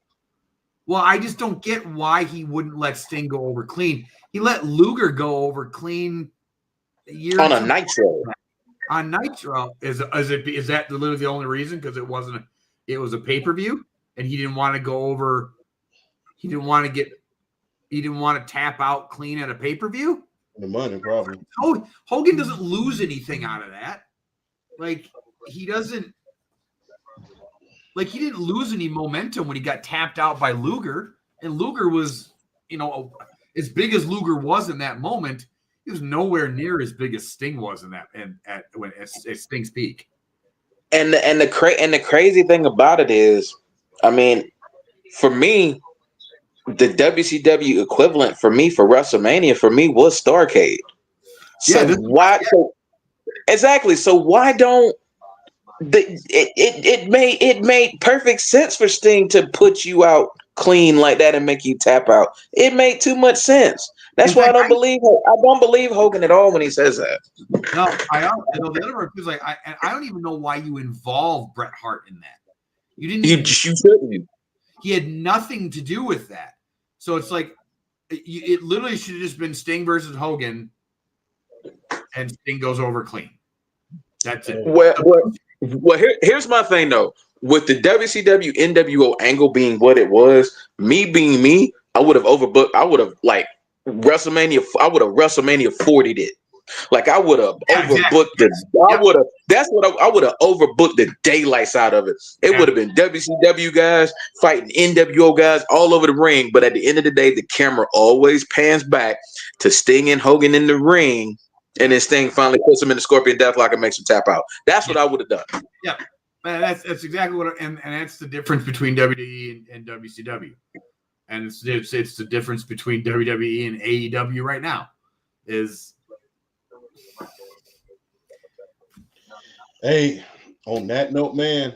Well, I just don't get why he wouldn't let Sting go over clean. He let Luger go over clean a year on a Nitro. On Nitro, is that literally the only reason? Because it was a pay-per-view, and he didn't want to go over. He didn't want to tap out clean at a pay-per-view. The money, probably. Hogan doesn't lose anything out of that. He doesn't. He didn't lose any momentum when he got tapped out by Luger, and Luger was, as big as Luger was in that moment, he was nowhere near as big as Sting was in that, at Sting's peak. And the crazy thing about it is, I mean, for me, the WCW equivalent for WrestleMania was Starrcade. So exactly. So why don't it made perfect sense for Sting to put you out clean like that and make you tap out. It made too much sense. That's why I don't believe Hogan at all when he says that. No, I don't. The other part is I don't even know why you involved Bret Hart in that. You didn't. You shouldn't. He had nothing to do with that. So it's like it literally should have just been Sting versus Hogan, and Sting goes over clean. That's it. Well, here's my thing though. With the WCW NWO angle being what it was, me being me, I would have overbooked. I would have WrestleMania. I would have WrestleMania 40'd it. I would have overbooked it. I would have overbooked the daylights out of it. It would have been WCW guys fighting NWO guys all over the ring. But at the end of the day, the camera always pans back to Sting and Hogan in the ring. And then Sting finally puts him in the Scorpion Deathlock and makes him tap out. That's what I would have done. Yeah, man, that's exactly what, and that's the difference between WWE and WCW, and it's the difference between WWE and AEW right now. Hey, on that note, man,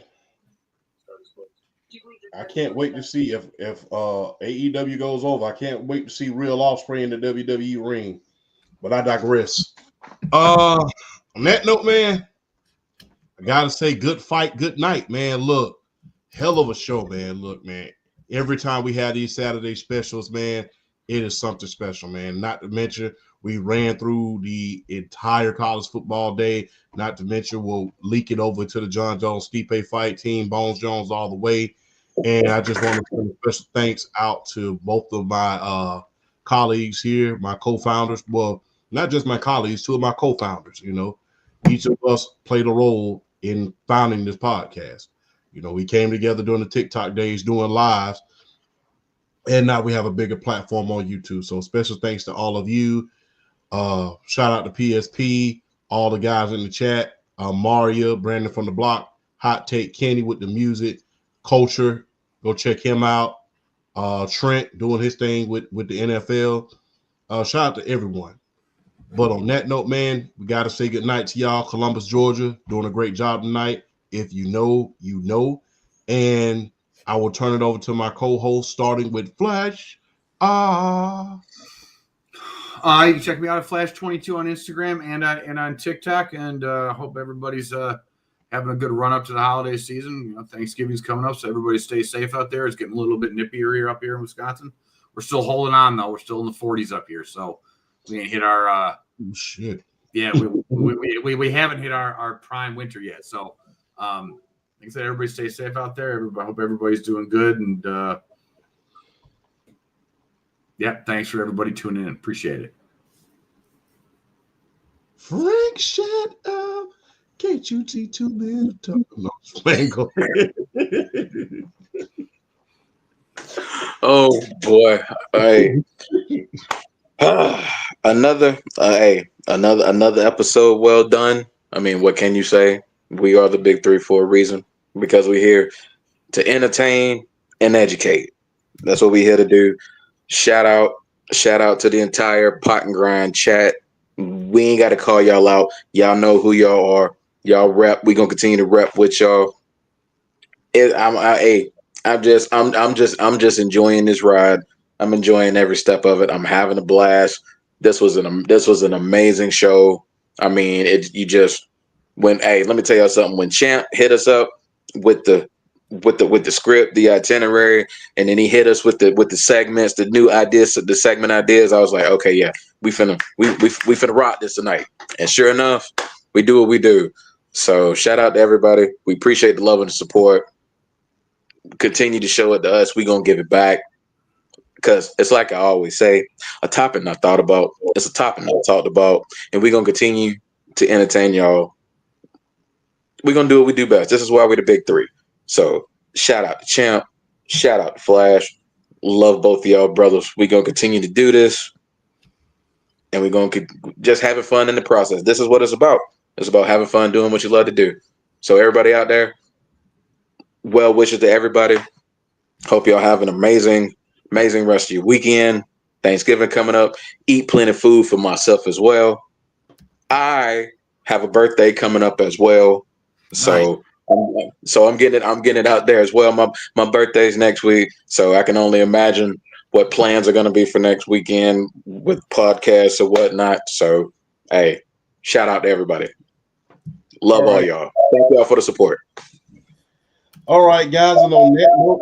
I can't wait to see if AEW goes over. I can't wait to see Real Offspring in the WWE ring. But I digress. On that note, man, I gotta say, good fight, good night, man. Look, hell of a show, man. Look, man, every time we have these Saturday specials, man, it is something special, man. Not to mention, we ran through the entire college football day. Not to mention, we'll leak it over to the John Jones Stipe fight team, Bones Jones all the way. And I just want to send a special thanks out to both of my colleagues here, my co-founders. Well, not just my colleagues, two of my co-founders. Each of us played a role in founding this podcast. We came together during the TikTok days doing lives, and now we have a bigger platform on YouTube. So special thanks to all of you. Shout out to PSP, all the guys in the chat, Maria, Brandon from the block, Hot Take Kenny with the music, Culture. Go check him out. Trent doing his thing with the NFL. Shout out to everyone. But on that note, man, we got to say good night to y'all. Columbus, Georgia, doing a great job tonight. If you know, you know. And I will turn it over to my co-host, starting with Flash. You can check me out at Flash22 on Instagram and on TikTok. And hope everybody's having a good run up to the holiday season. Thanksgiving's coming up, so everybody stay safe out there. It's getting a little bit nippier up here in Wisconsin. We're still holding on, though. We're still in the 40s up here, so we ain't hit our Yeah, we haven't hit our prime winter yet. So, like I said, everybody stay safe out there. I hope everybody's doing good. And yeah, thanks for everybody tuning in. Appreciate it. Frank, shut up. Can't you see 2 minutes? No, Spangle. Oh boy! Hey, another episode well done. I mean, what can you say? We are the big three for a reason, because we're here to entertain and educate. That's what we're here to do. Shout out to the entire Pot and Grind chat. We ain't got to call y'all out. Y'all know who y'all are. Y'all rep. We gonna continue to rep with y'all. I'm just enjoying this ride. I'm enjoying every step of it. I'm having a blast. This was an amazing show. I mean, let me tell y'all something. When Champ hit us up with the script, the itinerary, and then he hit us with the segments, the new ideas, the segment ideas, I was like, okay, yeah, we finna rock this tonight. And sure enough, we do what we do. So shout out to everybody. We appreciate the love and the support. Continue to show it to us. We gonna give it back, because it's like I always say, a topic not thought about. It's a topic not talked about, and we gonna continue to entertain y'all. We gonna do what we do best. This is why we're the big three. So shout out to Champ, shout out to Flash. Love both of y'all brothers. We gonna continue to do this, and we're gonna keep just having fun in the process. This is what it's about. It's about having fun doing what you love to do. So everybody out there, well wishes to everybody. Hope y'all have an amazing rest of your weekend. Thanksgiving coming up. Eat plenty of food for myself as well. I have a birthday coming up as well. So I'm getting it out there as well. My birthday's next week, so I can only imagine what plans are going to be for next weekend with podcasts or whatnot. So, hey, shout out to everybody. Love all y'all. Thank y'all for the support. All right, guys, and on that note,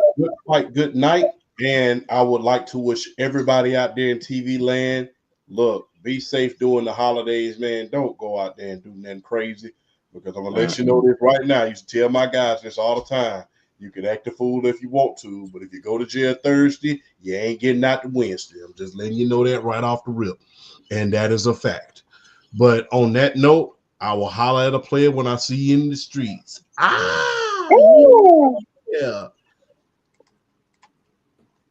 good night. And I would like to wish everybody out there in TV land, look, be safe during the holidays, man. Don't go out there and do nothing crazy, because I'm going to let you know this right now. I used to tell my guys this all the time. You can act a fool if you want to, but if you go to jail Thursday, you ain't getting out to Wednesday. I'm just letting you know that right off the rip. And that is a fact. But on that note, I will holler at a player when I see you in the streets. Yeah.